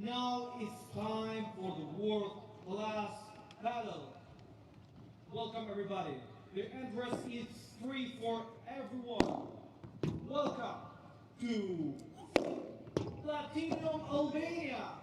Now it's time for the world class battle. Welcome everybody. The entrance is free for everyone. Welcome to Platinum Albania.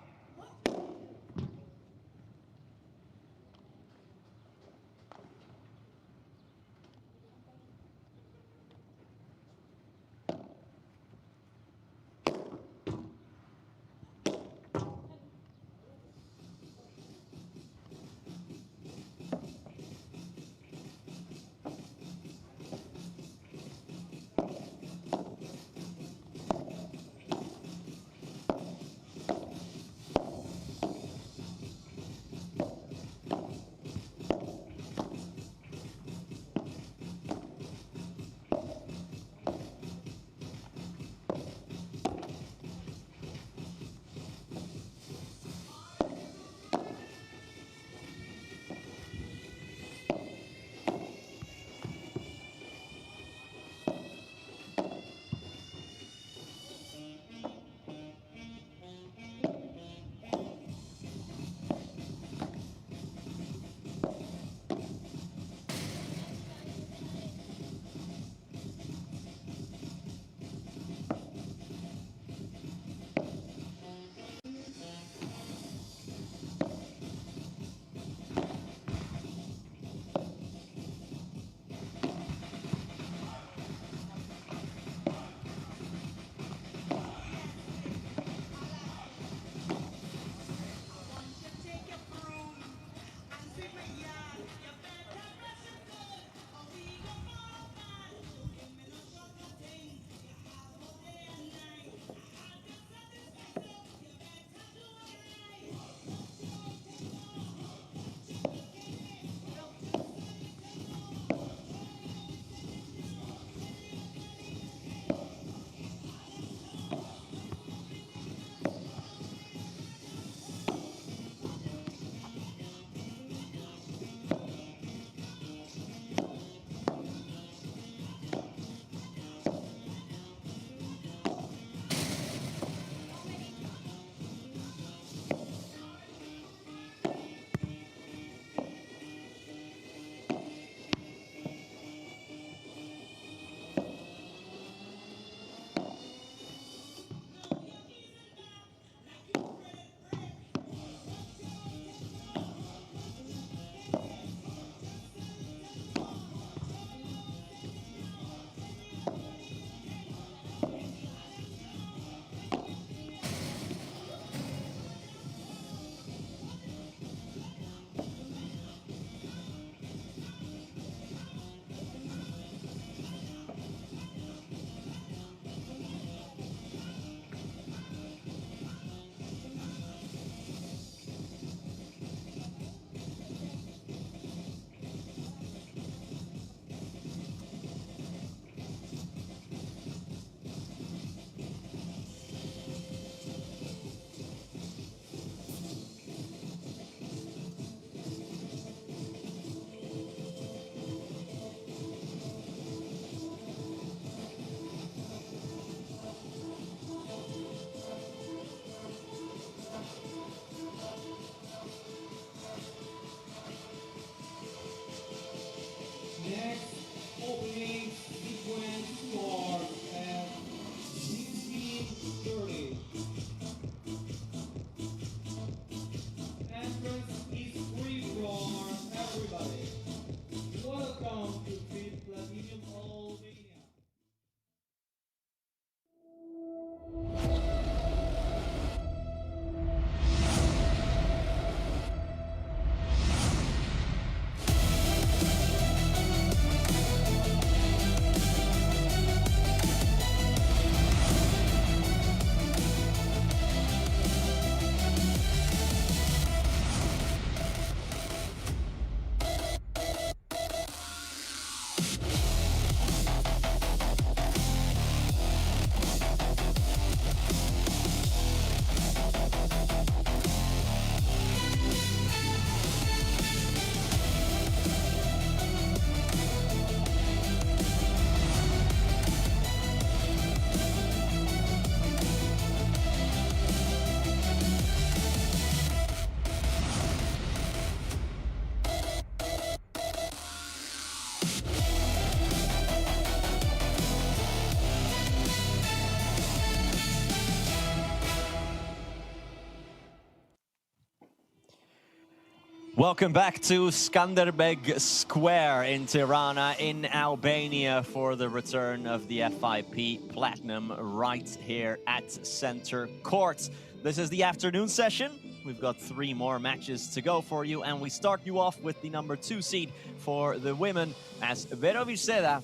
Welcome back to Skanderbeg Square in Tirana in Albania for the return of the FIP Platinum right here at Center Court. This is the afternoon session. We've got 3 more matches to go for you, and we start you off with the number 2 seed for the women as Vero Viceda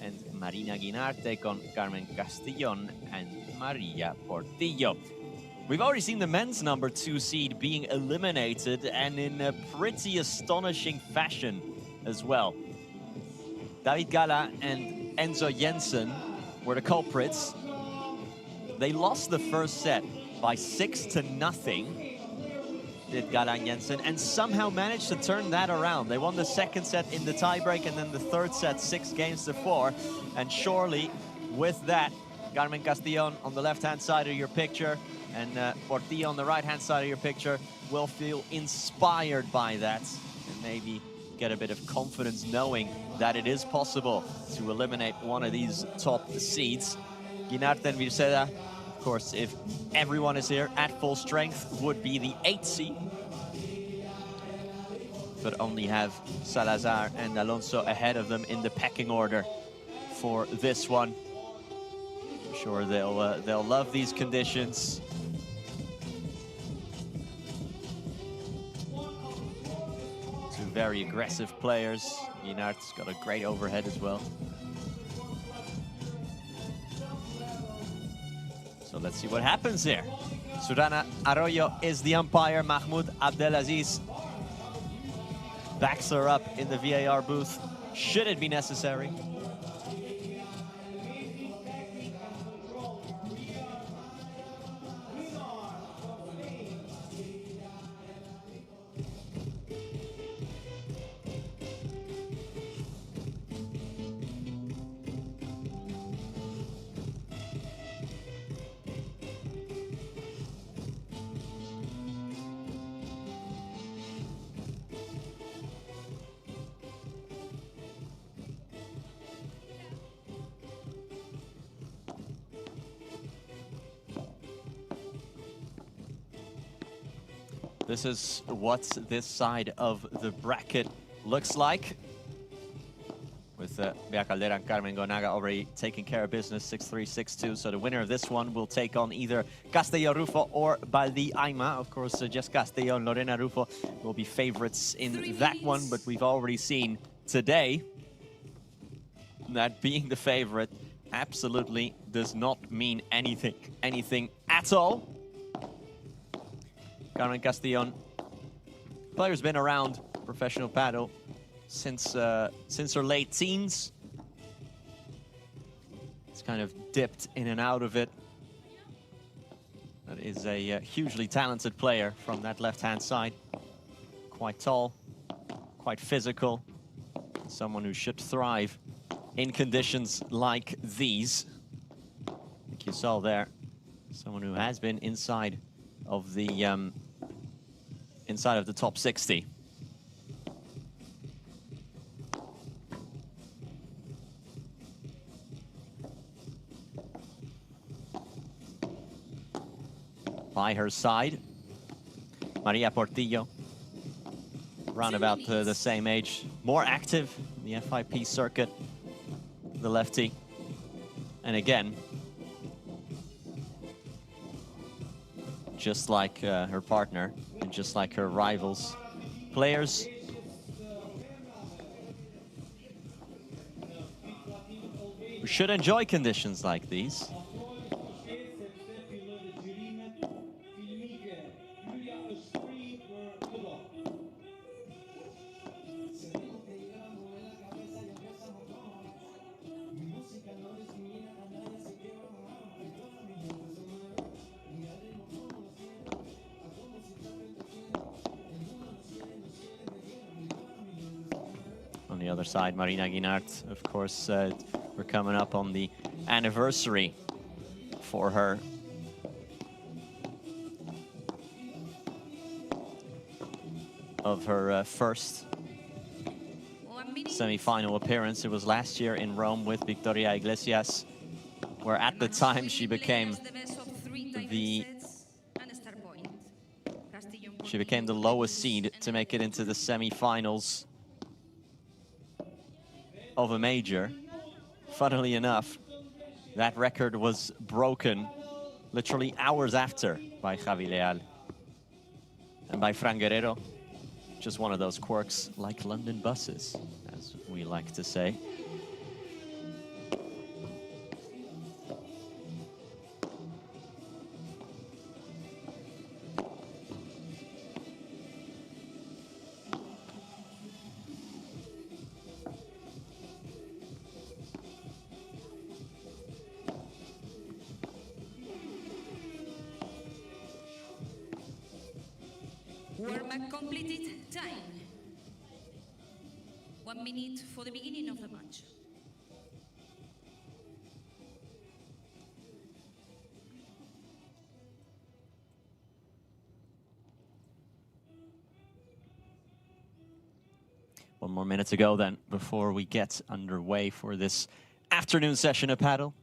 and Marina Guinart take on Carmen Castillon and Maria Portillo. We've already seen the men's number 2 seed being eliminated, and in a pretty astonishing fashion as well. David Gala and Enzo Jensen were the culprits. They lost the first set by 6-0, did Gala and Jensen, and somehow managed to turn that around. They won the second set in the tiebreak, and then the third set 6-4. And surely with that, Carmen Castillon on the left-hand side of your picture and Portillo on the right-hand side of your picture will feel inspired by that and maybe get a bit of confidence knowing that it is possible to eliminate one of these top seeds. Guinart and Viceda, of course, if everyone is here at full strength, would be the 8th seed, but only have Salazar and Alonso ahead of them in the pecking order for this one. I'm sure they'll love these conditions. Two very aggressive players. Guinart's got a great overhead as well. So let's see what happens here. Surana Arroyo is the umpire. Mahmoud Abdelaziz backs her up in the VAR booth, should it be necessary. This is what this side of the bracket looks like, with Bea Caldera and Carmen Gonaga already taking care of business, 6-3, 6-2. So the winner of this one will take on either Castello Rufo or Baldi Aima. Of course, Jess Castello and Lorena Rufo will be favorites in that one, but we've already seen today that being the favorite absolutely does not mean anything at all. Carmen Castillon, player's been around professional paddle since her late teens. It's kind of dipped in and out of it. That is a hugely talented player from that left-hand side. Quite tall, quite physical. Someone who should thrive in conditions like these. I think you saw there, someone who has been inside of the top 60. By her side, Maria Portillo, around about the same age, more active in the FIP circuit, the lefty. And again, just like her partner and just like her rivals, players who should enjoy conditions like these. On the other side, Marina Guinart, of course, we're coming up on the anniversary for her. Of her first semi-final appearance. It was last year in Rome with Victoria Iglesias, where at the she She became the lowest seed to make it into the semi-finals of a major. Funnily enough, that record was broken literally hours after by Javi Leal and by Fran Guerrero. Just one of those quirks like London buses, as we like to say. Warm-up completed. Time. 1 minute for the beginning of the match. One more minute to go then before we get underway for this afternoon session of paddle.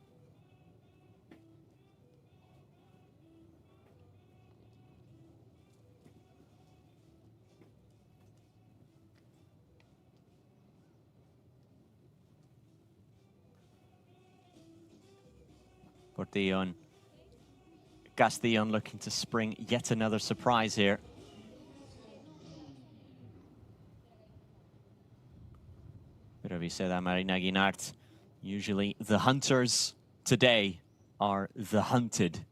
Portillo and Castillon looking to spring yet another surprise here. But if said that, Marina Guinart, usually the hunters today are the hunted.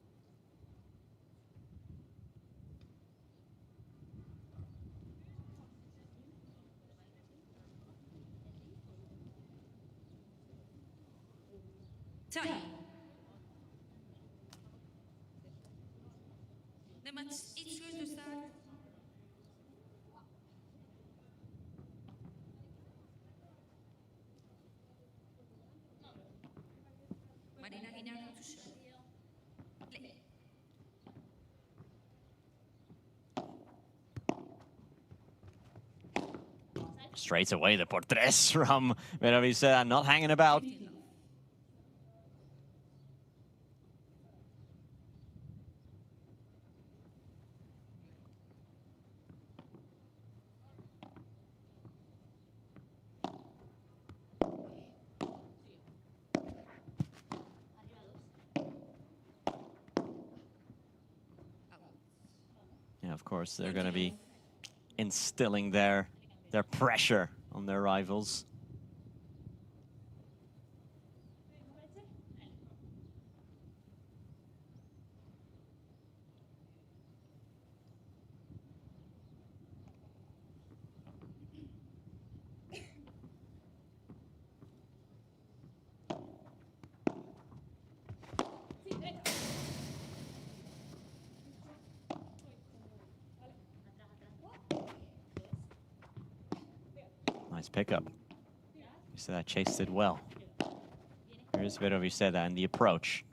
Time. The match is going to start. Marina Guinart to serve. Play. Straight away, the portres from Veraviceda, not hanging about. Yeah, of course, they're going to be instilling their pressure on their rivals. Nice pickup. That chased it well. Here's Veraviceda and the approach.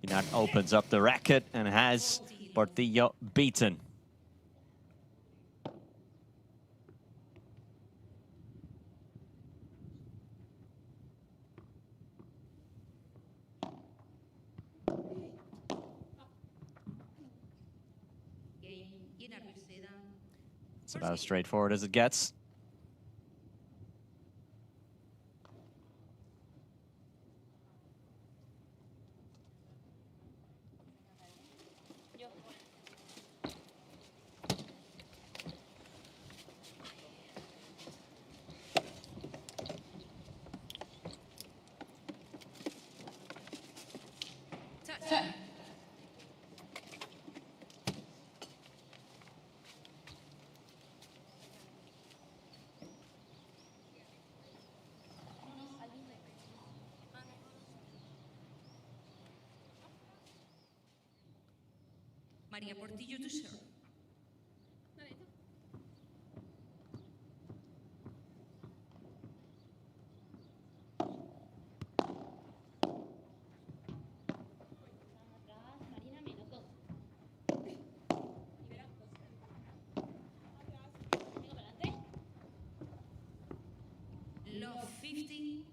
Guinart opens up the racket and has Portillo beaten. It's about as straightforward as it gets. María Portillo to serve. Love 50.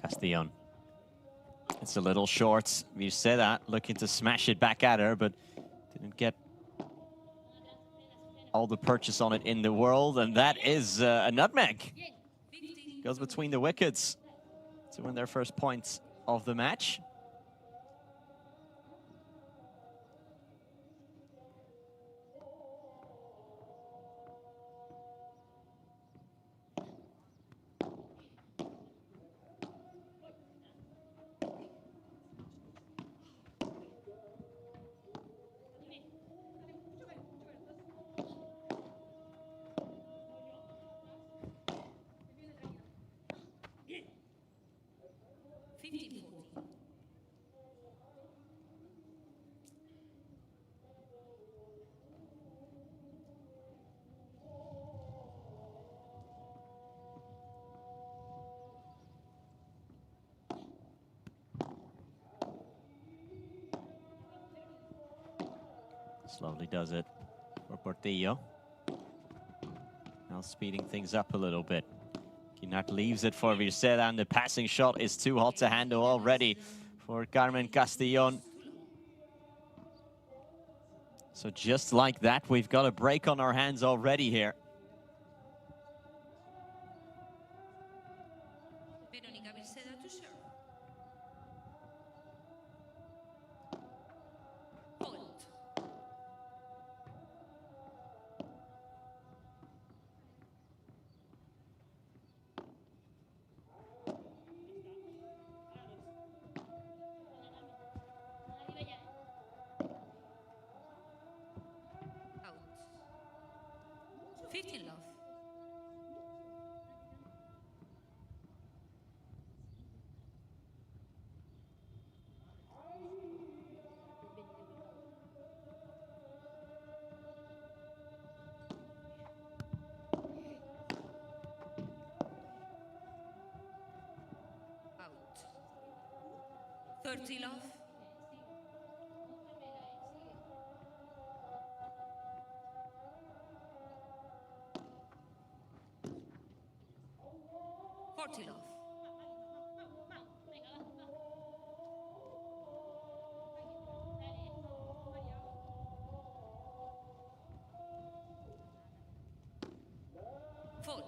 Castillon. It's a little short. You said that, looking to smash it back at her, but didn't get all the purchase on it in the world, and that is a nutmeg. Goes between the wickets to win their first points of the match. Slowly does it for Portillo. Now speeding things up a little bit. Guinart leaves it for Virceda, and the passing shot is too hot to handle already for Carmen Castillon. So just like that, we've got a break on our hands already here. Out. 30 love. Love. Fault.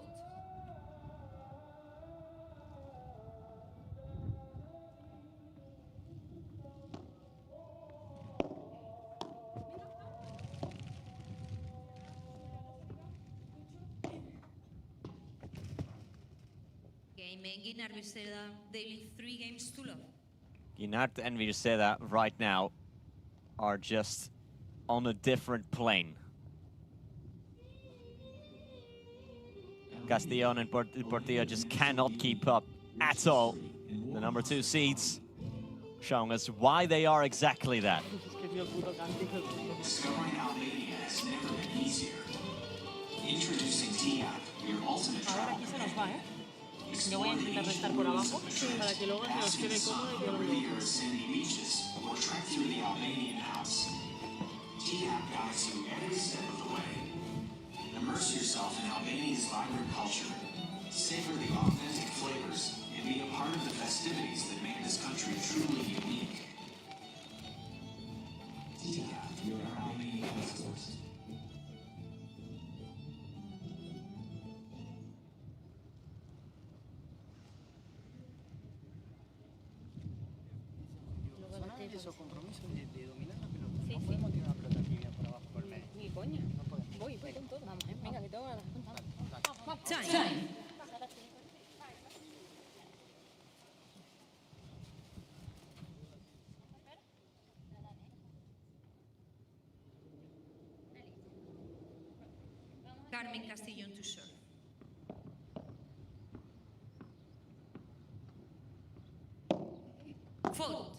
Guinart Virceda, they lead 3 games to love. Guinart and Virceda right now are just on a different plane. Castillon and Portillo just cannot keep up at all. The number 2 seeds showing us why they are exactly that. Discovering Albania has never been easier. Introducing TAP, your ultimate travel companion. Yo voy a intentar restar por abajo para que luego se nos quede cómodo y yo lo veo. sandy beaches or trek through the Albanian Alps. TAP guides you every step of the way. Immerse yourself in Albania's vibrant culture. Savor the authentic flavors and be a part of the festivities that make this country truly unique. TAP, your Albanian passport. Esos compromisos de dominar la pelota. Sí, no podemos tirar una pelota tibia por abajo por medio. Ni coña. No podemos. Voy con todo. Vamos, venga, que tengo ganas. Time. Carmen Castillon to serve. Fault. Love.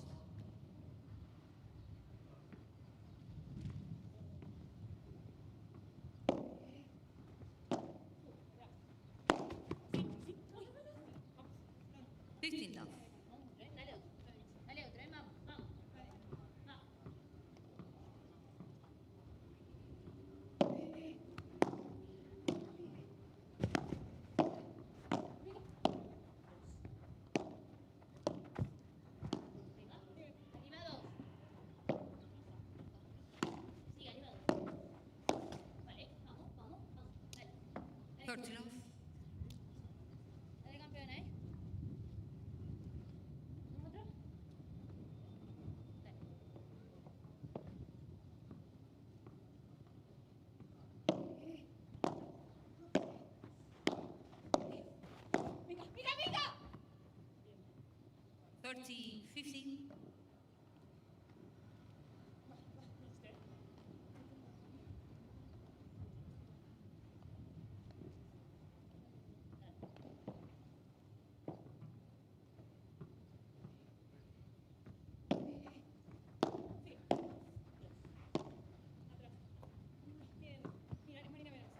30 love. Dale, campeona, ¿eh? ¿Otro? Dale. ¡Venga, venga, venga! 30, 15. Bien, mira, Marina, verás.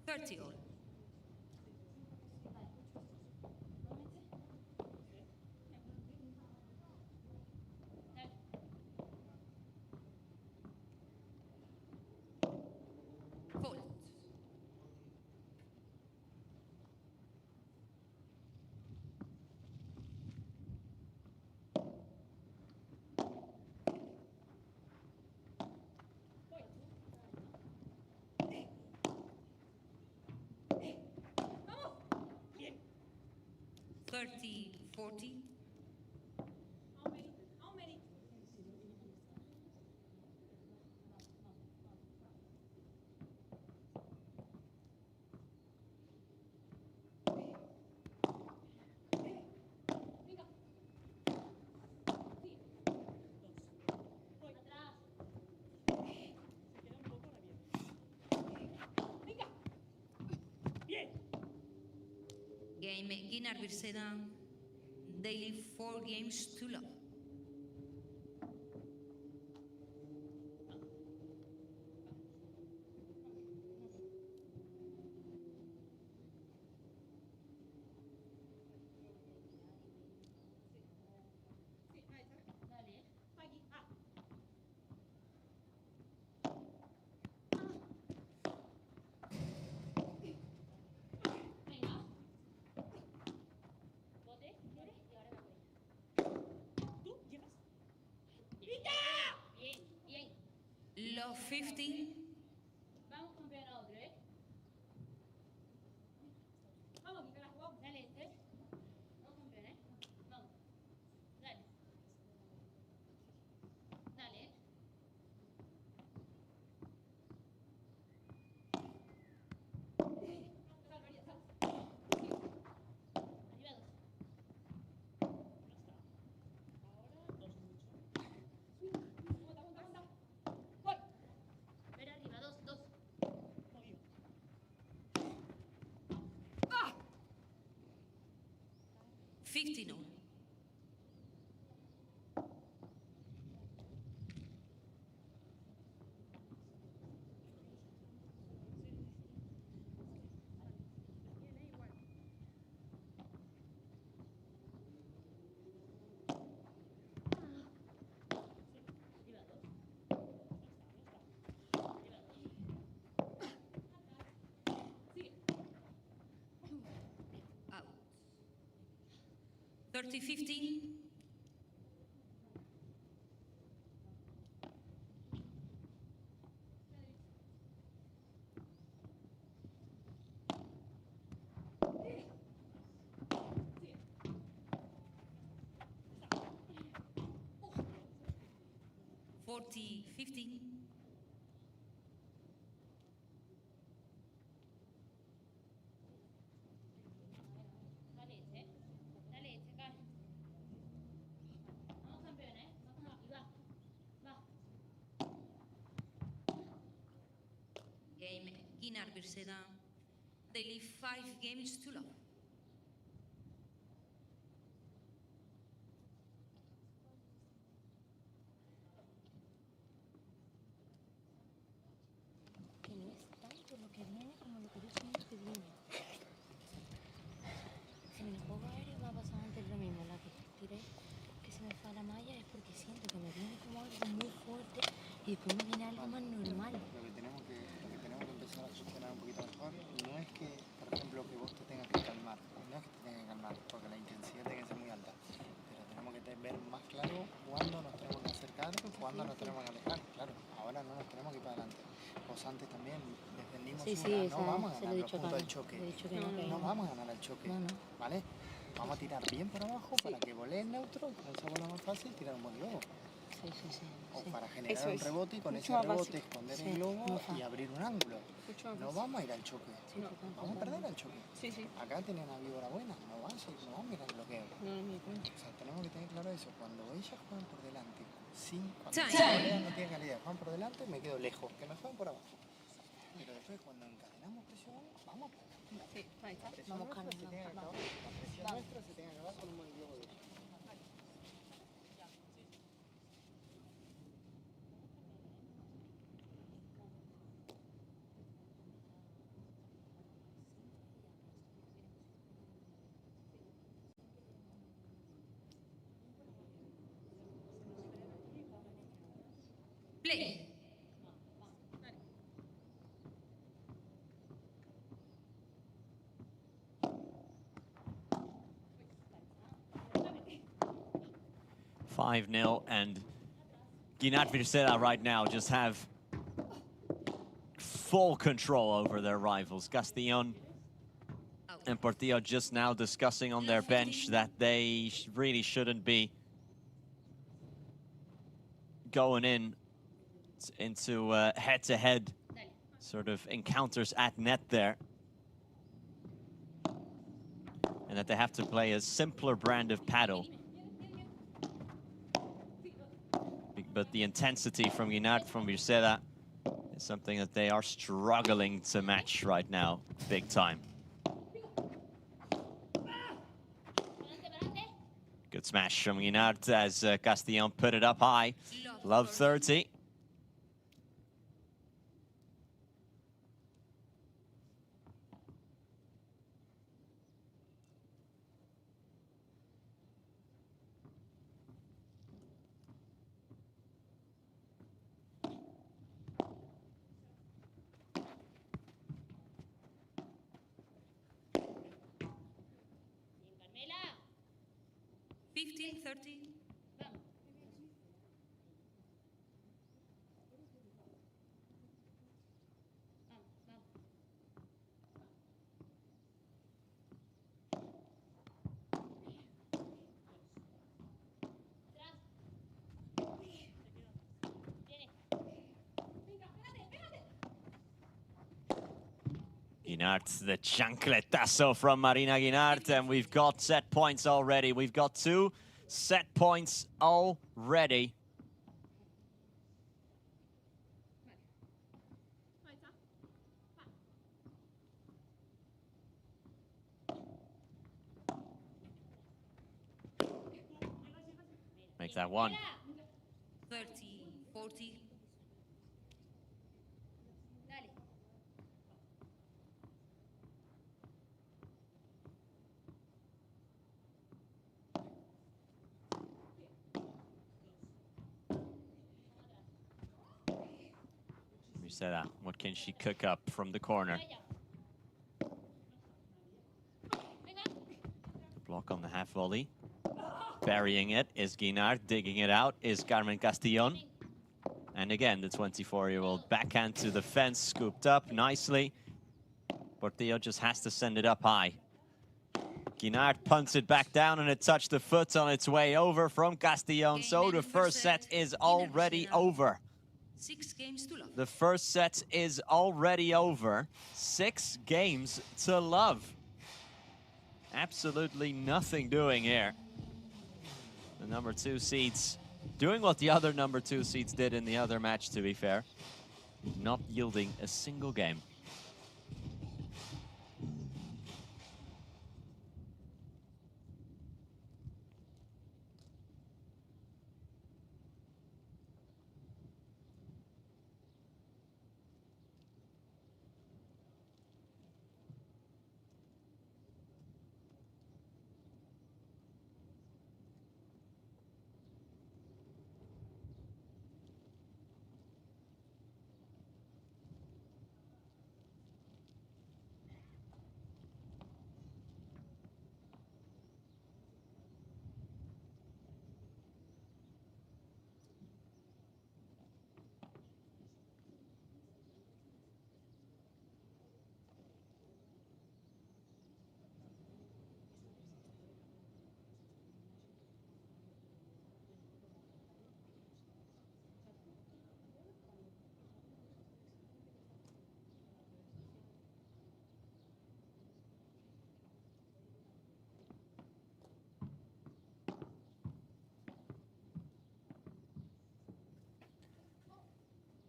30 all. Fault. ¡Vamos! Bien. 30, 40. Vamos, Mary. Vamos, Mary. Venga. Sí. Voy. Atrás. Se queda un poco rabioso. Venga. Bien. Game Guinar Birsedan. Daily 4 games to love. Sí, ahí está. Dale. Aquí. Ah. Venga. Bote, ¿quieres? Y ahora me voy. ¿Tú llegas? ¡Venga! Bien, bien. Love 15. Vamos, campeona, otro, ¿eh? Vamos, que la jugamos. Dale, ¿eh? Vamos, campeona, ¿eh? Vamos. Dale. Dale, ¿eh? Sal, María, sal. Sí. Arriba dos. Aguanta, aguanta, aguanta. Voy. Ver arriba, dos, dos. 15 all. Arriba dos. Arriba dos. Sigue. Out. 30, 15. Sigue. 40, 15. Dale, ¿eh? Dale, checar. Vamos, campeona, ¿eh? Vamos, y va. Va. Game Guinar Birsedan. Daily 5 games to love. Que no es tanto lo que viene como lo que yo siento que viene. Si en el juego aéreo me ha pasado antes lo mismo, la que tiré que se me fue a la malla es porque siento que me viene como algo muy fuerte y después me viene algo más normal. Lo que tenemos que empezar a gestionar un poquito mejor no es que, por ejemplo, que vos te tengas que calmar, no es que te tengas que calmar, porque la intensidad tiene que ser muy alta, pero tenemos que ver más claro cuándo nos tenemos que acercar, ¿cuándo nos tenemos que alejar? Claro, ahora no nos tenemos que ir para adelante. Vos antes también defendimos Sí, sí, una, esa no vamos a se lo ganar he los dicho puntos a del Carmen. choque. Le he dicho que no, que No vamos a ganar el choque, No, no. ¿vale? Vamos a tirar bien para abajo para que volee el neutro, con esa bola más fácil, tirar un buen globo. Sí, sí, sí. O sí. para generar Eso un es. rebote y con Mucho ese más rebote básico. esconder Sí, el globo muy fácil. y abrir un ángulo. Mucho más No fácil. vamos a ir al choque. Sí, tampoco. Vamos a perder el choque. Sí, sí. Acá tienen una víbora buena, no van a mirar el bloqueo. No, no me di cuenta. O sea, tenemos que tener claro eso. Cuando ellas juegan por delante, cuando Time. se volean no tienen calidad, juegan por delante, me quedo lejos, que me jueguen por abajo. Pero después cuando encadenamos presión, vamos. Sí, ahí está. La presión Vamos, nuestra Carmen, se tiene que vamos. acabar. La presión nuestra se tiene que acabar con un buen globo de ellos. Play. Five 0 and Ginat Virsela right now just have full control over their rivals. Castillon and Portillo just now discussing on their bench that they really shouldn't be going into head-to-head sort of encounters at net there. And that they have to play a simpler brand of paddle. But the intensity from Ginat, from Virsela, is something that they are struggling to match right now, big time. Good smash from Ginat as Castillon put it up high. Love 30. Carmela, 15-30. vamos. Vamos, vamos. Atrás. Viene. Venga, pégate, pégate. Guinart, the chancletazo from Marina Guinart, and we've got set points already. We've got 2 set points already. Make that 1. 30, 40. Dale. You say that. What can she cook up from the corner? Block on the half volley. Burying it is Guinart. Digging it out is Carmen Castillon. And again, the 24-year-old backhand to the fence, scooped up nicely. Portillo just has to send it up high. Guinart punts it back down, and it touched the foot on its way over from Castillon. So the first set is already over. 6 games to love. The first set is already over. 6 games to love. Absolutely nothing doing here. The number 2 seeds doing what the other number 2 seeds did in the other match, to be fair. Not yielding a single game.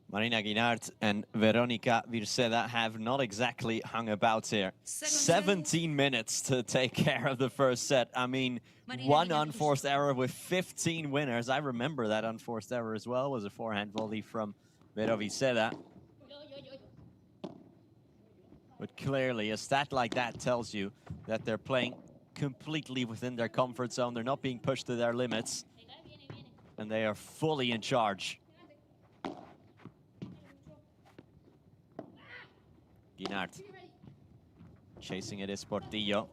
Marina Guinart and Veronica Virceda have not exactly hung about here. 17 minutes to take care of the first set. I mean, one unforced error with 15 winners. I remember that unforced error as well. It was a forehand volley from Vero Virceda. But clearly, a stat like that tells you that they're playing completely within their comfort zone. They're not being pushed to their limits. And they are fully in charge. Guinart. Chasing it is Portillo.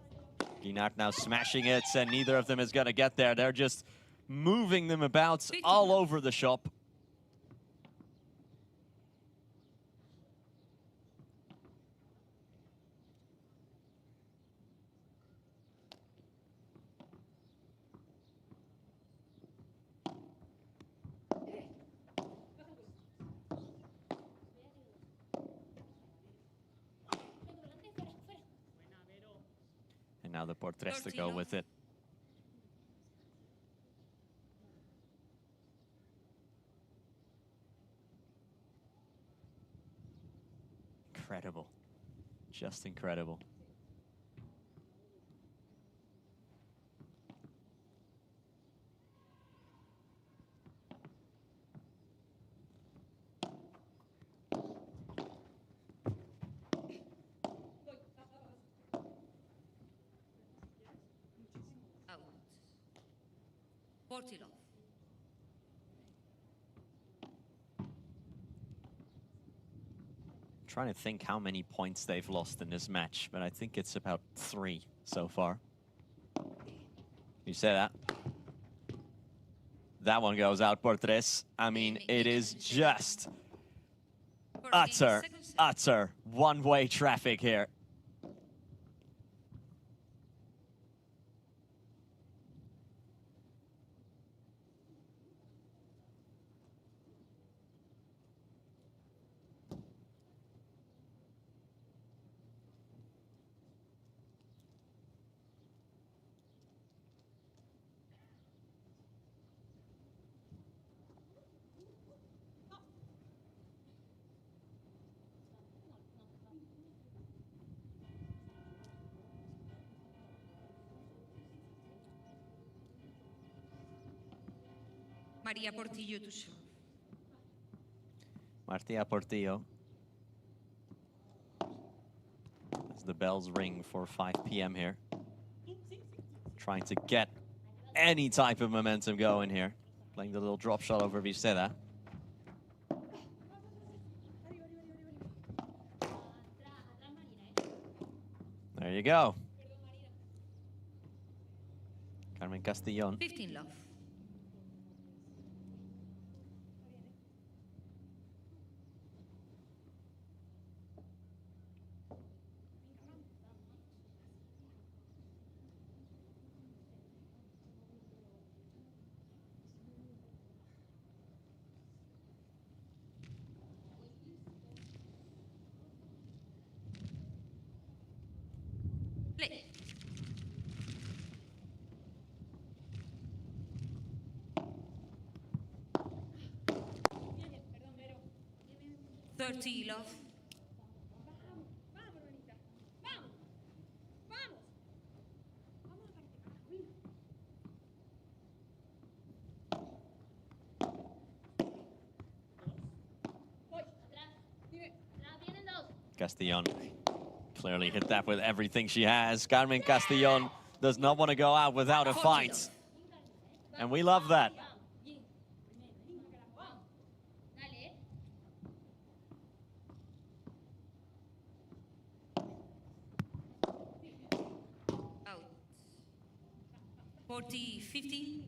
Guinart now smashing it, and neither of them is going to get there. They're just moving them about all over the shop. And now the Portres to go with it. Incredible. Just incredible. Out. Portillo. Trying to think how many points they've lost in this match, but I think it's about 3 so far. You say that? That one goes out, Portres. I mean, it is just utter one-way traffic here. María Portillo to serve. Martia Portillo. As the bells ring for 5 p.m. here. Trying to get any type of momentum going here. Playing the little drop shot over Virceda. There you go. Carmen Castillon. 15 love. Play. Thirty love. Castillon clearly hit that with everything she has. Carmen Castillon does not want to go out without a fight. And we love that. Out. 40, 50.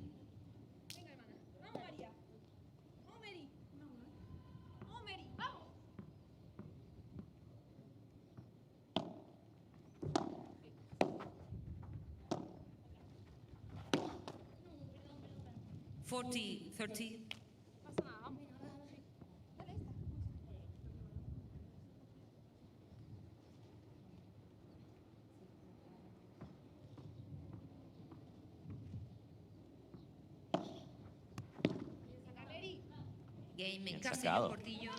40, 30. Game en Bien casa sacado. de Portillo.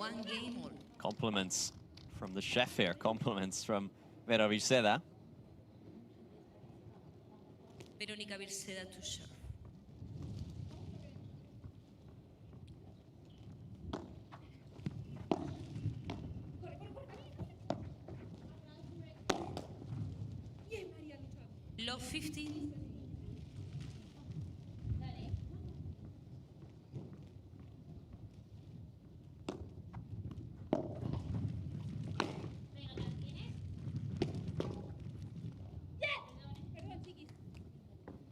One game all. Compliments from the chef here. Compliments from Vera Virceda. Verónica Virceda to serve. Love 15.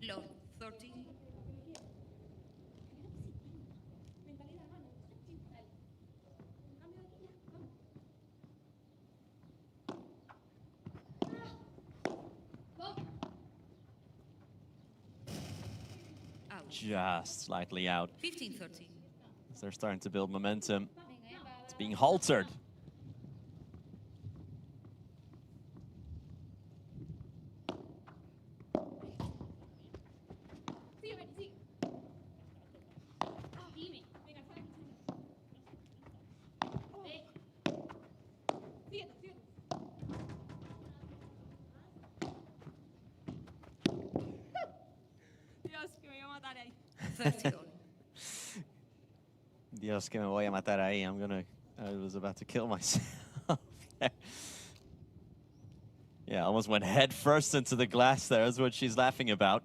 Love 13. Out. Just slightly out. 15-13. As they're starting to build momentum. It's being haltered. Dios que me voy a matar ahí. I was about to kill myself. Yeah, almost went head first into the glass there. That's what she's laughing about.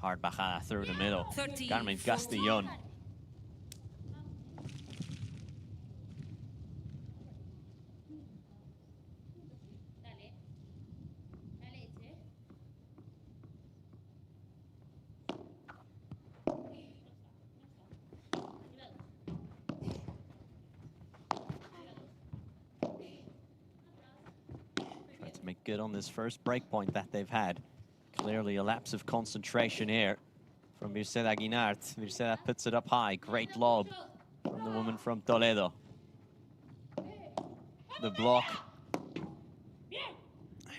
Hard bajada through the middle. 30, Carmen Castellón. Trying to make good on this first break point that they've had. Clearly a lapse of concentration here from Virceda Guinart. Virceda puts it up high. Great lob from the woman from Toledo. The block.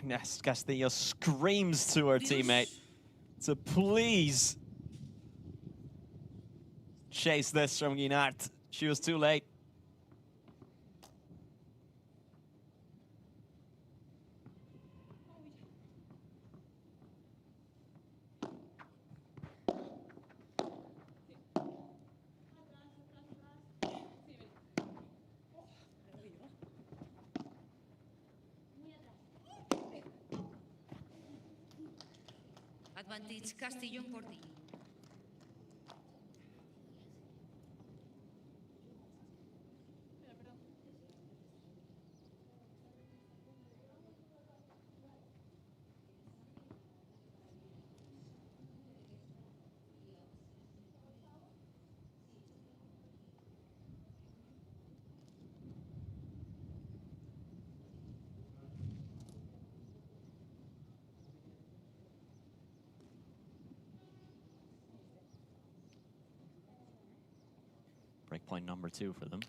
Inés Castillo screams to her teammate to please chase this from Guinart. She was too late. Advantage Castellón por ti. Breakpoint number 2 for them.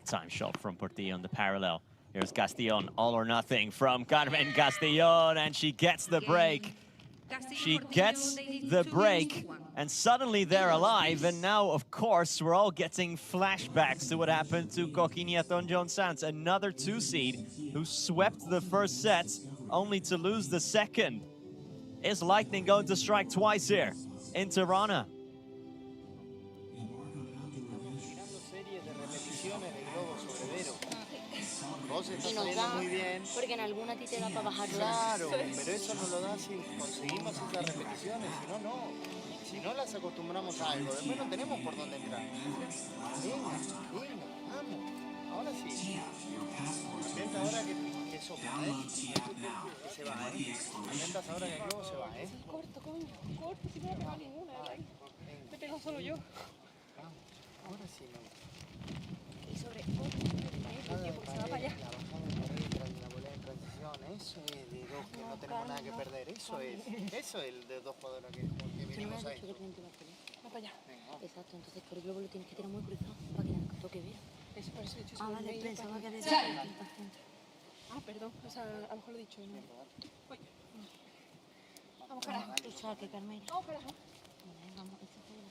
Time shot from Portillo on the parallel. Here's Castellón, all or nothing from Carmen Castellón, and she gets the break. She gets the break, and suddenly they're alive. And now, of course, we're all getting flashbacks to what happened to Coquiniaton John Sanz, another 2-seed who swept the first set, only to lose the second. Is Lightning going to strike twice here in Tirana? Y nos da, porque en alguna a ti te da para bajarlo. Claro, pero eso no lo da si conseguimos esas repeticiones, si no, no. Si no las acostumbramos a algo, después no tenemos por dónde entrar. Venga, venga, vamos. Ahora sí. Atenta ahora que sopla, Download ¿eh? TAP now Que se and va, let the ¿eh? exploration Atentas ahora que el globo se va, ¿eh? Corto, coño. Corto, si no me pega ninguna. Me pego solo yo. Ahora sí, no. Y sobre corto, tío, porque se va para allá. La bajada de pared tras la volea en transición, eso es de dos que no tenemos nada que perder, eso es el de dos jugadores que Tú no me vinimos has a dicho que esto. te va a pelear. Va para allá. Exacto, entonces por el globo lo tienes que tirar muy cruzado para que no toque bien. Eso, por eso he dicho Ah, sobre vale, medio, pensaba para que había que- dicho Ah, perdón. O sea, a lo mejor lo he dicho. ¿No? Uy. Vamos, carajo. tu saque, Carmela. Vamos, carajo. Vale, vamos, este fue el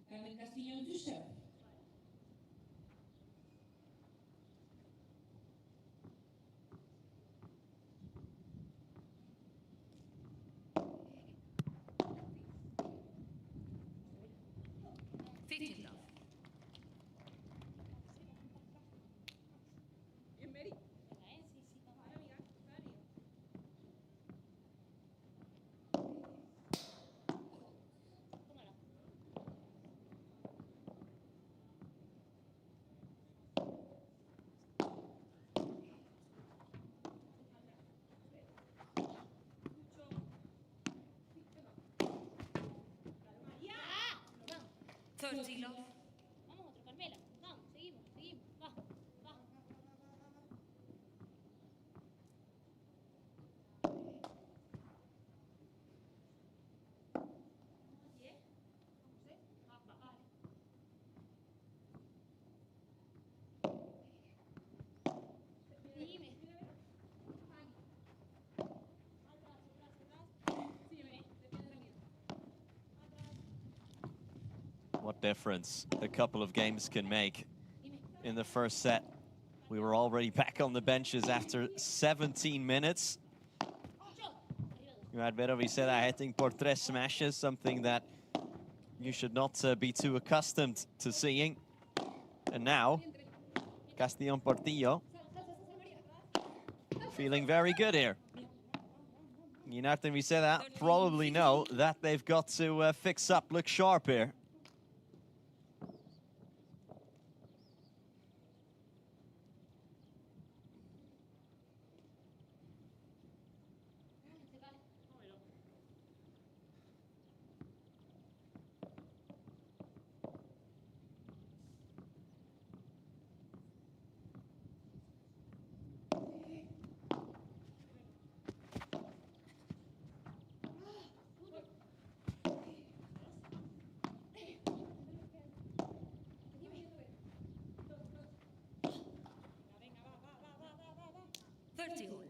Carmen Castillo to serve. Fifteen love. Thirty love. Vamos, otro, Carmela. Vamos, seguimos, seguimos. Va, va. What difference a couple of games can make. In the first set, we were already back on the benches after 17 minutes. Radverovic said that hitting por tres smashes, something that you should not be too accustomed to seeing. And now, Castellón Portillo feeling very good here. United Viceda probably know that they've got to fix up, look sharp here. Thirty all.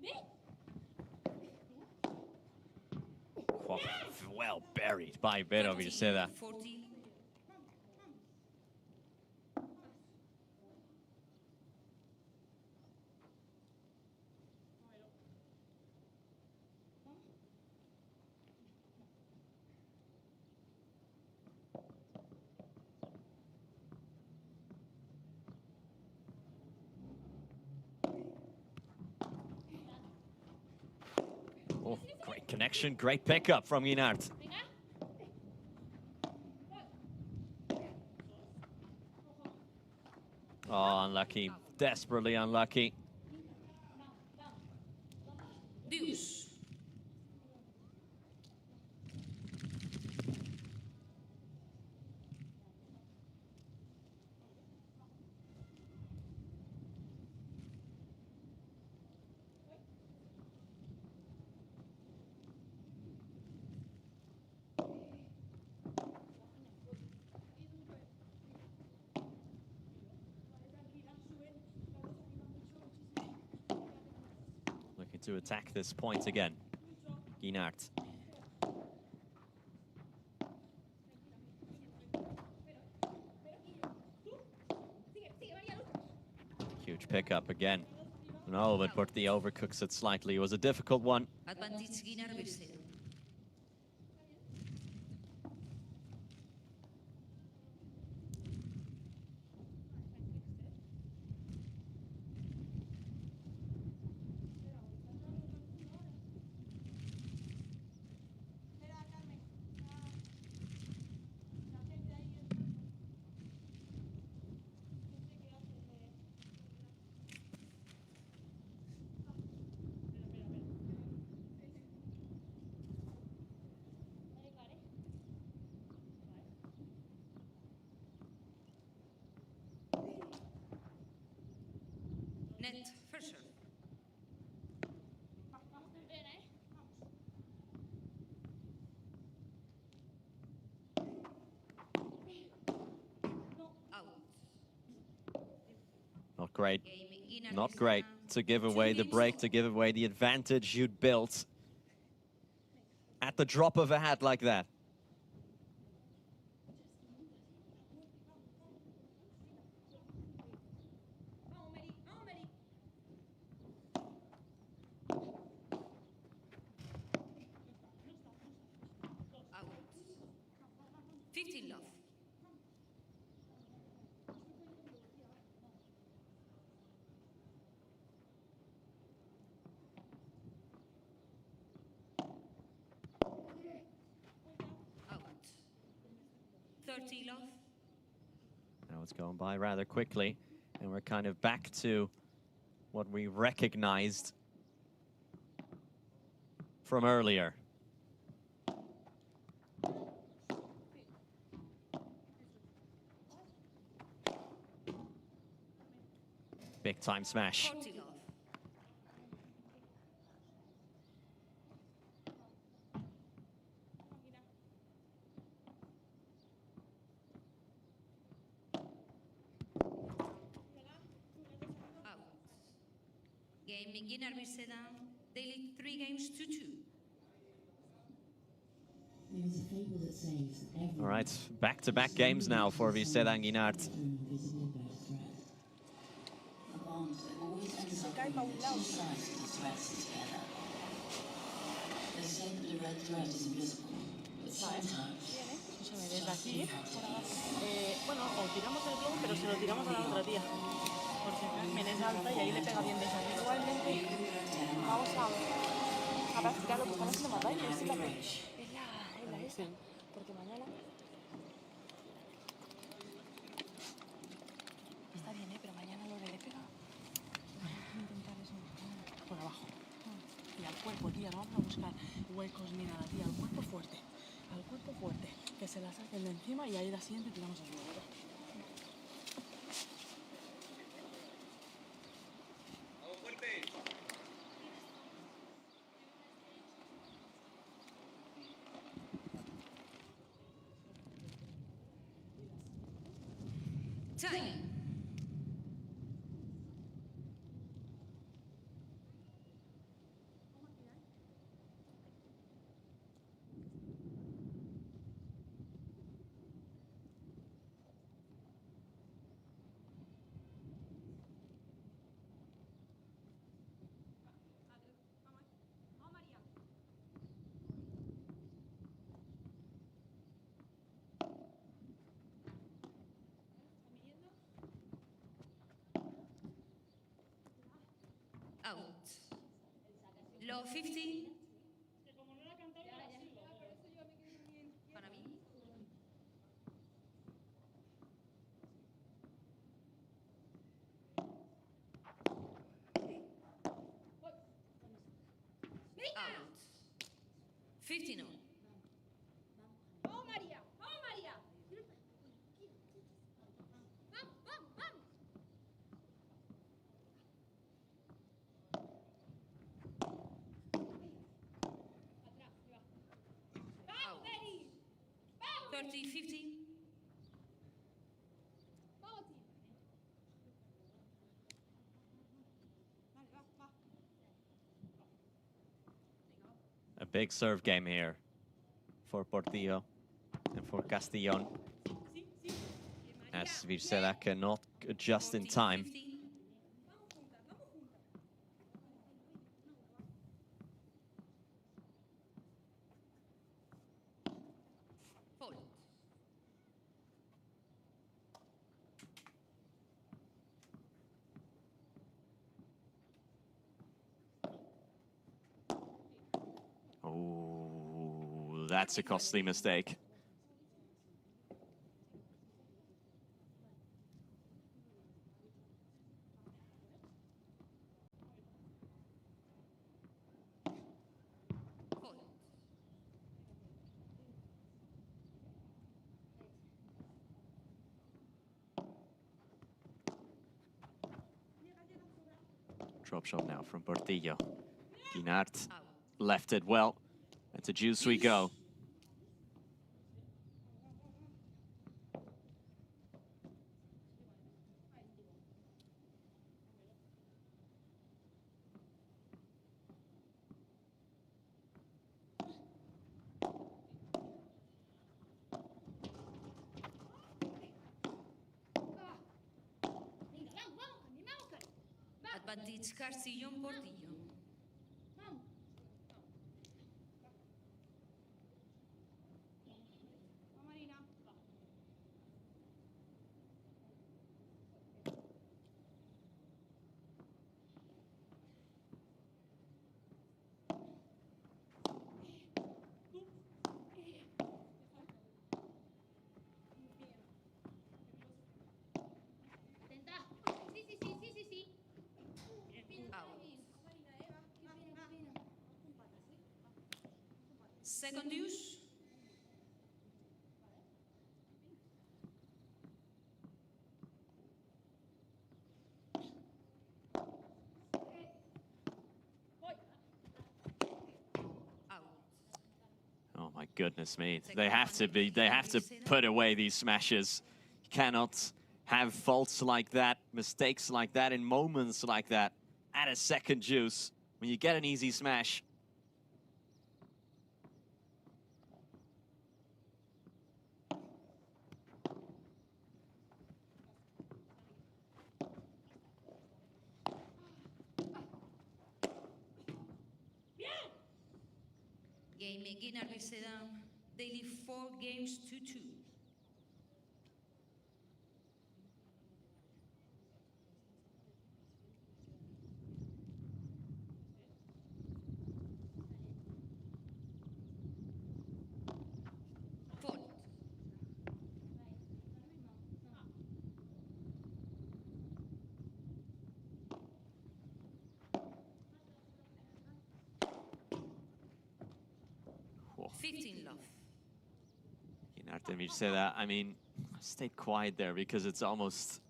Net. For serve. Well buried by Radverovic, Viceda. 40. Oh, great connection, great pickup from Guinart. Oh, unlucky, desperately unlucky. Deuce. Looking to attack this point again. Guinart. Huge pickup again. No, but Porti overcooks it slightly. It was a difficult one. Advantage Guinar Bercero. Net first serve. Out. Not great. Game Guinar Not Bercero. great to give away the break, to give away the advantage you'd built at the drop of a hat like that. Out. 15 love. Out. 30 love. Now it's going by rather quickly, and we're kind of back to what we recognized from earlier. Big time smash. 40 love. Out. Game Guinar Bercero. They lead 3 games to 2. All right, back-to-back games now for Viceda and Guinart. Se cae para un lado. Escúchame, desde aquí, por abajo. Bueno, o tiramos el globo, pero se lo tiramos a la otra tía. Porque Carmen es alta y ahí le pega bien desde aquí. Igualmente, vamos a practicar lo que estamos haciendo más daño. Es la esa. Porque mañana... Está bien, pero mañana lo le pega. Intentar eso. Por abajo. Y al cuerpo, tía, no vamos a buscar huecos ni nada, tía. Al cuerpo fuerte. Al cuerpo fuerte. Que se la saquen de encima y ahí la siguiente tiramos el globo. Time. Out. Low 50. Para mí. Out. 50 on. ¡Vamos, María! ¡Vamos, María! ¡Vamos, vamos, vamos! Atrás, ahí va. ¡Vamos, Deri! ¡Vamos! 30, 50. ¡Vamos, Tim! Dale, va, va. big serve game here for Portillo and for Castellón, as Virseda cannot adjust in time. 14-15. Fault. Oh, that's a costly mistake. Fault. Drop shot now from Portillo. Guinart Out. left it well. And to juice we go. Venga, vamos, vamos, Cami, vamos, Cami. Vamos, Advantage Castellón Portillo. vamos. Vamos, Marina. Atenta. Sí, sí, sí, sí, sí, sí. Out. Marina, Eva. Qué pena, qué pena. Second use. Out. Oh my goodness me. They have to put away these smashes. You cannot have faults like that, mistakes like that in moments like that at a second juice when you get an easy smash. Game again, Virseda. Daily 4 games to 2. Fault. Oh. 15 love. Guinart and Virseda, I mean, stayed quiet there because it's almost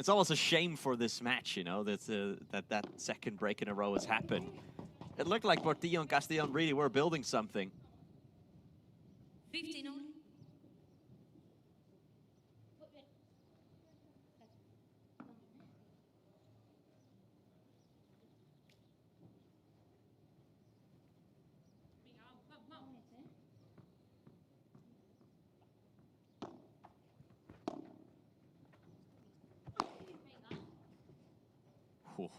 a shame for this match, you know, that second break in a row has happened. It looked like Portillo and Castellón really were building something. 15 only. Venga, vamos, vamos, vamos. Whew.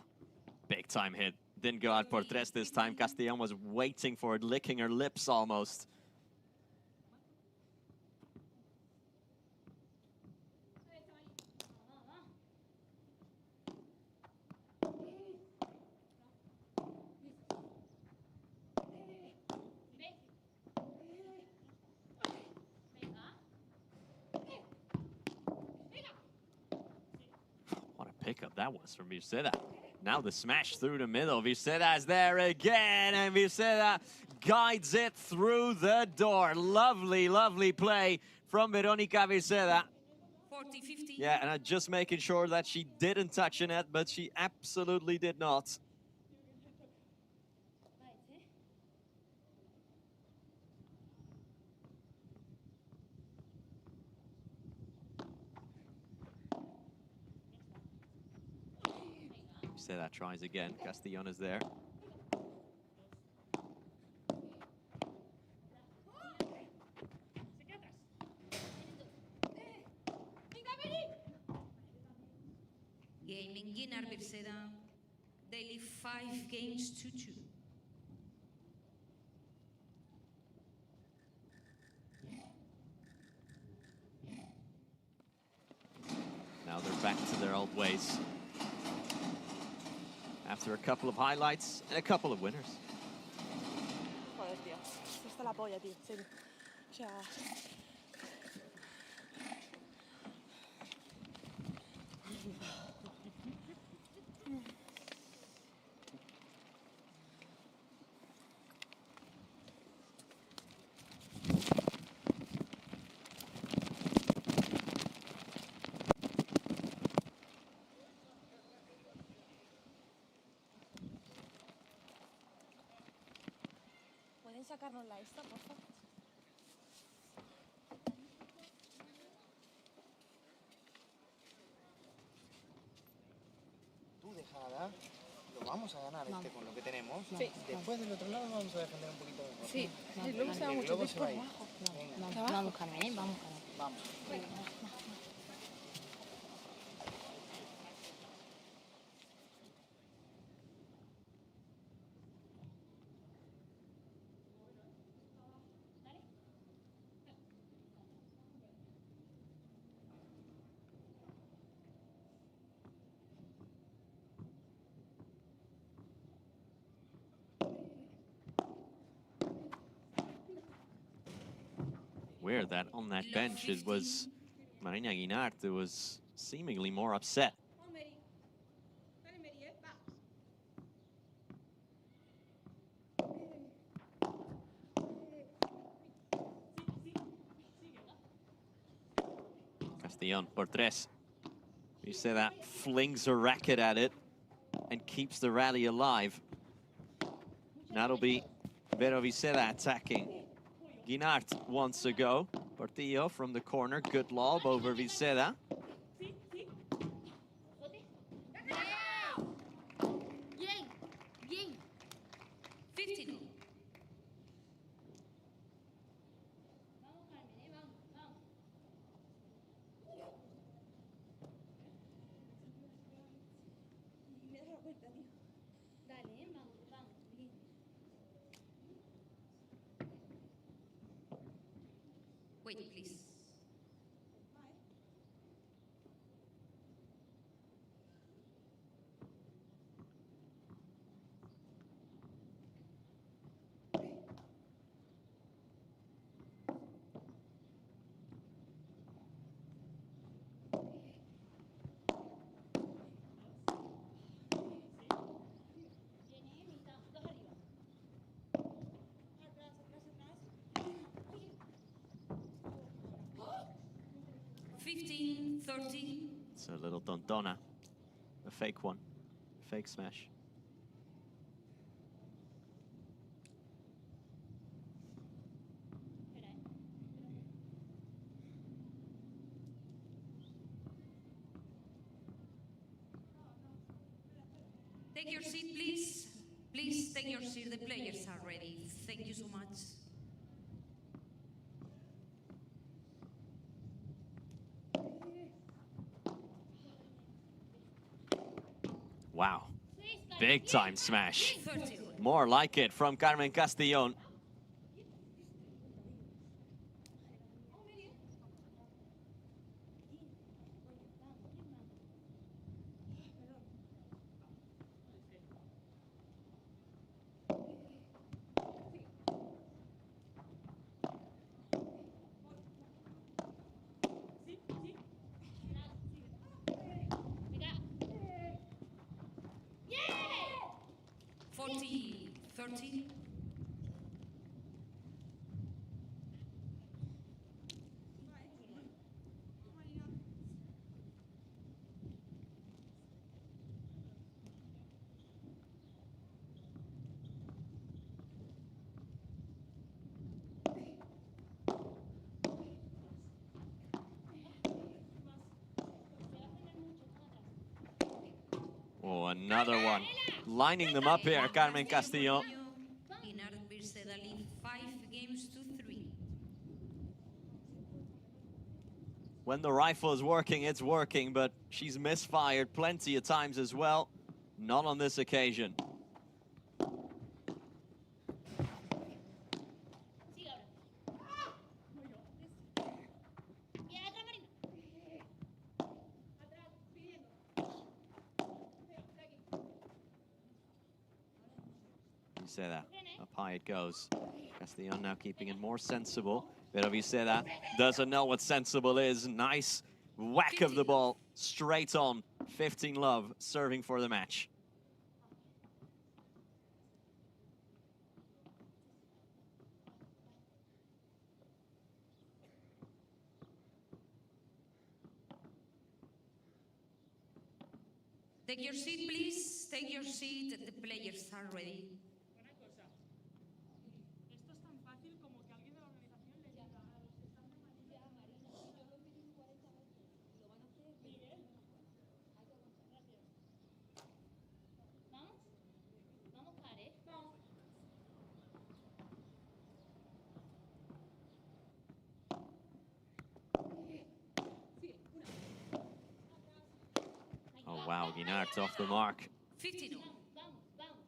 Big time hit. Didn't go out por tres this time. Castellón was waiting for it, licking her lips almost. What a pickup that was from Virseda. Now the smash through the middle. Virseda's there again, and Virseda guides it through the door. Lovely, lovely play from Veronica Virseda. 40-50. Yeah, and I'm just making sure that she didn't touch a net, but she absolutely did not. Virseda tries again. Castellón is there. Gaming Guinar Birseda, daily 5 games to 2. Now they're back to their old ways. After a couple of highlights and a couple of winners. Joder, tío. Esto está la polla, tío. En serio. O sea... ¿Pueden sacarnos la esta, por favor? Tú dejada, lo vamos a ganar Vamos. con lo que tenemos. Sí. Después del otro lado vamos a defender un poquito mejor. Sí. Vamos, Y luego se da El mucho globo se tiempo va a ir. abajo. Venga, Vamos, Carmen, ¿eh? Vamos, Carmen. vamos. Weird that on that bench it was Marina Guinart who was seemingly more upset. Vamos, Mary. Dale, Mary, va. Castellón por tres. You say that flings a racket at it and keeps the rally alive. That'll be Vero Viceda attacking. Guinart wants to go. Portillo from the corner. Good lob over Viceda. Bien, bien. 15. Vamos, Carmen, vamos, vamos. Me he dado cuenta, tío. Dale, vamos, vamos. Bien. Wait, please. Bien, mitad, dos arriba. Atrás, atrás, atrás. 15, 30. It's a little tontona. A fake one. Fake smash. Take your seat, please. Please take your seat. The players are ready. Thank you so much. Wow. Big time smash. 30. More like it from Carmen Castellón. Mira. 40, 30. Oh, another one. Lining them up here, Carmen Castellón. Guinar Birseda lead 5 games to 3. When the rifle is working, it's working, but she's misfired plenty of times as well. Not on this occasion. Sigue ahora. Bien, atrás, Marina. Atrás, pidiendo. De aquí. You say that. Up high it goes. Castellón now keeping it more sensible. Pero Viseda doesn't know what sensible is. Nice whack of the ball straight on. 15 love serving for the match. Take your seat, please. Take your seat. The players are ready. Una cosa. Esto es tan fácil como que alguien de la organización le diga a los que están de Marina. Miguel. Vamos. Vamos, Care. Vamos. Oh, wow, Guinart off the mark. 15 all. Vamos, vamos.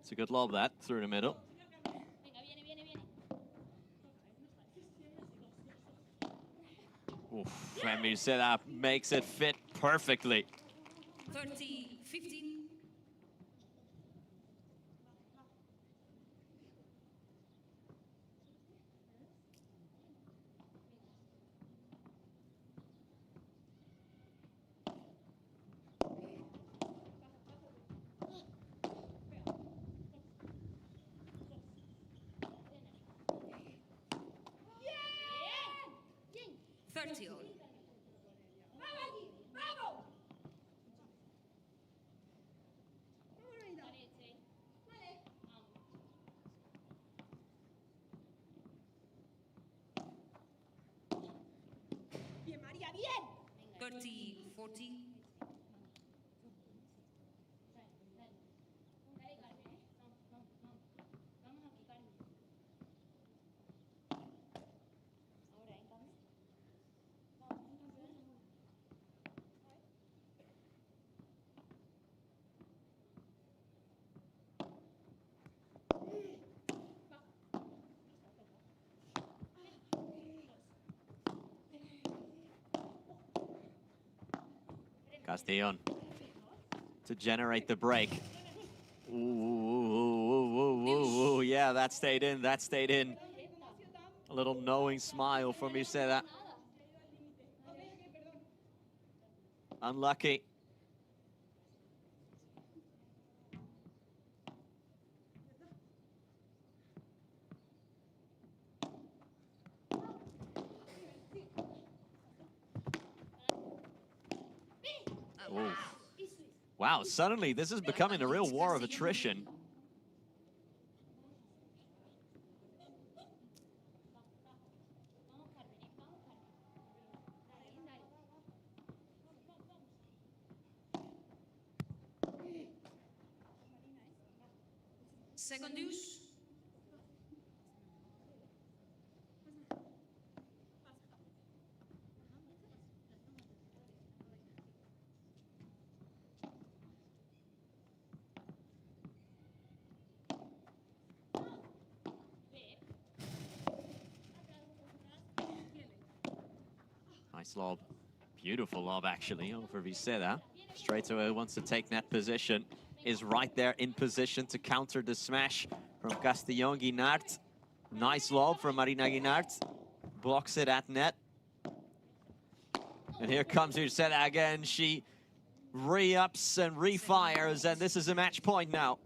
It's a good lob, that, through the middle. Venga, viene, viene, viene. Oof, and Viseda makes it fit perfectly. 30, 15. Bien. 30 all. ¡Vamos aquí! ¡Vamos! Vale. Vamos. 30, 40. Dale, Carmen, ¿eh? Vamos, vamos, vamos. Vamos aquí, Carmen. Ahora, ¿eh, Carmen? Vamos, Castellón to generate the break. Ooh, ooh, ooh, ooh, ooh, ooh. Yeah, that stayed in, that stayed in. A little knowing smile from Viseda. Unlucky. Ooh. Wow, suddenly this is becoming a real war of attrition. Second deuce. Nice lob. Beautiful lob, actually, over Viseda. Straight away wants to take net position. Is right there in position to counter the smash from Castellón. Guinart. Nice lob from Marina Guinart. Blocks it at net. And here comes Viseda again. She re-ups and refires, and this is a match point now.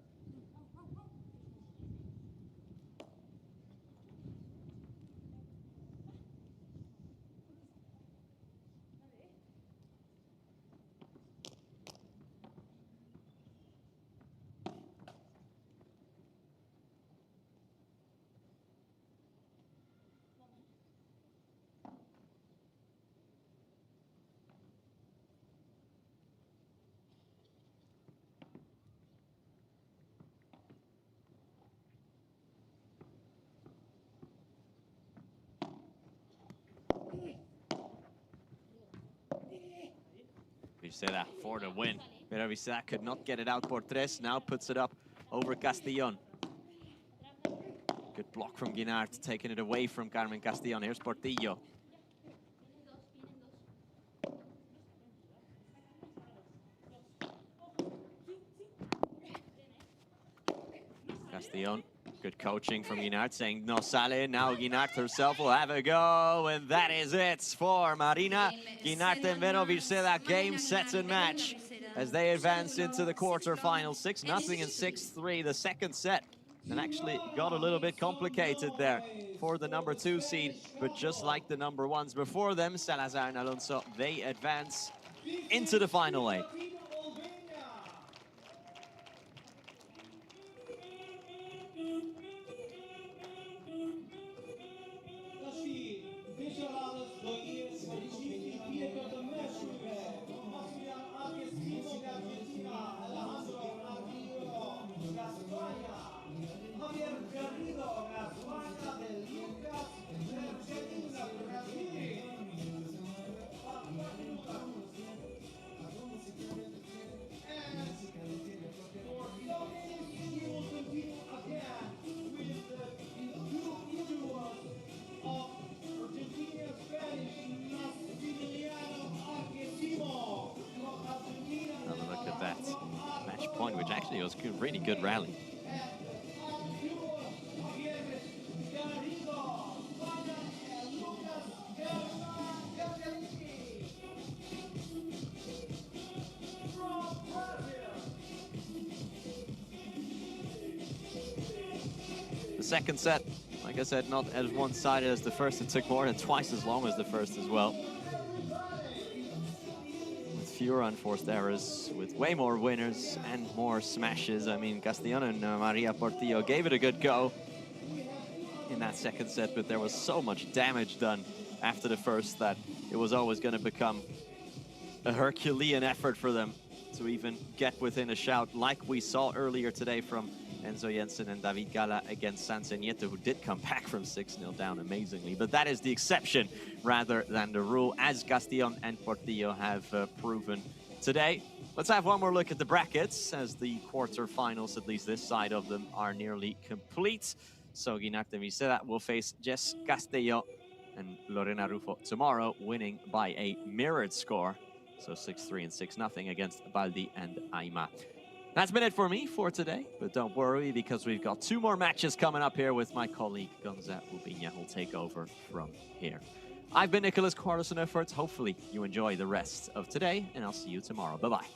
Viceda for the win. Pero Viceda could not get it out por tres, now puts it up over Castellón. Good block from Guinart, taking it away from Carmen Castellón. Here's Portillo. Castellón, good coaching from Guinart, saying no sale. Now Guinart herself will have a go, and that is it for Marina Guinart and Vero Viceda. Game, set, and match as they advance into the quarterfinals. 6-0 and 6-3, the second set. And actually got a little bit complicated there for the number 2 seed, but just like the number 1s before them, Salazar and Alonso, they advance into the final 8. Point, which actually was a really good rally. The second set, like I said, not as one-sided as the first. It took more than twice as long as the first as well. Fewer unforced errors, with way more winners and more smashes. I mean, Castellón and Maria Portillo gave it a good go in that second set, but there was so much damage done after the first that it was always going to become a Herculean effort for them to even get within a shout, like we saw earlier today from Enzo Jensen and David Gala against Sanse Nieto, who did come back from 6-0 down amazingly. But that is the exception rather than the rule, as Castellón and Portillo have proven today. Let's have one more look at the brackets, as the quarterfinals, at least this side of them, are nearly complete. So Guinart and Viceda will face Jess Castelló and Lorena Rufo tomorrow, winning by a mirrored score. So 6-3 and 6-0 against Baldi and Aima. That's been it for me for today, but don't worry, because we've got 2 more matches coming up here with my colleague Gonza Ubiña, who'll take over from here. I've been Nicholas Carlson Efforts. Hopefully you enjoy the rest of today, and I'll see you tomorrow. Bye-bye.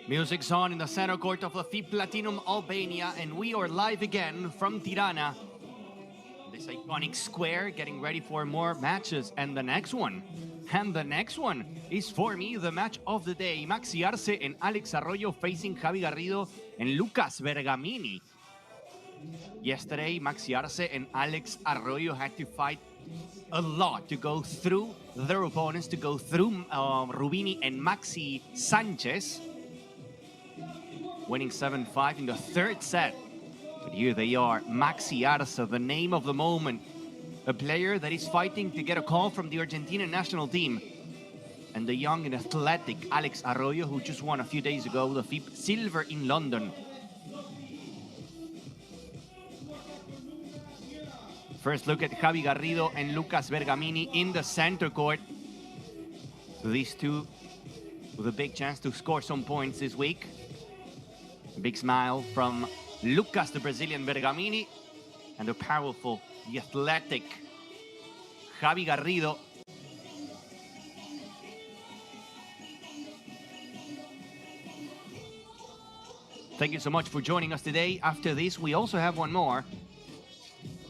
Music's on in the center court of the FIP Platinum Albania, and we are live again from Tirana. This iconic square, getting ready for more matches. And the next one is, for me, the match of the day. Maxi Arce and Alex Arroyo facing Javi Garrido and Lucas Bergamini. Yesterday, Maxi Arce and Alex Arroyo had to fight a lot to go through their opponents, to go through Rubini and Maxi Sanchez, winning 7-5 in the third set. But here they are, Maxi Arce, the name of the moment, a player that is fighting to get a call from the Argentinian national team, and the young and athletic Alex Arroyo, who just won a few days ago the FIP Silver in London. First look at Javi Garrido and Lucas Bergamini in the center court. These two with a big chance to score some points this week. A big smile from Lucas, the Brazilian Bergamini, and the powerful, the athletic Javi Garrido. Thank you so much for joining us today. After this, we also have one more.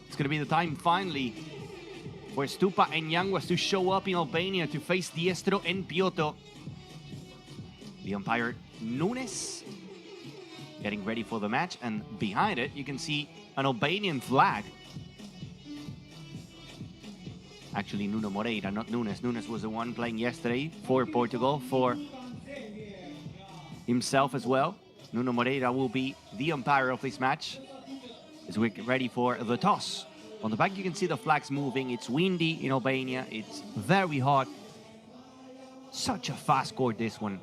It's going to be the time, finally, for Stupa and Yanguas to show up in Albania to face Diestro and Piotto. The umpire, Nunes, getting ready for the match. And behind it, you can see an Albanian flag. Actually, Nuno Moreira, not Nunes. Nunes was the one playing yesterday for Portugal, for himself as well. Nuno Moreira will be the umpire of this match as we get ready for the toss. On the back, you can see the flags moving. It's windy in Albania. It's very hot. Such a fast court, this one.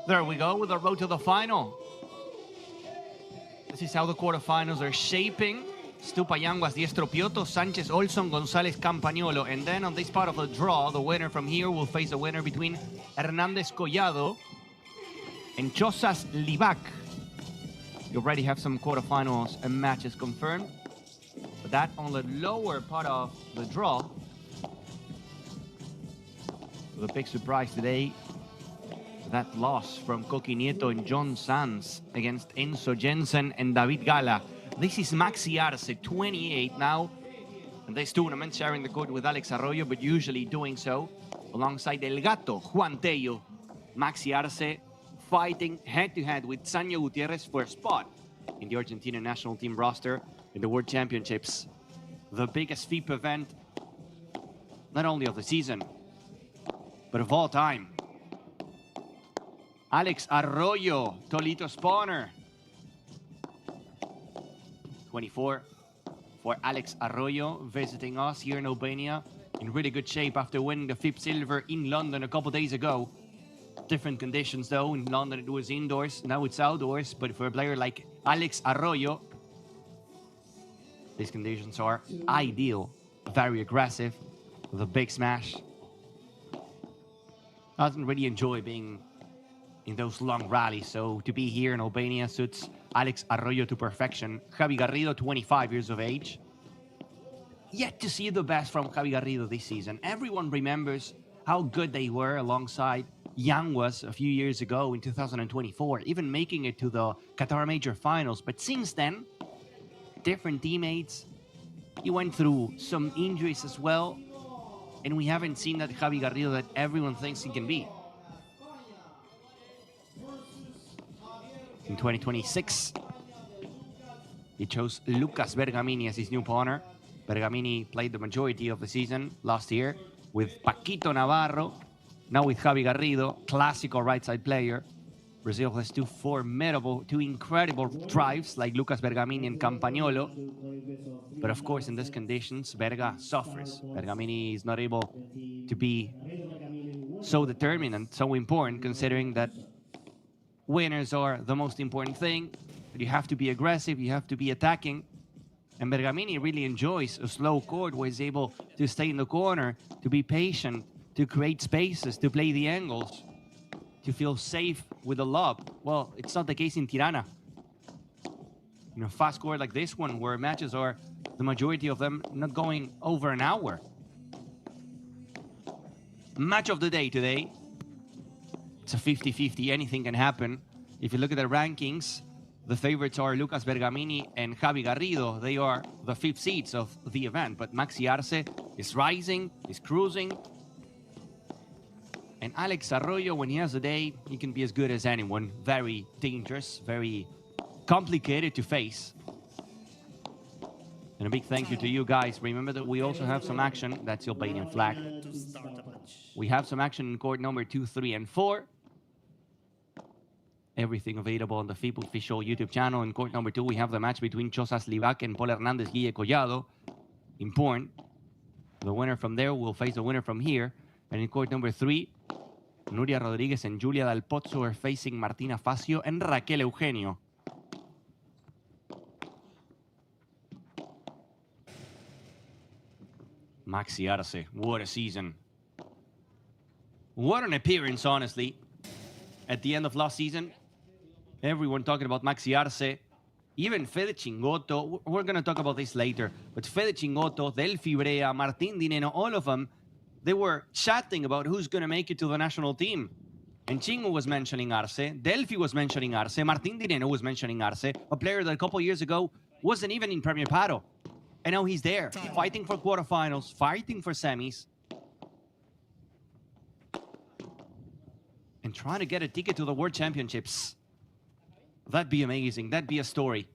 There we go with the road to the final. This is how the quarterfinals are shaping. Stupa, Yanguas, Diestro, Piotto, Sanchez, Olson, González, Campagnolo. And then on this part of the draw, the winner from here will face the winner between Hernández Collado and Chosas Livac. You already have some quarterfinals and matches confirmed. But that on the lower part of the draw. The big surprise today, that loss from Coqui Nieto and John Sanz against Enzo Jensen and David Gala. This is Maxi Arce, 28 now. And this tournament sharing the court with Alex Arroyo, but usually doing so alongside El Gato, Juan Tello. Maxi Arce fighting head-to-head with Sanyo Gutierrez for a spot in the Argentina national team roster in the World Championships. The biggest FIP event, not only of the season, but of all time. Alex Arroyo, Tolito spawner. 24, for Alex Arroyo visiting us here in Albania in really good shape after winning the FIP Silver in London a couple days ago. Different conditions though. In London it was indoors, now it's outdoors. But for a player like Alex Arroyo, these conditions are ideal. Very aggressive with a big smash. Doesn't really enjoy being in those long rallies, so to be here in Albania suits Alex Arroyo to perfection. Javi Garrido, 25 years of age. Yet to see the best from Javi Garrido this season. Everyone remembers how good they were alongside Yang was a few years ago in 2024, even making it to the Qatar Major Finals. But since then, different teammates. He went through some injuries as well, and we haven't seen that Javi Garrido that everyone thinks he can be. In 2026, he chose Lucas Bergamini as his new partner. Bergamini played the majority of the season last year with Paquito Navarro, now with Javi Garrido, classical right side player. Brazil has two incredible drives like Lucas Bergamini and Campagnolo. But of course, in these conditions, Berga suffers. Bergamini is not able to be so determined and so important, considering that winners are the most important thing. But you have to be aggressive, you have to be attacking. And Bergamini really enjoys a slow court where he's able to stay in the corner, to be patient, to create spaces, to play the angles, to feel safe with the lob. Well, it's not the case in Tirana. In a fast court like this one, where matches are, the majority of them, not going over an hour. Match of the day today. It's a 50-50, anything can happen. If you look at the rankings, the favorites are Lucas Bergamini and Javi Garrido. They are the 5th seeds of the event, but Maxi Arce is rising, is cruising. And Alex Arroyo, when he has a day, he can be as good as anyone. Very dangerous, very complicated to face. And a big thank you to you guys. Remember that we also have some action. That's the Albanian flag. We have some action in court number 2, 3, and 4. Everything available on the FIP official YouTube channel. In court number 2, we have the match between Chosas Livac and Paul Hernandez Guille Collado. Important. The winner from there will face the winner from here. And in court number 3, Nuria Rodriguez and Julia Dal Pozzo are facing Martina Facio and Raquel Eugenio. Maxi Arce, what a season. What an appearance, honestly. At the end of last season, everyone talking about Maxi Arce. Even Fede Chingoto, we're going to talk about this later, but Fede Chingoto, Delphi Brea, Martin Dineno, all of them, they were chatting about who's going to make it to the national team. And Chingo was mentioning Arce, Delphi was mentioning Arce, Martin Dineno was mentioning Arce, a player that a couple years ago wasn't even in Premier Paro. And now he's there, fighting for quarterfinals, fighting for semis, and trying to get a ticket to the World Championships. That'd be amazing. That'd be a story.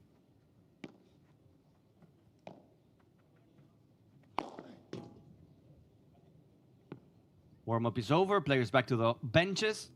Warm-up is over. Players back to the benches.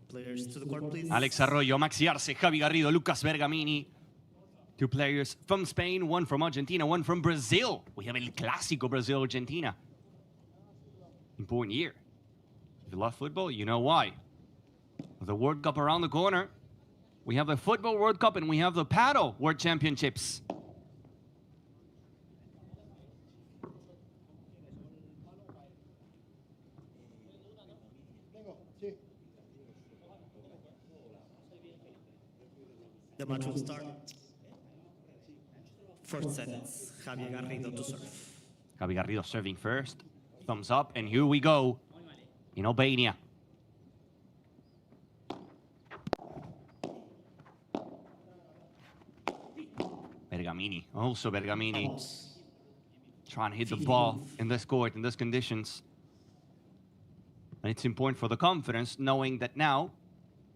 Players to the court, please. Alex Arroyo, Maxi Arce, Javi Garrido, Lucas Bergamini. Two players from Spain, one from Argentina, one from Brazil. We have El Clásico Brazil-Argentina. Important year. If you love football, you know why. The World Cup around the corner. We have the Football World Cup and we have the Paddle World Championships. The match will start. First sets, Javier Garrido to serve. Javi Garrido serving first. Thumbs up, and here we go in Albania. Bergamini, also Bergamini. Trying to hit the ball in this court, in these conditions. And it's important for the confidence, knowing that now,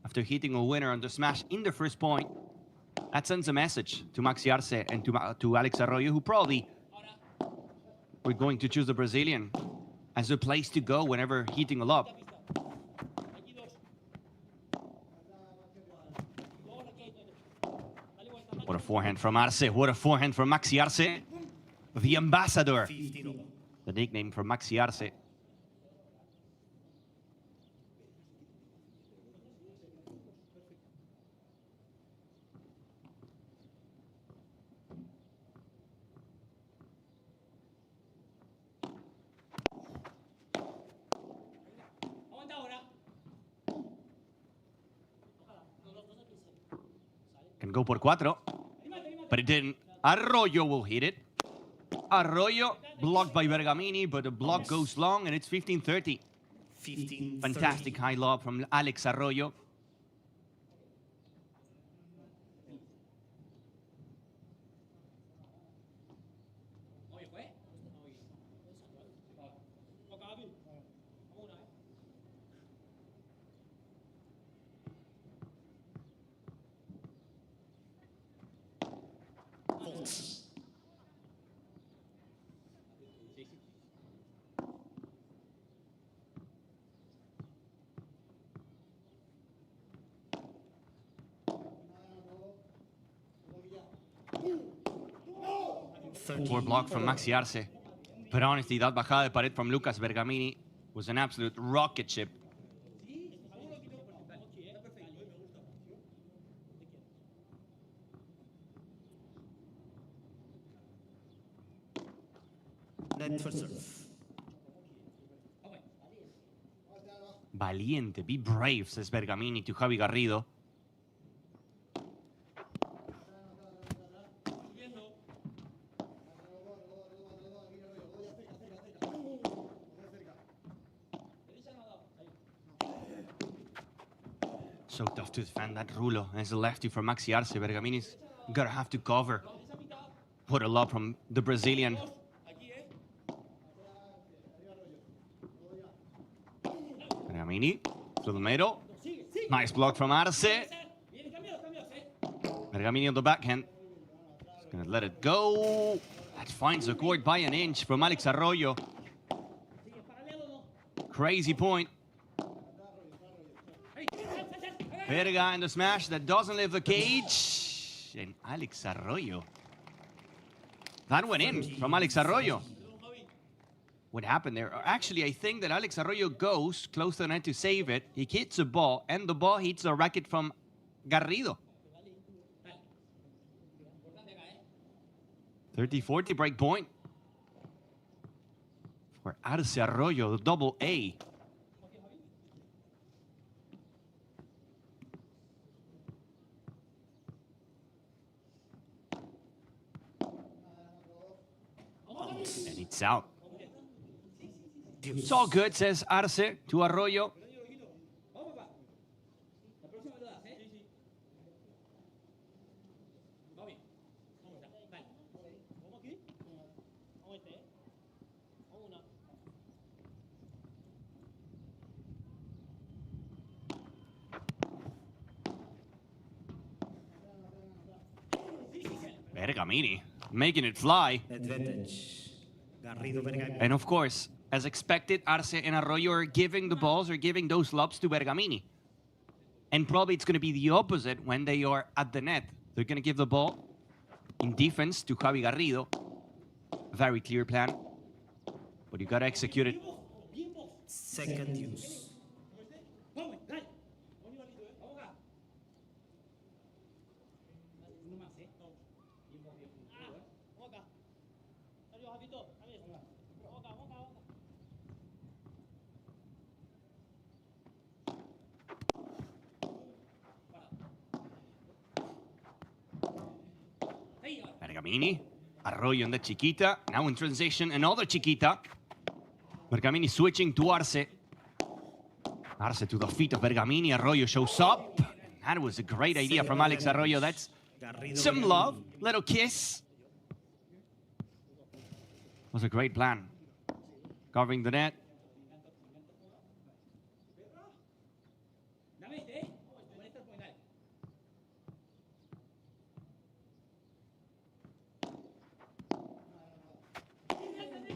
after hitting a winner on the smash in the first point, That sends a message to Maxi Arce and to Alex Arroyo, who probably were going to choose the Brazilian as a place to go whenever heating a lob. What a forehand from Arce. What a forehand from Maxi Arce. The ambassador. 15 all. The nickname for Maxi Arce. Can go por cuatro, but it didn't. Arroyo will hit it. Arroyo blocked by Bergamini, but the block goes long and it's 15-30. 15. Fantastic high lob from Alex Arroyo. Faults. Poor block from Maxi Arce. But honestly, that bajada de pared from Lucas Bergamini was an absolute rocket ship. Net for serve. Valiente, be brave, says Bergamini to Javi Garrido. So tough to defend that Rulo as a lefty for Maxi Arce. Bergamini's gonna have to cover. What a lob from the Brazilian. Bergamini to the middle. Nice block from Arce. Bergamini on the backhand. He's gonna let it go. That finds the court by an inch from Alex Arroyo. Crazy point. Verga in the smash that doesn't leave the cage. And Alex Arroyo. That went in from Alex Arroyo. What happened there? Actually, I think that Alex Arroyo goes close to the net to save it. He hits the ball, and the ball hits the racket from Garrido. 30-40 break point for Arce Arroyo, the double A. And it's out. It's all good, says Arce to Arroyo. Bergamini making it fly. Advantage. Garrido Bergamini. And of course, as expected, Arce and Arroyo are giving the balls, or giving those lobs to Bergamini. And probably it's going to be the opposite when they are at the net. They're going to give the ball in defense to Javi Garrido. Very clear plan. But you got to execute it. Second use. Bergamini, Arroyo in the chiquita, now in transition, another chiquita. Bergamini switching to Arce. Arce to the feet of Bergamini, Arroyo shows up. That was a great idea from Alex Arroyo. That's some love, little kiss. Was a great plan. Covering the net.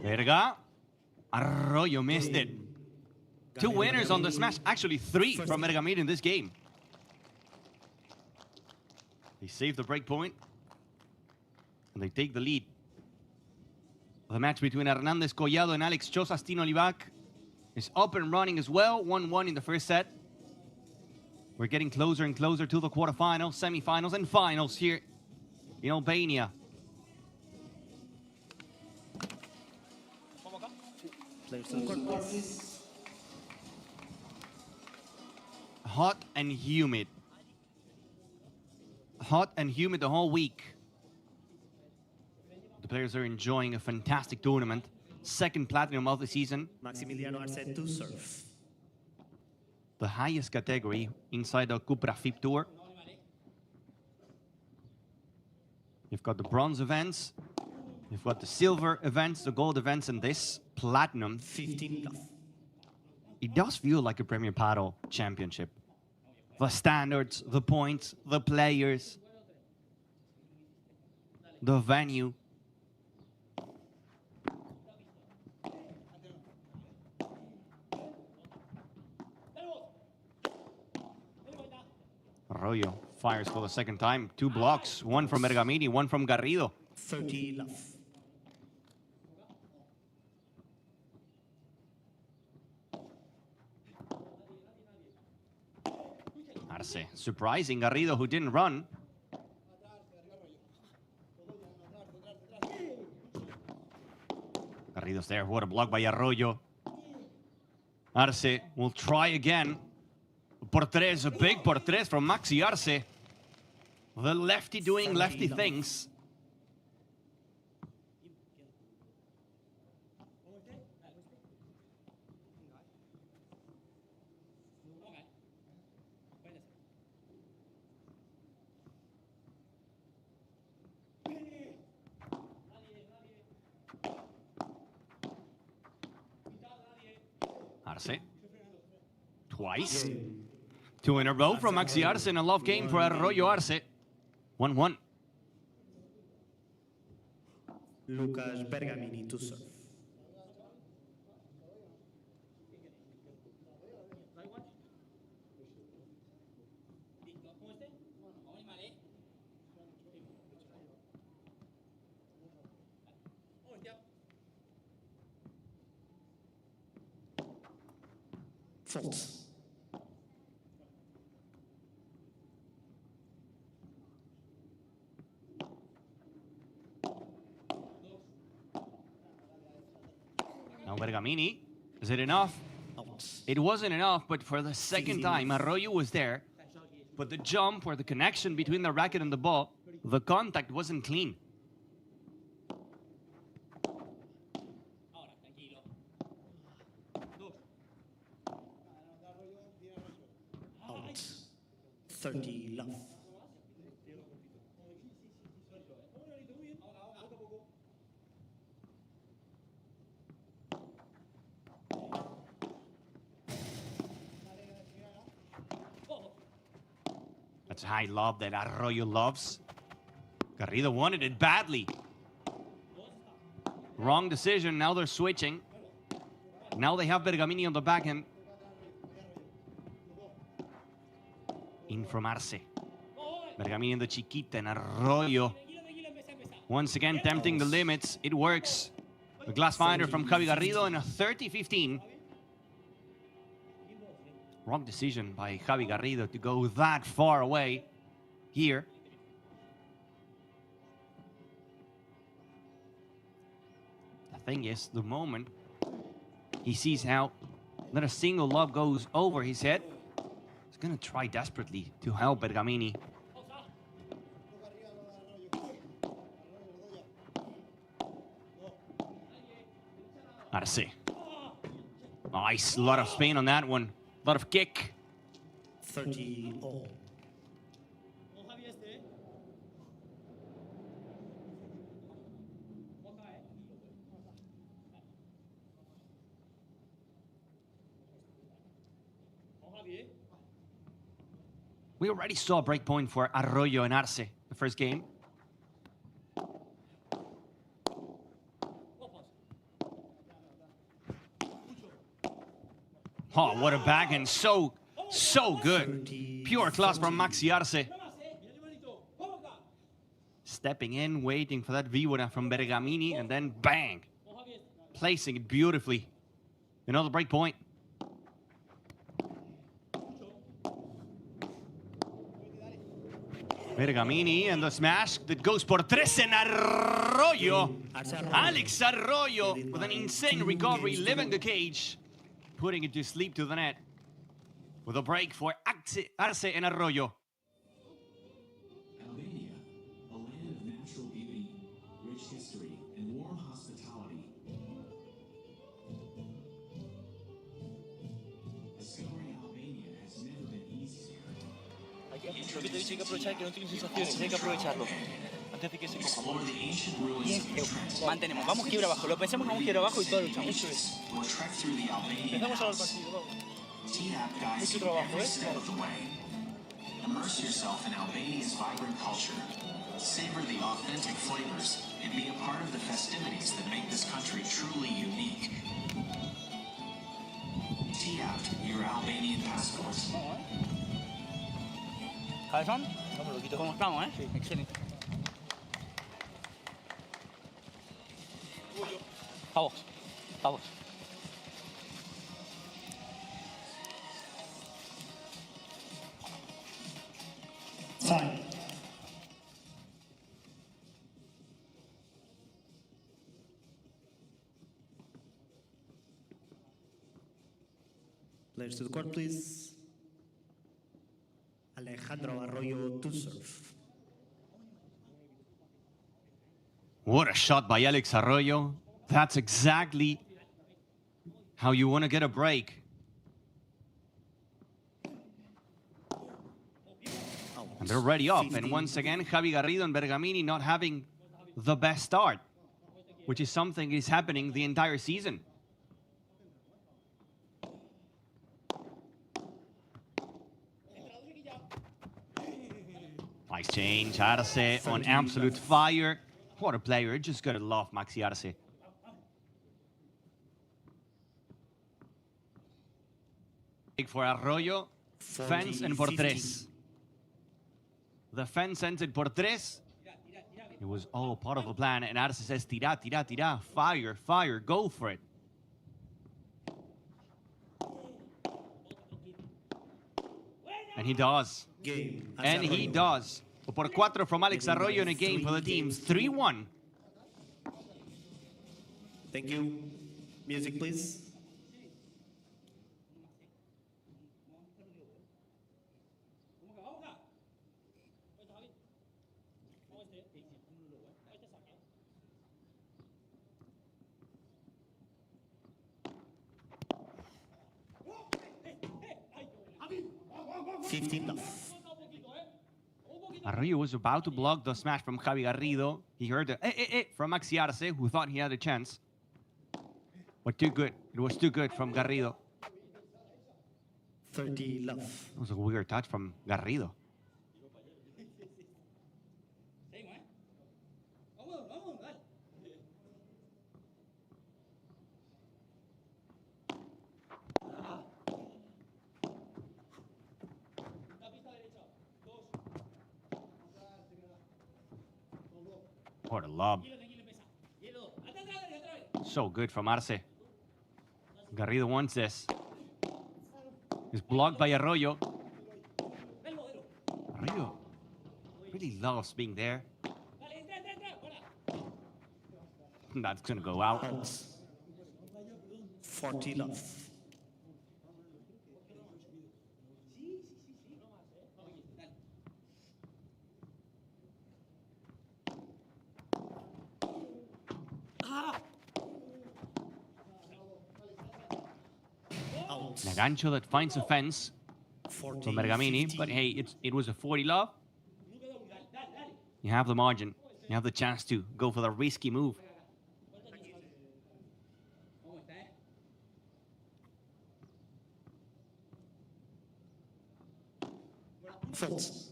Verga. Arroyo missed it. Two winners on the smash. Actually, three from Bergamini in this game. They save the break point. And they take the lead. The match between Hernández Collado and Alex Chosastino Livac is up and running as well. 1-1 in the first set. We're getting closer and closer to the quarterfinals, semifinals, and finals here in Albania. Players on court, please. Hot and humid. Hot and humid the whole week. The players are enjoying a fantastic tournament. Second platinum of the season. Maximiliano Arce to serve. The highest category inside the Cupra FIP Tour. You've got the bronze events. You've got the silver events, the gold events, and this platinum. 15 love. It does feel like a Premier Paddle championship. The standards, the points, the players, the venue. Arroyo fires for the second time. 2 blocks, one from Bergamini, one from Garrido. 30 love. Arce surprising Garrido, who didn't run. Garrido's there. What a block by Arroyo. Arce will try again. Por tres, a big por tres from Maxi Arce. The lefty doing lefty things. Arce. Twice. 2 in a row from Maxi Arce in a love game for Arroyo Arce. 1-1. Lucas Bergamini to serve. False. Now Bergamini. Is it enough? Out. It wasn't enough, but for the second time, Arroyo was there. But the jump or the connection between the racket and the ball, the contact wasn't clean. Out. 30 love. That's high lob that Arroyo loves. Garrido wanted it badly. Wrong decision. Now they're switching. Now they have Bergamini on the backhand. In from Arce. Bergamini in the chiquita and Arroyo. Once again, tempting the limits. It works. The glass finder from Javi Garrido and a 30-15. Wrong decision by Javi Garrido to go that far away here. The thing is, the moment he sees how not a single lob goes over his head, he's going to try desperately to help Bergamini. Arce. Nice, a lot of spin on that one. A lot of kick. 30 all. We already saw a break point for Arroyo and Arce the first game. Oh, what a backhand. So good. Pure class from Maxi Arce. Stepping in, waiting for that víbora from Bergamini, and then bang. Placing it beautifully. Another break point. Bergamini and the smash that goes por tres en Arroyo. Alex Arroyo with an insane recovery, living the cage, putting it to sleep to the net. With a break for Arce and Arroyo. Albania, a land of natural beauty, rich history, and warm hospitality. Discovering Albania has never been easier. Lo que te he dicho, hay que aprovechar que no tiene sensaciones, hay que aprovecharlo. Antes de que se coja. Explore the ancient ruins of Trent. Mantenemos, vamos quiebra abajo, lo pensamos que vamos quiebra abajo y todo luchamos. Eso es. Or trek through the Albanian Empezamos ahora el house. partido, vamos. TAP guides you every step of the way. Immerse yourself in Albania's vibrant culture. Savor the authentic flavors and be a part of the festivities that make this country truly unique. TAP, your Albanian passport. ¿Cabezón? Vamos, lo quito. ¿Cómo estamos, eh? Sí. Excelente. Vamos, vamos. Time. Players to the court, please. Alejandro Arroyo to serve. What a shot by Alex Arroyo. That's exactly how you want to get a break. And they're already off. And once again, Javi Garrido and Bergamini not having the best start, which is something is happening the entire season. Nice change. Arce on absolute fire. What a player. Just gotta love Maxi Arce. For Arroyo, fence and por tres. The fence entered por tres. It was all part of the plan, and Arce says, tira, tira, tira, fire, fire, go for it. And he does. And he does. Por cuatro from Alex Arroyo in a game for the teams. 3-1. Thank you. Music, please. Arroyo was about to block the smash from Javi Garrido. He heard the from Maxi Arce, who thought he had a chance. But too good. It was too good from Garrido. 30 love. It was a weird touch from Garrido. What a lob. So good from Arce. Garrido wants this. It's blocked by Arroyo. Arroyo really loves being there. That's gonna go out. 40 love. A gancho that finds a fence from Bergamini, 50. but hey, it was a 40 love. You have the margin. You have the chance to go for the risky move. False.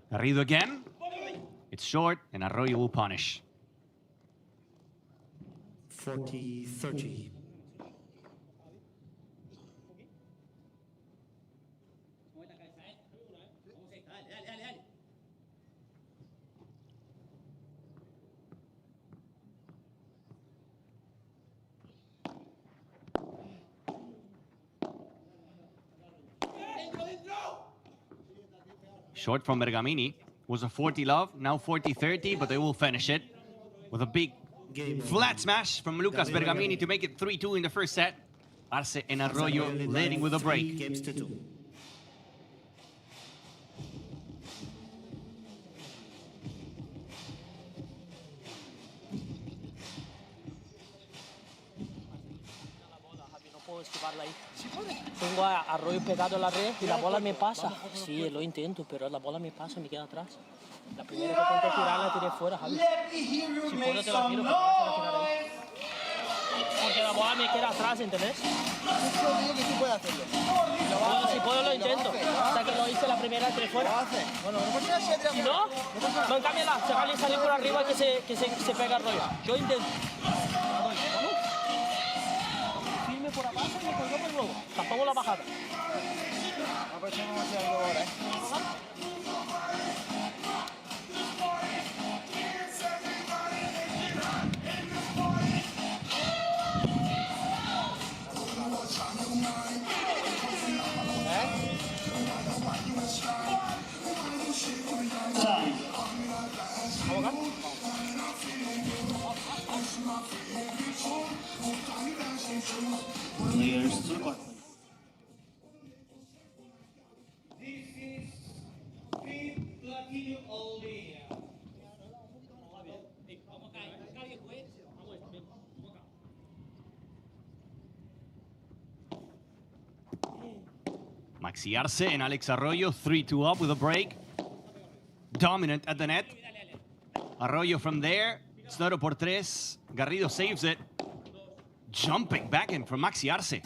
Garrido again. It's short, and Arroyo will punish. 40-30. Short from Bergamini. Was a 40 love, now 40-30, but they will finish it with a big flat smash from Lucas Bergamini to make it 3-2 in the first set. Arce and Arroyo leading with a break. Games to 2. No puedo esquivarla ahí. Tengo a Arroyo pegado a la red y la bola me pasa. Sí, lo intento, pero la bola me pasa y me queda atrás. La primera que intenté tirar la tiré fuera, Javi. Si puedo te la tiro, pero no te la tirar ahí. Porque la bola me queda atrás, ¿entendés? ¿Qué puede hacerlo? Bueno, si puedo lo intento. Hasta que lo hice la primera, tiré fuera. Bueno, no Si no, cámbiala. Se vale salir por arriba que se pega Arroyo. Yo intento. Vamos. Firme por abajo y me colgamos luego. Tapamos la bajada. Aprovechemos hacer algo ahora, Players to court. This is FIP Platinum Albania. Maxi Arce and Alex Arroyo 3-2 up with a break. Dominant at the net. Arroyo from there. It's not a por tres. Garrido saves it. Jumping backhand from Maxi Arce.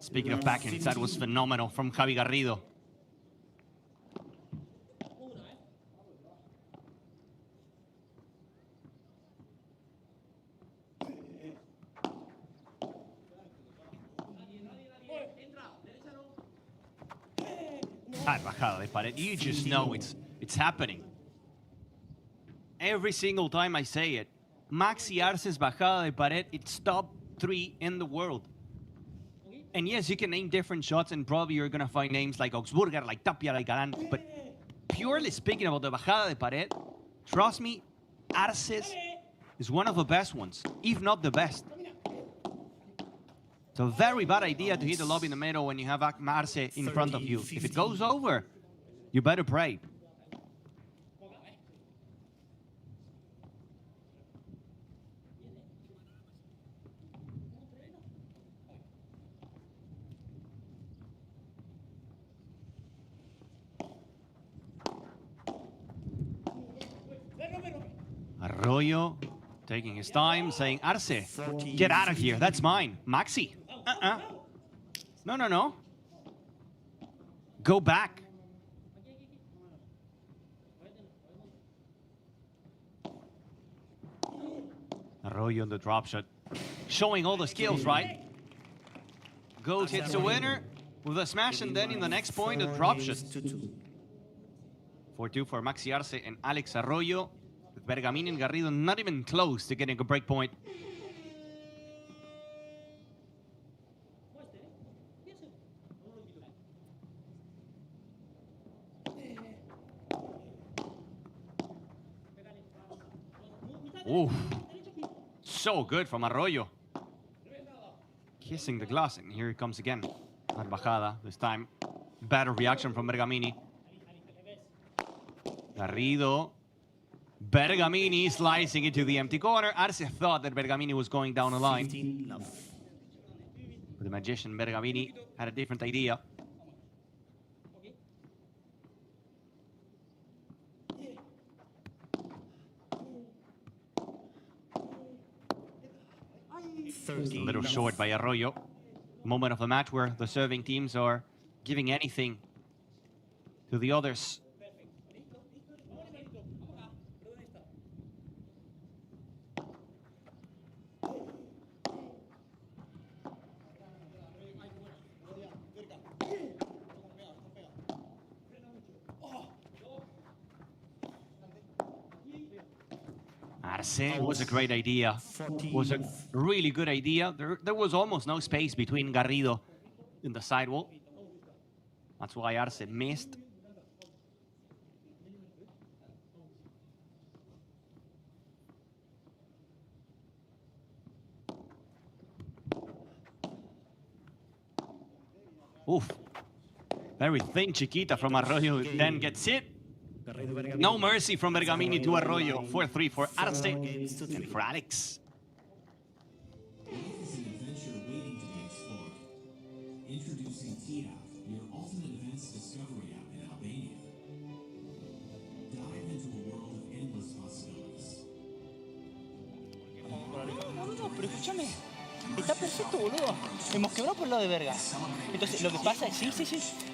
Speaking of backhands, that was phenomenal from Javi Garrido. That bajada de pared, you just know it's happening. Every single time I say it, Maxi Arce's bajada de pared, it's top 3 in the world. And yes, you can name different shots and probably you're gonna find names like Augsburger, like Tapia, like Galán, but purely speaking about the bajada de pared, trust me, Arce's is one of the best ones, if not the best. It's a very bad idea to hit the lob in the middle when you have Arce in front of you. If it goes over, you better pray. Arroyo taking his time, saying, Arce, get out of here. That's mine. Maxi. No. Go back. Arroyo on the drop shot. Showing all the skills, right? Goes, hits the winner with a smash, and then in the next point, a drop shot. 4-2 for Maxi Arce and Alex Arroyo. Bergamini and Garrido not even close to getting a break point. Ooh, so good from Arroyo. Kissing the glass, and here it comes again. Not bajada this time. Better reaction from Bergamini. Garrido. Bergamini slicing into the empty corner. Arce thought that Bergamini was going down the line. But the magician Bergamini had a different idea. A little short by Arroyo. Moment of the match where the serving teams are giving anything to the others. Arce was a great idea. Was a really good idea. There was almost no space between Garrido and the sidewall. That's why Arce missed. Oof. Very thin Chiquita from Arroyo, then gets hit. No mercy from Bergamini to Arroyo. 4-3 for Arce and for Alex. Life is an adventure waiting to be explored. Introducing TIAP, your ultimate advanced discovery app in Albania. Dive into a world of endless possibilities. No, pero escúchame. Está perfecto, boludo. Hemos quebrado por el lado de verga. Entonces, lo que pasa es... Sí.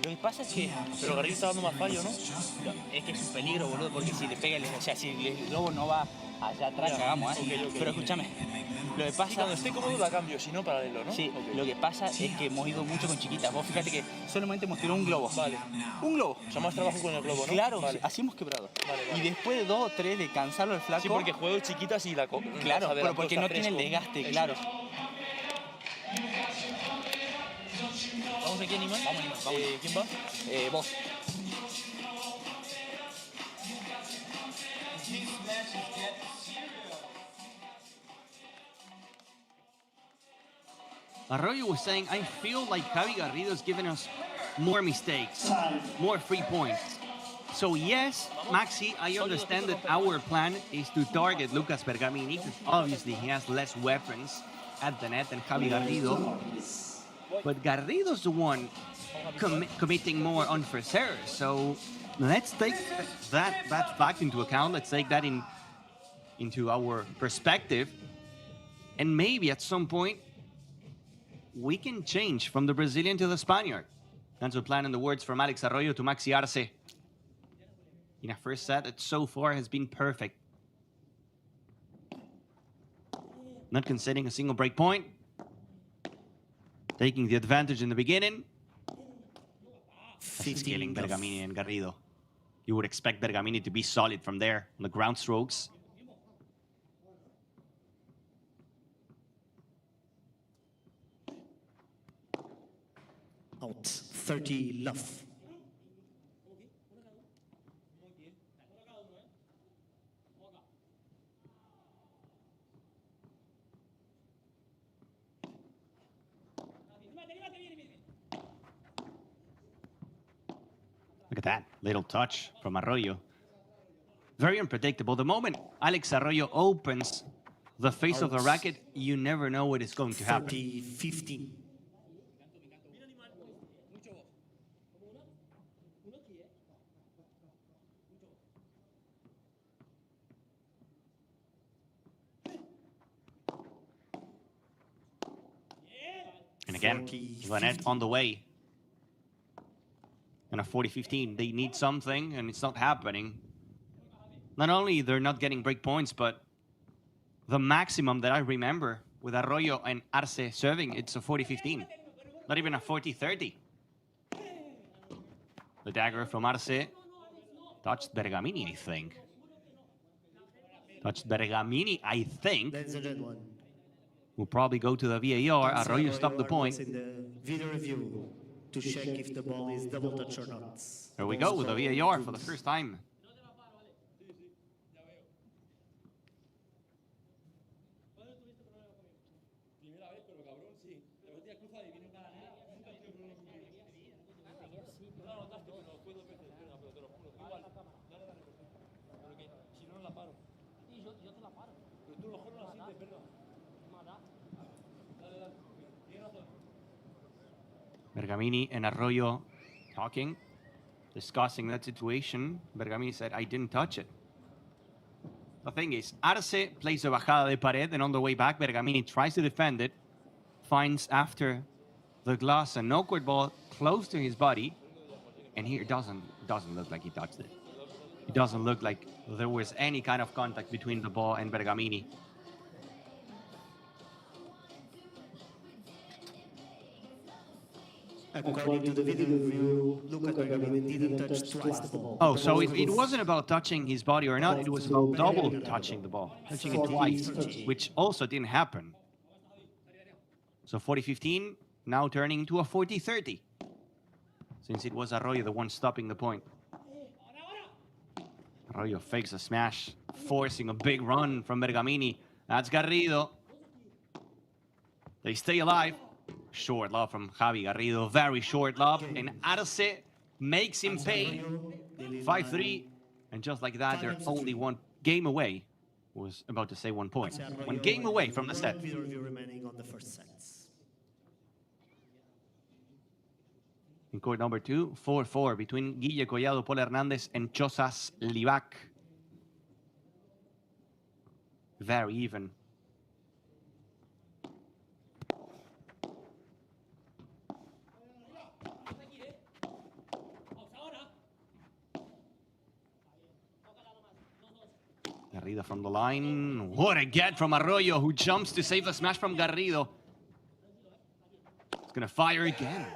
Lo que pasa es que... Pero Garrido está dando más fallo, ¿no? Es que es un peligro, boludo, porque si le pega... O sea, si el globo no va allá atrás, cagamos, ¿eh? Pero escúchame. Lo que pasa... Y cuando esté cómodo la cambio, si no, paralelo, ¿no? Sí, lo que pasa es que hemos ido mucho con chiquitas. Vos fíjate que solamente hemos tirado un globo. Vale. Un globo. O sea, más trabajo con el globo, ¿no? Claro, vale. así hemos quebrado. Vale. Y después de 2 o 3 de cansarlo el flaco... Sí, porque juego chiquitas y la... Claro, pero porque no tiene el desgaste, claro. ¿Vamos aquí, Animal? Vamos. ¿Quién va? Vos. Arroyo was saying, I feel like Javi Garrido's given us more mistakes, more free points. So yes, Maxi, I understand that our plan is to target Lucas Bergamini, because obviously he has less weapons at the net than Javi Garrido. But Garrido's the one committing more unforced errors. So let's take that fact into account. Let's take that into our perspective. And maybe at some point, we can change from the Brazilian to the Spaniard. That's the plan in the words from Alex Arroyo to Maxi Arce. In a first set that so far has been perfect. Not conceding a single break point. Taking the advantage in the beginning. Scaling Bergamini and Garrido. You would expect Bergamini to be solid from there on the ground strokes. Out 30 love. Look at that little touch from Arroyo. Very unpredictable. The moment Alex Arroyo opens the face of the racket, you never know what is going to happen. 30-15. And again, the net on the way. And a 40-15, they need something, and it's not happening. Not only they're not getting break points, but the maximum that I remember with Arroyo and Arce serving, it's a 40-15. Not even a 40-30. The dagger from Arce touched Bergamini, I think. Touched Bergamini, I think. That's a red one. We'll probably go to the VAR. Arroyo stopped the point. In the video review to check if the ball is double touch or not. There we go with the VAR for the first time. Bergamini and Arroyo talking, discussing that situation. Bergamini said, I didn't touch it. The thing is, Arce plays a bajada de pared, and on the way back, Bergamini tries to defend it, finds after the glass an awkward ball close to his body, and here it doesn't look like he touched it. It doesn't look like there was any kind of contact between the ball and Bergamini. According to the video review, Luca Bergamini didn't touch twice the ball. Oh, so it wasn't about touching his body or not, it was about double touching the ball, touching it twice, which also didn't happen. So 40-15, now turning into a 40-30, since it was Arroyo the one stopping the point. Arroyo fakes a smash, forcing a big run from Bergamini. That's Garrido. They stay alive. Short lob from Javi Garrido, very short lob, and Arce makes him pay. 5-3, and just like that, they're only one game away. Was about to say 1 point. 1 game away from the set. Video review remaining on the first sets. In court number 2, 4-4 between Guille Collado, Paul Hernandez, and Chozas Livac. Very even. Garrido from the line. What a get from Arroyo, who jumps to save the smash from Garrido. He's gonna fire again.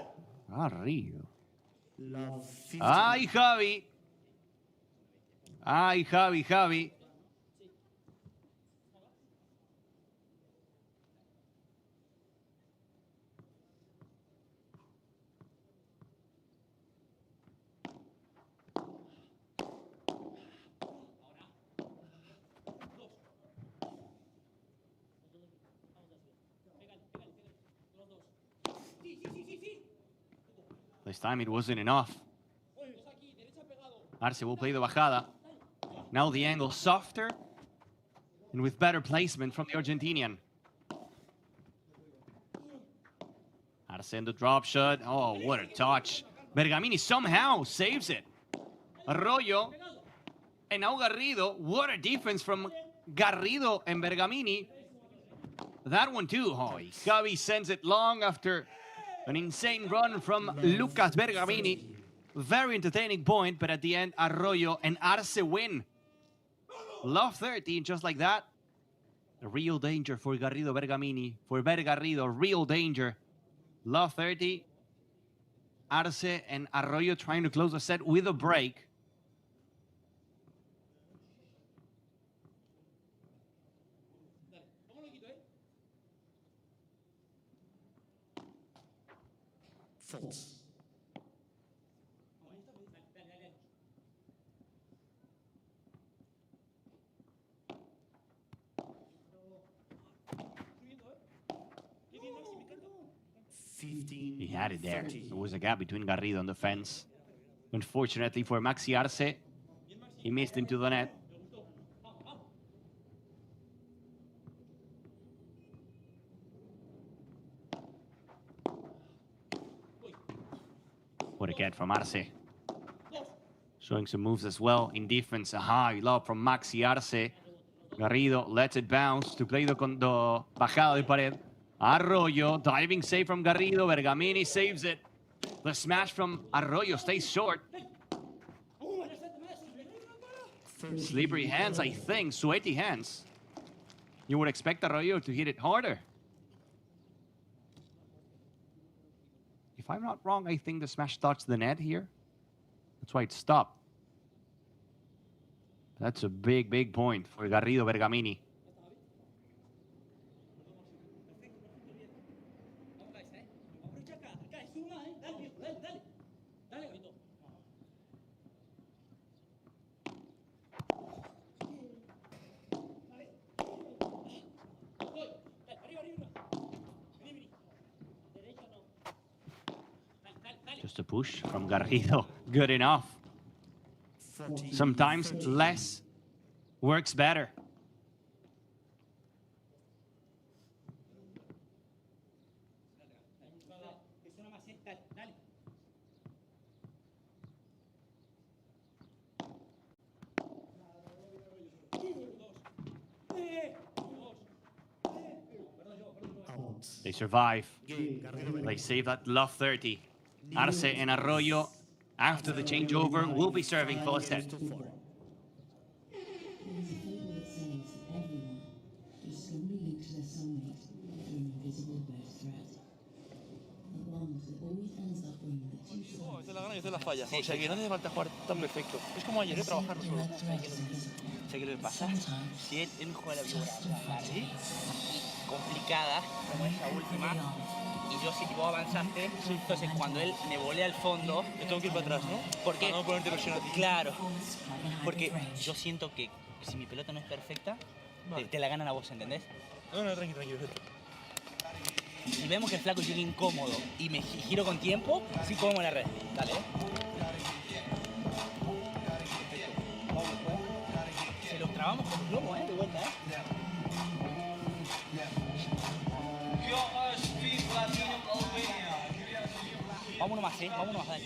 Garrido. Ay, Javi. Ay, Javi. This time it wasn't enough. Arce will play the bajada. Now the angle softer and with better placement from the Argentinian. Arce in the drop shot. Oh, what a touch. Bergamini somehow saves it. Arroyo. And now Garrido. What a defense from Garrido and Bergamini. That one too. Oh, Javi sends it long after an insane run from Lucas Bergamini. Very entertaining point, but at the end, Arroyo and Arce win. Love 30, just like that. A real danger for Garrido Bergamini. For Bergarrido, real danger. Love 30. Arce and Arroyo trying to close the set with a break. False. He had it there. There was a gap between Garrido and the fence. Unfortunately for Maxi Arce, he missed into the net. What a get from Arce. Showing some moves as well in defense. A high lob from Maxi Arce. Garrido lets it bounce to play the bajada de pared. Arroyo, diving save from Garrido. Bergamini saves it. The smash from Arroyo stays short. Slippery hands, I think. Sweaty hands. You would expect Arroyo to hit it harder. If I'm not wrong, I think the smash touched the net here. That's why it stopped. That's a big, big point for Garrido Bergamini. Just a push from Garrido. Good enough. Sometimes less works better. They survive. They save that love 30. Arce and Arroyo, after the changeover, will be serving for a set. Invisible birth threat. A bond that always ends up hace la gana y hace la falla. O sea que no hace falta jugar tan perfecto. Es como ayer, trabajarlo solo. Sé que lo que pasa, si él juega la figura así, complicada, como esa última, y yo si vos avanzaste, entonces cuando él me volea al fondo... Yo tengo que ir para atrás, ¿no? Porque, para no ponerte presión a ti. Claro, porque yo siento que si mi pelota no es perfecta, te la ganan a vos, ¿entendés? No, tranquilo. Si vemos que el flaco llega incómodo y me giro con tiempo, sí pongo la red. Dale, Se los trabamos con plomo, de vuelta, Vámonos más, vámonos más.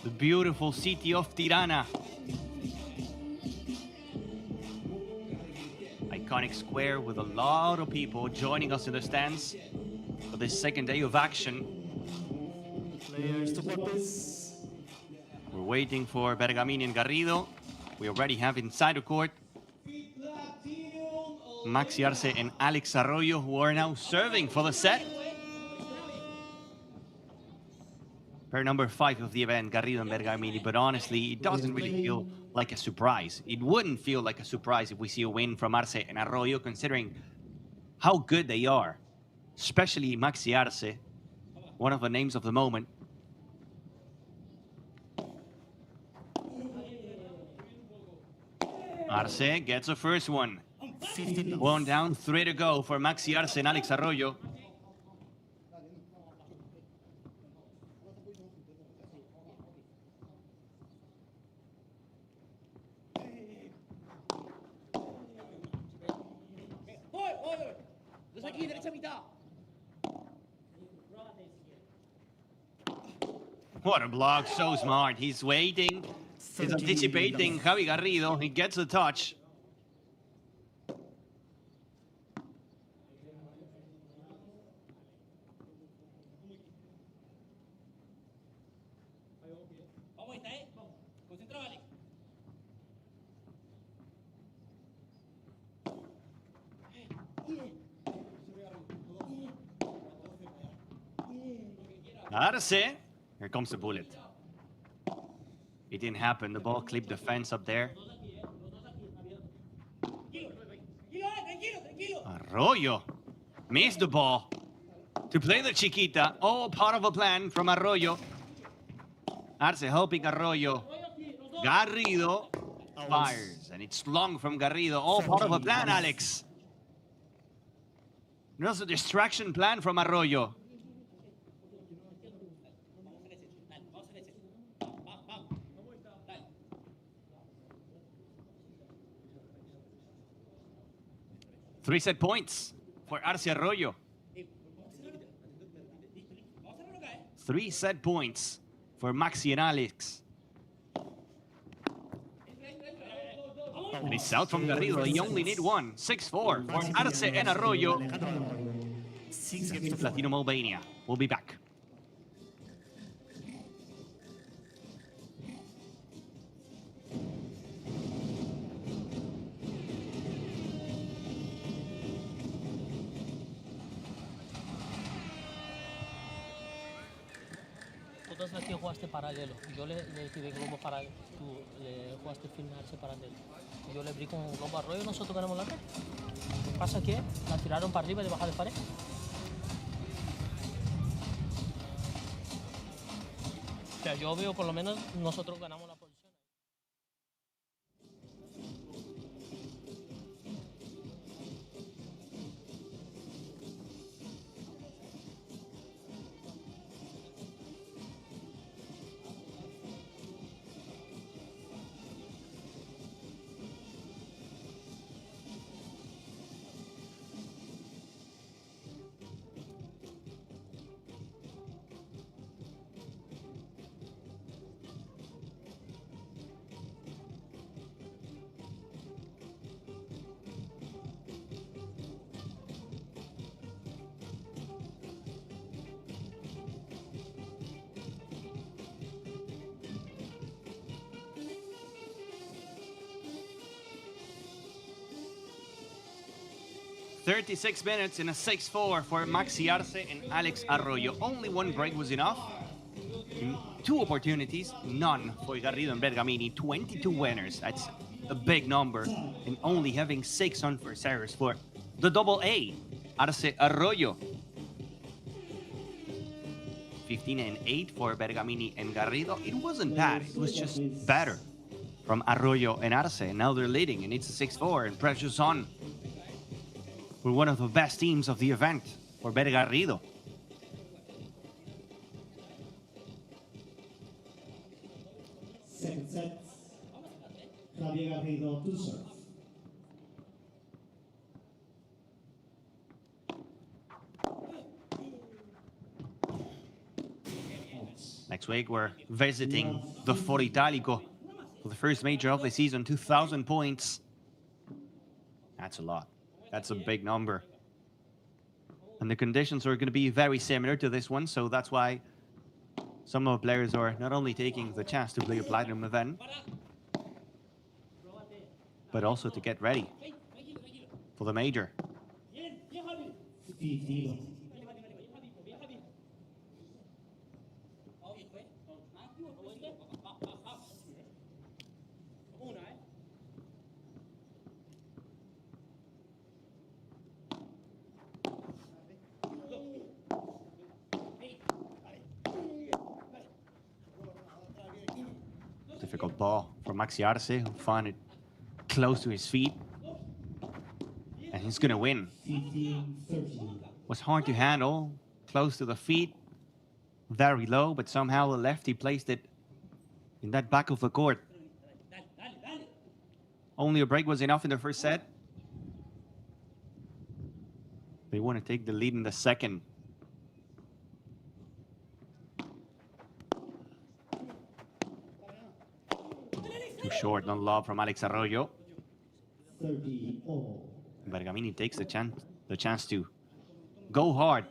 The beautiful city of Tirana. Iconic square with a lot of people joining us in the stands for this second day of action. Players to purpose. We're waiting for Bergamini and Garrido. We already have inside the court Maxi Arce and Alex Arroyo, who are now serving for the set. Pair number 5 of the event, Garrido and Bergamini, but honestly, it doesn't really feel like a surprise. It wouldn't feel like a surprise if we see a win from Arce and Arroyo, considering how good they are, especially Maxi Arce, one of the names of the moment. Arce gets the first one. 1 down, 3 to go for Maxi Arce and Alex Arroyo. What a block, so smart. He's waiting. He's anticipating Javi Garrido. He gets the touch. Arce. Here comes the bullet. It didn't happen. The ball clipped the fence up there. Arroyo missed the ball to play the Chiquita. All part of a plan from Arroyo. Arce helping Arroyo. Garrido fires, and it's long from Garrido. All part of a plan, Alex. There's a distraction plan from Arroyo. Three set points for Arce Arroyo. 3 set points for Maxi and Alex. And it's out from Garrido. They only need one. 6-4 for Arce and Arroyo. Platinum Albania. We'll be back. Tú aquí jugaste paralelo. Yo le tiré globo paralelo. Tú le jugaste filmarse paralelo. Yo le abrí con un globo Arroyo y nosotros ganamos la red. Lo que pasa es que la tiraron para arriba y debajo de pared. O sea, yo veo por lo menos nosotros ganamos la posición. 36 minutes in a 6-4 for Maxi Arce and Alex Arroyo. Only one break was enough. In 2 opportunities, none for Garrido and Bergamini. 22 winners. That's a big number. And only having 6 unfair errors for the double A, Arce Arroyo. 15 and 8 for Bergamini and Garrido. It wasn't bad. It was just better from Arroyo and Arce. And now they're leading, and it's a 6-4, and pressure's on. We're one of the best teams of the event for Garrido. Second set, Javier Garrido to serve. Next week, we're visiting the Foro Italico for the first major of the season. 2,000 points. That's a lot. That's a big number. And the conditions are going to be very similar to this one, so that's why some of the players are not only taking the chance to play a platinum event, but also to get ready for the major. Difficult ball for Maxi Arce, who found it close to his feet. And he's going to win. Was hard to handle, close to the feet, very low, but somehow the lefty placed it in that back of the court. Only a break was enough in the first set. They want to take the lead in the second. Too short, no love from Alex Arroyo. Bergamini takes the chance to go hard.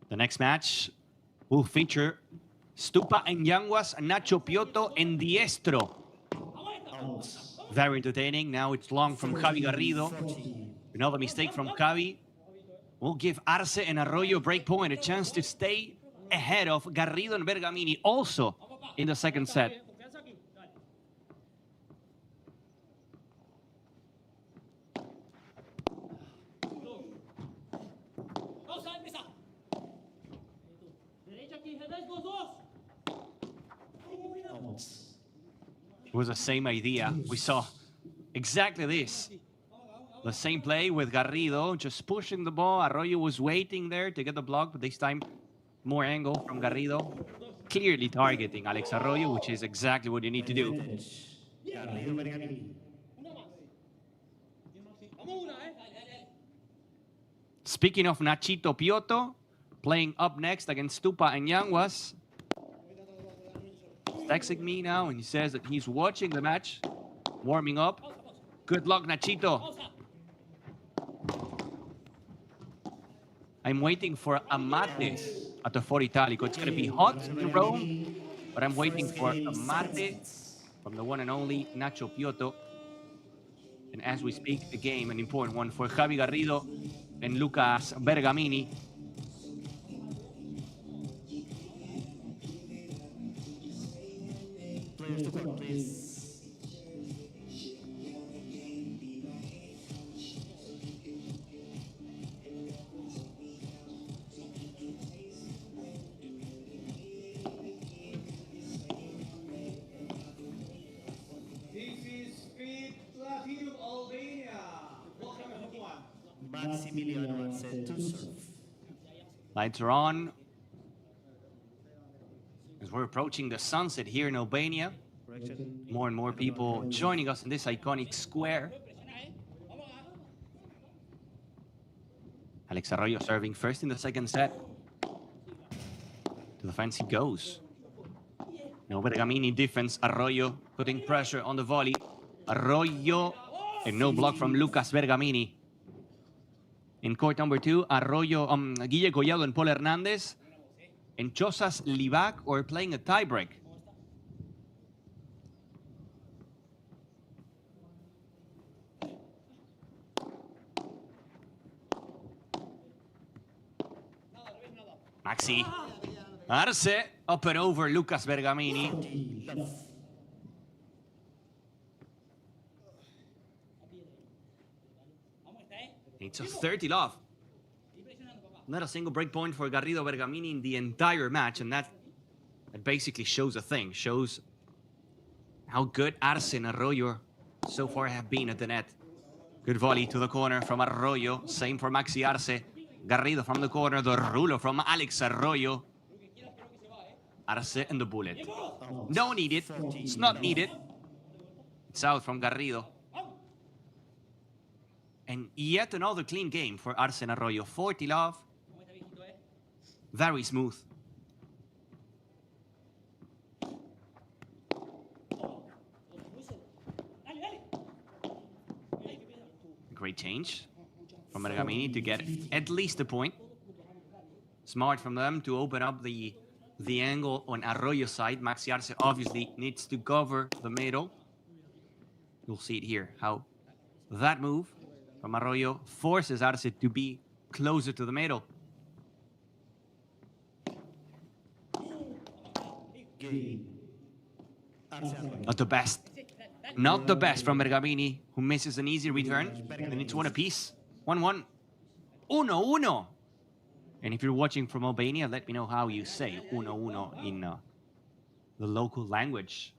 The next match will feature Stupa and Yanguas, Nacho Piotto and Diestro. Very entertaining. Now it's long from Javi Garrido. Another mistake from Javi will give Arce and Arroyo break point, a chance to stay ahead of Garrido and Bergamini also in the second set. It was the same idea. We saw exactly this. The same play with Garrido, just pushing the ball. Arroyo was waiting there to get the block, but this time more angle from Garrido. Clearly targeting Alex Arroyo, which is exactly what you need to do. Speaking of Nachito Piotto, playing up next against Stupa and Yanguas. Texting me now, and he says that he's watching the match, warming up. Good luck, Nachito. I'm waiting for a mate at the Foro Italico. It's going to be hot in Rome, but I'm waiting for a mate from the one and only Nacho Piotto. And as we speak, the game, an important one for Javi Garrido and Lucas Bergamini. Players to court, please. This is FIP Platinum Albania. Welcome everyone. Maximiliano Arce to serve. Lights are on. As we're approaching the sunset here in Albania, more and more people joining us in this iconic square. Alex Arroyo serving first in the second set. To the fence he goes. No Bergamini defense. Arroyo putting pressure on the volley. Arroyo and no block from Lucas Bergamini. In court number 2, Arroyo, Guille Collado and Paul Hernandez. And Chozas Livac are playing a tiebreak. Maxi. Arce up and over Lucas Bergamini. It's a 30 love. Not a single break point for Garrido Bergamini in the entire match, and that basically shows a thing. Shows how good Arce and Arroyo so far have been at the net. Good volley to the corner from Arroyo. Same for Maxi Arce. Garrido from the corner. The rulo from Alex Arroyo. Arce and the bullet. No needed. It's not needed. It's out from Garrido. And yet another clean game for Arce and Arroyo. 40 love. Very smooth. Great change from Bergamini to get at least a point. Smart from them to open up the angle on Arroyo's side. Maxi Arce obviously needs to cover the middle. You'll see it here, how that move from Arroyo forces Arce to be closer to the middle. Not the best. Not the best from Bergamini, who misses an easy return. And it's one apiece. 1-1. 1-1. And if you're watching from Albania, let me know how you say 1-1 in the local language.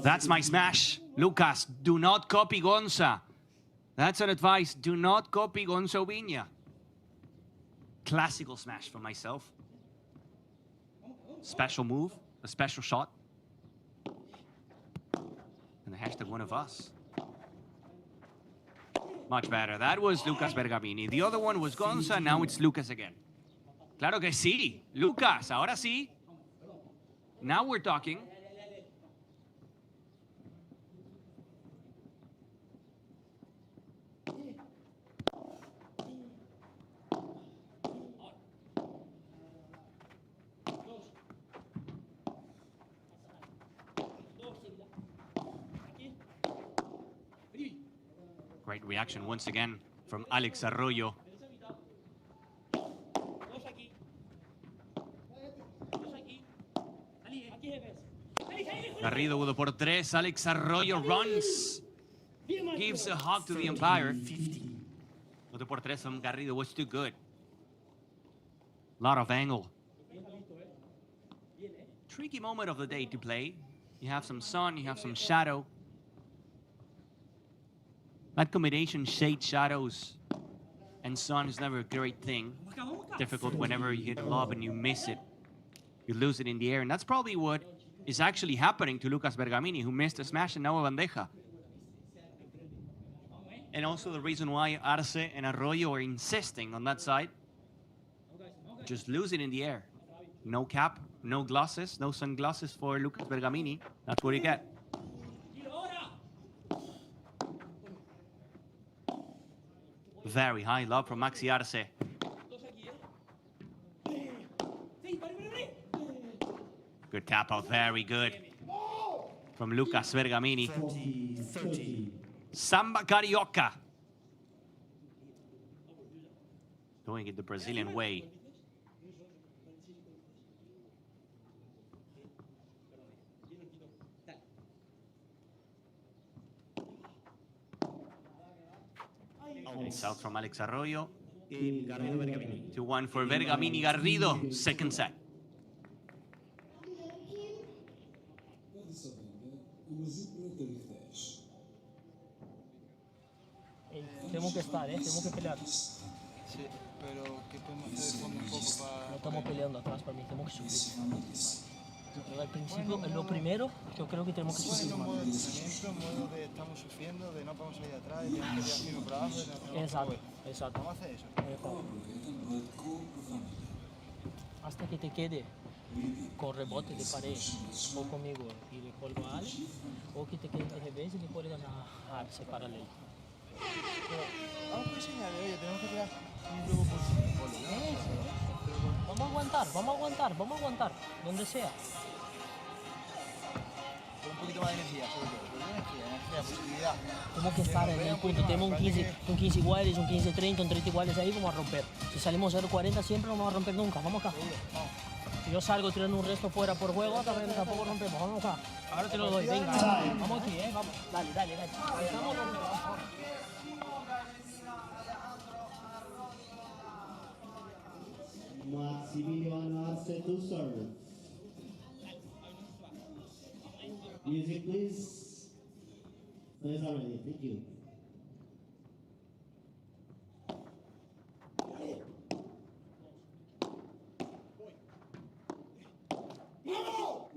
That's my smash. Lucas, do not copy Gonza. That's an advice. Do not copy Gonza Viña. Classical smash for myself. Special move, a special shot. And the hashtag one of us. Much better. That was Lucas Bergamini. The other one was Gonza. Now it's Lucas again. Claro que sí. Lucas, ahora sí. Now we're talking. Great reaction once again from Alex Arroyo. Garrido with a por tres. Alex Arroyo runs. Gives a hug to the umpire. But the por tres from Garrido was too good. Lot of angle. Tricky moment of the day to play. You have some sun, you have some shadow. That combination, shade, shadows, and sun is never a great thing. Difficult whenever you hit a lob and you miss it. You lose it in the air, and that's probably what is actually happening to Lucas Bergamini, who missed a smash and now a bandeja. And also the reason why Arce and Arroyo are insisting on that side. Just lose it in the air. No cap, no glasses, no sunglasses for Lucas Bergamini. That's what you get. Very high love from Maxi Arce. Good tap out, very good. From Lucas Bergamini. 30. Samba Carioca. Doing it the Brazilian way. It's out from Alex Arroyo. 2-1 for Bergamini Garrido. Second set. Tenemos que estar, tenemos que pelear. Sí, pero ¿qué podemos hacer de fondo un poco para...? No estamos peleando atrás para mí, tenemos que subir. Pero al principio, lo primero, yo creo que tenemos que sufrir un más. modo de entrenamiento, un modo de estamos sufriendo, de no podemos salir de atrás, de tenemos que ir firme por abajo, de no tenemos Exacto, que exacto. Vamos a hacer eso. Hasta que te quede con rebote de pared o conmigo y le colgo a Ale, o que te quede al revés y le cuelgas a Arce paralelo. Pero vamos a enseñarle, oye, tenemos que tirar un globo por Vamos a aguantar, donde sea. con un poquito más de energía, sobre todo. Con energía, posibilidad. Tenemos que estar en el punto. Tenemos un 15 iguales, un 15-30, un 30 iguales ahí, vamos a romper. Si salimos 0-40 siempre no vamos a romper nunca. Vamos acá. Si yo salgo tirando un resto fuera por juego, tampoco rompemos. Vamos acá. Ahora te lo doy, venga. Vamos aquí, vamos. Dale. Estamos rompiendo. Maximiliano Arce to serve. Music, please. Please already. Thank you.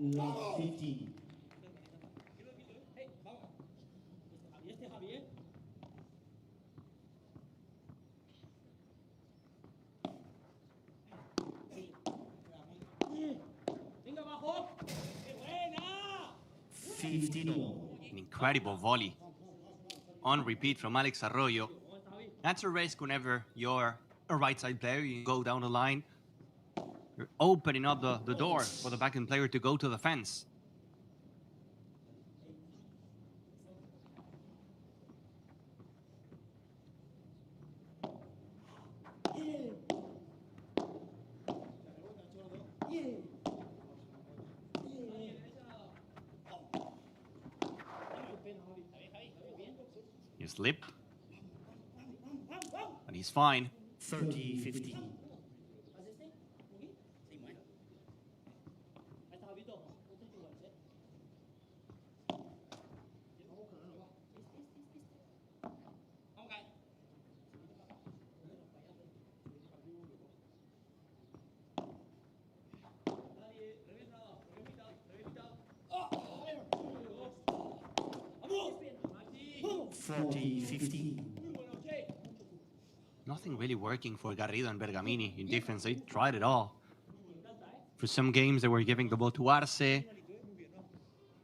Love 15. An incredible volley. On repeat from Alex Arroyo. That's a risk whenever you're a right side player. You go down the line. You're opening up the door for the backhand player to go to the fence. He slipped. But he's fine. 30-15. Nothing really working for Garrido and Bergamini in defense. They tried it all. For some games, they were giving the ball to Arce.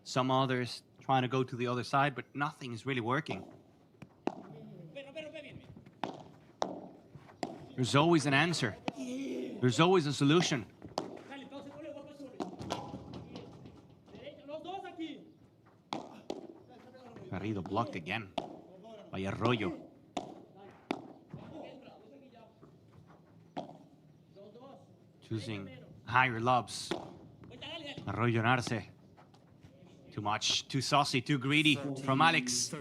Some others trying to go to the other side, but nothing is really working. There's always an answer. There's always a solution. Garrido blocked again by Arroyo. Choosing higher lobs. Arroyo and Arce. Too much, too saucy, too greedy from Alex.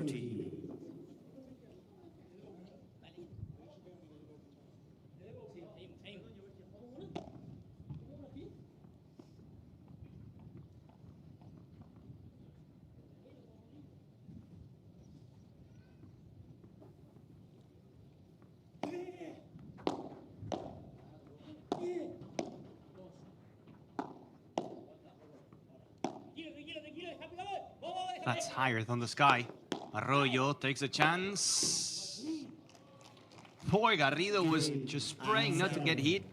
That's higher than the sky. Arroyo takes a chance. Poor Garrido was just praying not to get hit.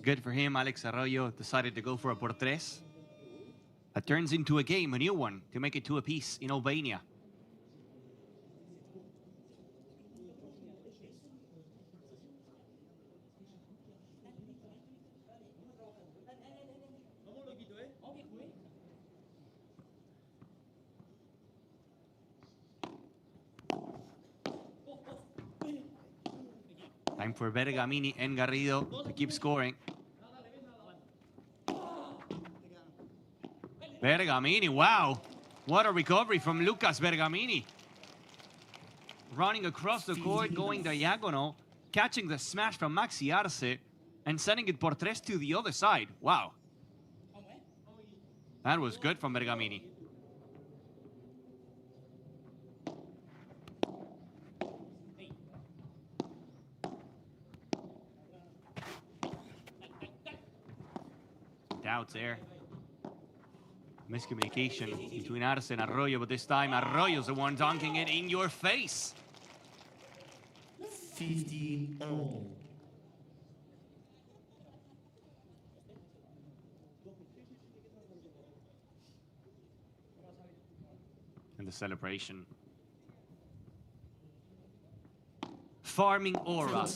Good for him. Alex Arroyo decided to go for a por tres. That turns into a game, a new one, to make it 2 apiece in Albania. Time for Bergamini and Garrido to keep scoring. Bergamini, wow. What a recovery from Lucas Bergamini. Running across the court, going diagonal, catching the smash from Maxi Arce, and sending it por tres to the other side. Wow. That was good from Bergamini. out there. Miscommunication between Arce and Arroyo, but this time Arroyo's the one dunking it in your face. 15 all. And the celebration. Farming aura.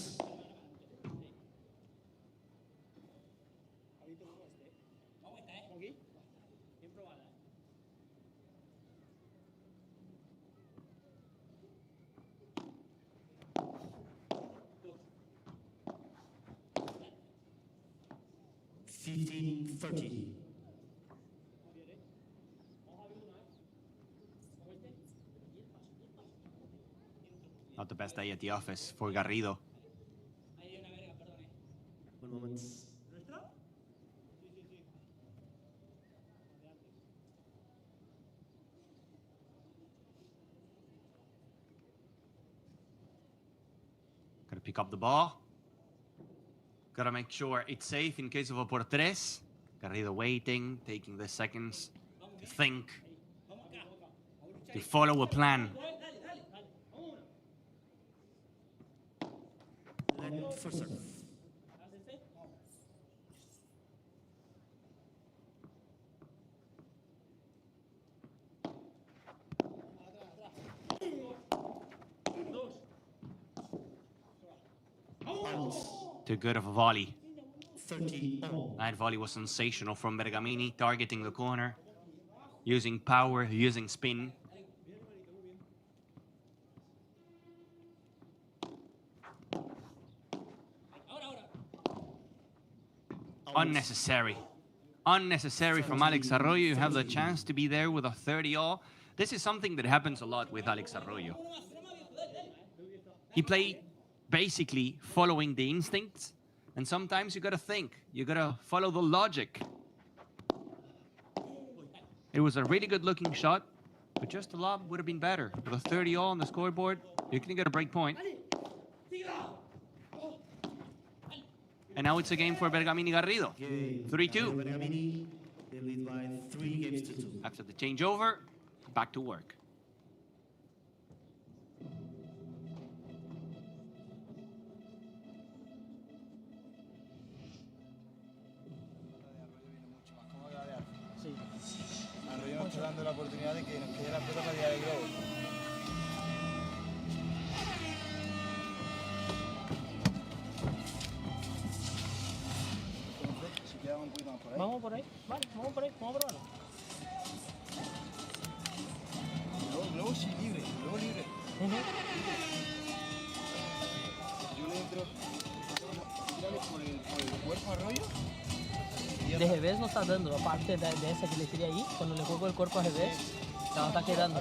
Not the best day at the office for Garrido. One moment. Gotta pick up the ball. Gotta make sure it's safe in case of a por tres. Garrido waiting, taking the seconds to think, to follow a plan. Left for serve. Too good of a volley. 30 all. That volley was sensational from Bergamini, targeting the corner, using power, using spin. Unnecessary. Unnecessary from Alex Arroyo. You have the chance to be there with a 30 all. This is something that happens a lot with Alex Arroyo. He played basically following the instincts, and sometimes you gotta think, you gotta follow the logic. It was a really good looking shot, but just a lob would have been better. With a 30 all on the scoreboard, you can get a break point. And now it's a game for Bergamini Garrido. 3-2. Bergamini, they lead by 3 games to 2. After the changeover, back to work. Arroyo nos está dando la oportunidad de que nos quede la pelota para tirar el globo. Si queda un poquito más por ahí. Vamos por ahí, vale, vamos por ahí, vamos a probarlo. Globo sí, libre, globo libre. Yo le entro, tírale por el cuerpo a Arroyo. De revés no está dando, aparte de esa que le tiré ahí, cuando le juego el cuerpo a revés, no está quedando.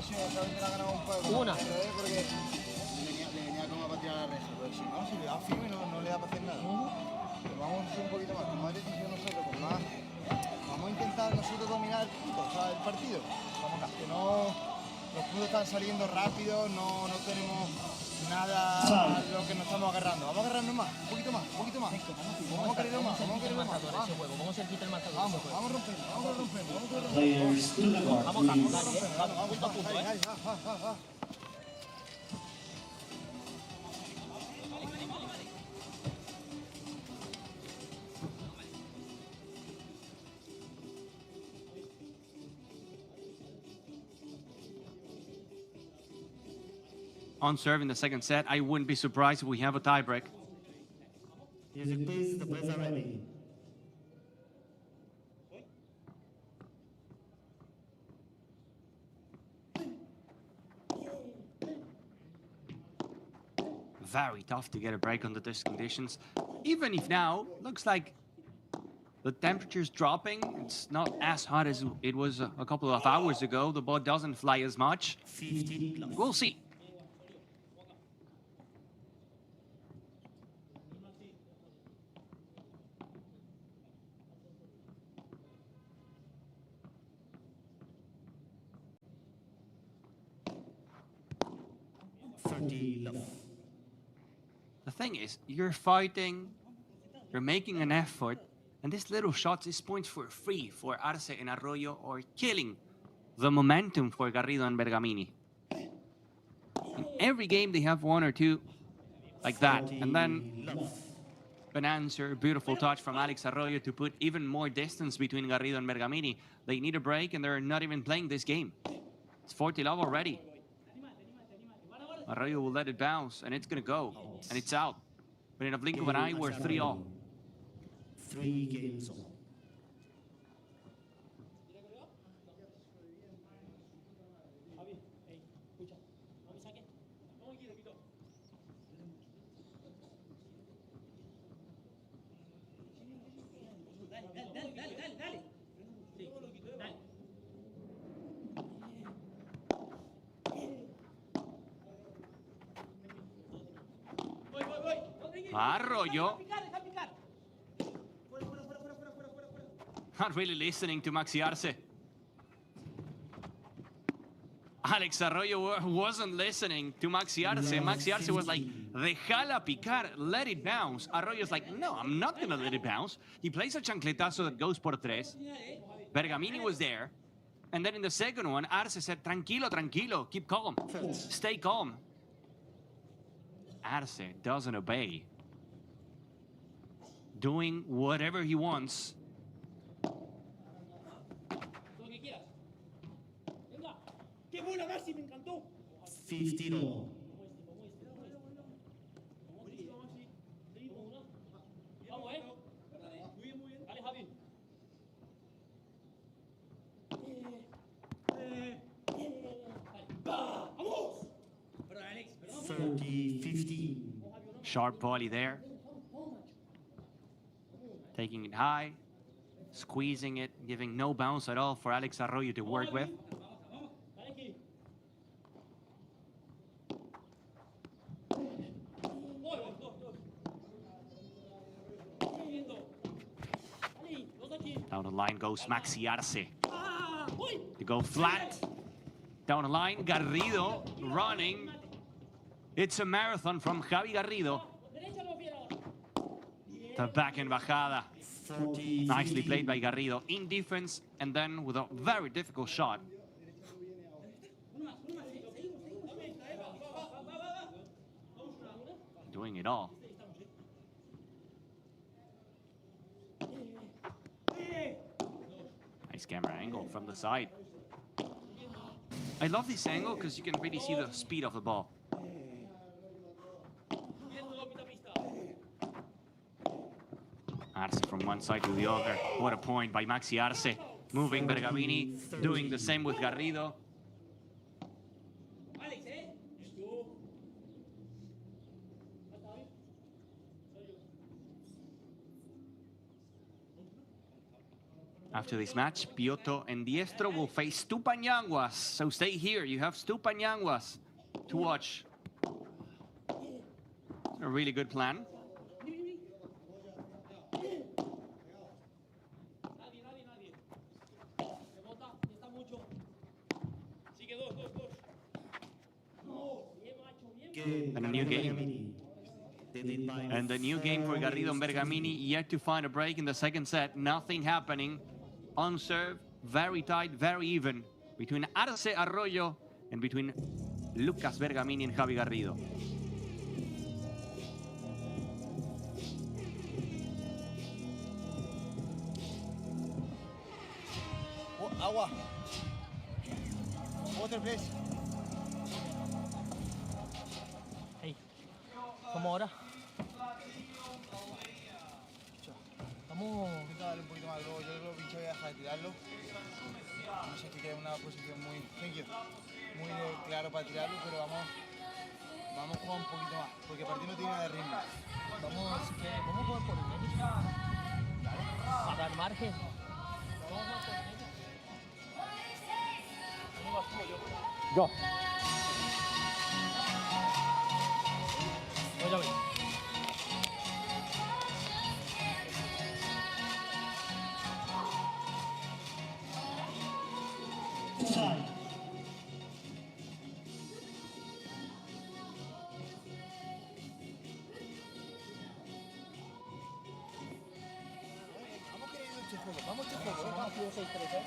Una. Porque le venía como para tirar la reja, pero si no, si le da firme no le da para hacer nada. Pero vamos a hacer un poquito más, con más decisión nosotros, con más. Vamos a intentar nosotros dominar el punto, o sea, el partido. Que no, los puntos están saliendo rápido, no tenemos nada a lo que nos estamos agarrando. Vamos a agarrarnos más, un poquito más, un poquito más. Vamos a quererlo más, vamos a quererlo más. Vamos a quita el matador. Vamos a romper, vamos a romper, vamos a romper. Players to the court, Vamos, please. vamos, punto a punto, On serve in the second set, I wouldn't be surprised if we have a tiebreak. Music please, the players are ready. Very tough to get a break under these conditions. Even if now, looks like the temperature's dropping. It's not as hot as it was a couple of hours ago. The ball doesn't fly as much. 15 plus. We'll see. The thing is, you're fighting, you're making an effort, And these little shots, these points for free for Arce and Arroyo, are killing the momentum for Garrido and Bergamini. In every game, they have one or two like that. And then an answer, beautiful touch from Alex Arroyo to put even more distance between Garrido and Bergamini. They need a break, and they're not even playing this game. It's 40 love already. Arroyo will let it bounce, and it's going to go. And it's out. But in a blink of an eye, we're 3-all. 3 games all. Arroyo. Not really listening to Maxi Arce. Alex Arroyo wasn't listening to Maxi Arce. Maxi Arce was like, déjala picar, let it bounce. Arroyo's like, no, I'm not going to let it bounce. He plays a chancletazo that goes por tres. Bergamini was there. And then in the second one, Arce said, tranquilo, tranquilo, keep calm, stay calm. Arce doesn't obey. Doing whatever he wants. 15 all. Sharp volley there. Taking it high, squeezing it, giving no bounce at all for Alex Arroyo to work with. Down the line goes Maxi Arce. To go flat. Down the line, Garrido running. It's a marathon from Javi Garrido. The backhand bajada. Nicely played by Garrido in defense, and then with a very difficult shot. Doing it all. Nice camera angle from the side. I love this angle because you can really see the speed of the ball. Arce from one side to the other. What a point by Maxi Arce. Moving Bergamini, doing the same with Garrido. After this match, Piotto and Diestro will face Tupañanguas. So stay here. You have Tupañanguas to watch. A really good plan. And a new game. And the new game for Garrido and Bergamini, yet to find a break in the second set. Nothing happening. On serve, very tight, very even between Arce Arroyo and between Lucas Bergamini and Javi Garrido. Oh, agua. Water, please. Hey, ¿cómo ahora? Vamos. Intenta darle un poquito más luego. Yo creo que Pincho voy a dejar de tirarlo. No sé, que queda una posición muy, muy claro para tirarlo, pero vamos a jugar un poquito más, porque el partido no tiene nada de ritmo. Vamos a jugar por el medio. Para dar margen. Vamos a jugar por el medio. ¿Cómo vas tú o yo? Yo. Voy a ver. juego, vamos a este juego. Vamos a 6-3, ¿eh?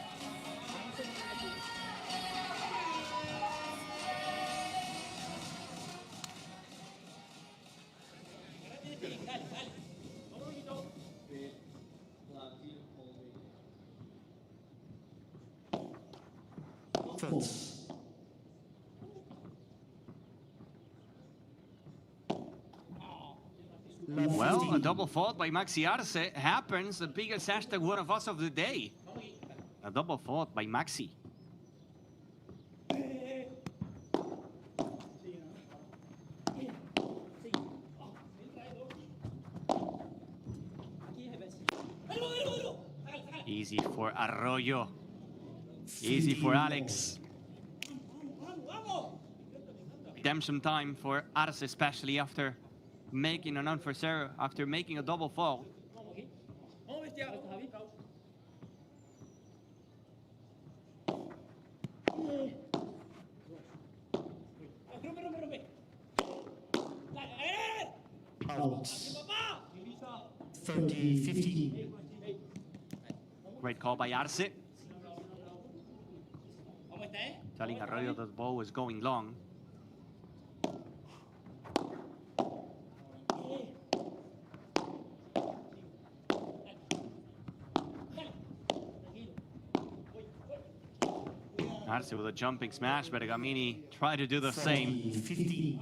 False. Well, a double fault by Maxi Arce happens. The biggest hashtag one of us of the day. A double fault by Maxi. Easy for Arroyo. Easy for Alex. Redemption time for Arce, especially after making an unforced error, after making a double fault. Out. 30-15. Great call by Arce. Telling Arroyo that the ball was going long. Arce with a jumping smash, but Bergamini tried to do the same. 15.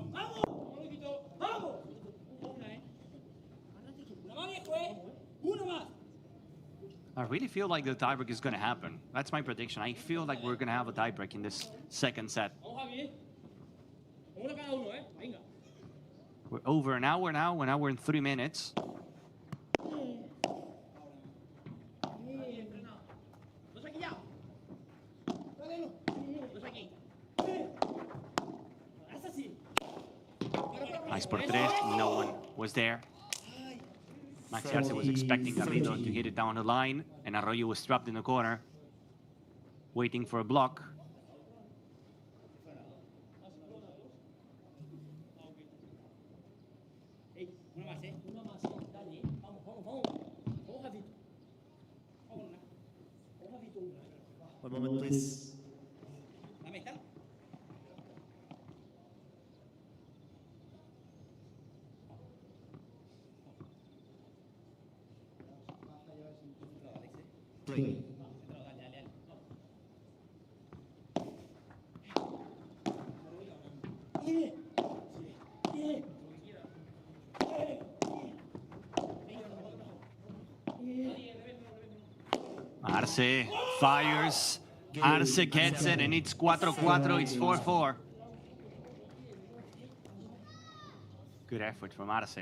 I really feel like the tiebreak is going to happen. That's my prediction. I feel like we're going to have a tiebreak in this second set. We're over an hour now, an hour and 3 minutes. Nice por tres, no one was there. Maxi Arce was expecting Garrido to hit it down the line, and Arroyo was trapped in the corner, waiting for a block. One moment, please. Play. Arce fires. Arce gets it, and it's 4-4. It's 4-4. Good effort from Arce.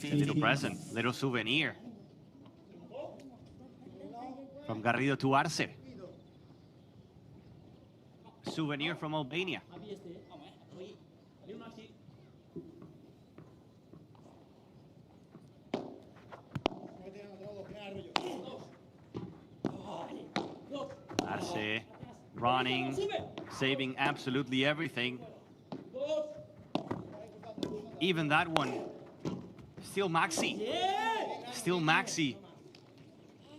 A little present, little souvenir from Garrido to Arce. Souvenir from Albania. Arce running, saving absolutely everything. Even that one. Still Maxi. Still Maxi.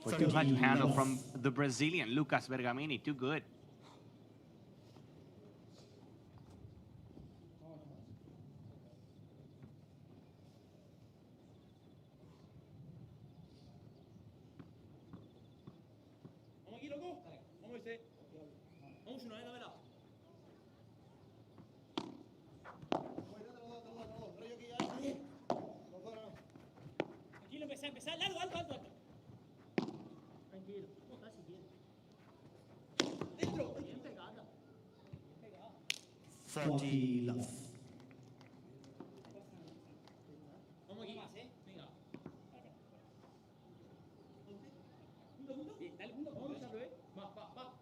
But too hard to handle from the Brazilian, Lucas Bergamini. Too good. Empezar, largo, alto, alto, alto. Tranquilo, está si quieres. Dentro. Bien pegada. Bien pegada. 40 love. Vamos aquí más, venga. Punto, punto. Bien, dale punto, vamos a empezarlo, Va.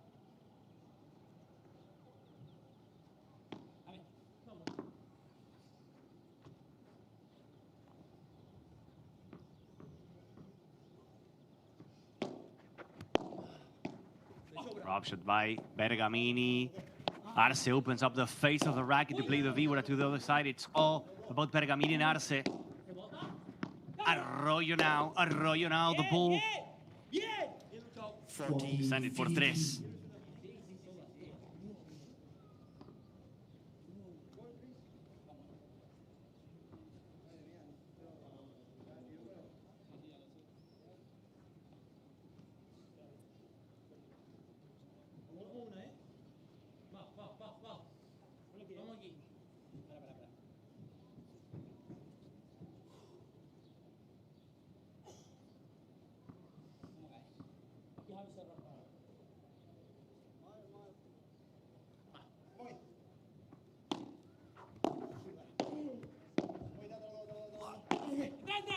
Top shot by Bergamini. Arce opens up the face of the racket to play the Vibora to the other side. It's all about Bergamini and Arce. Arroyo now, the ball. Send it for tres.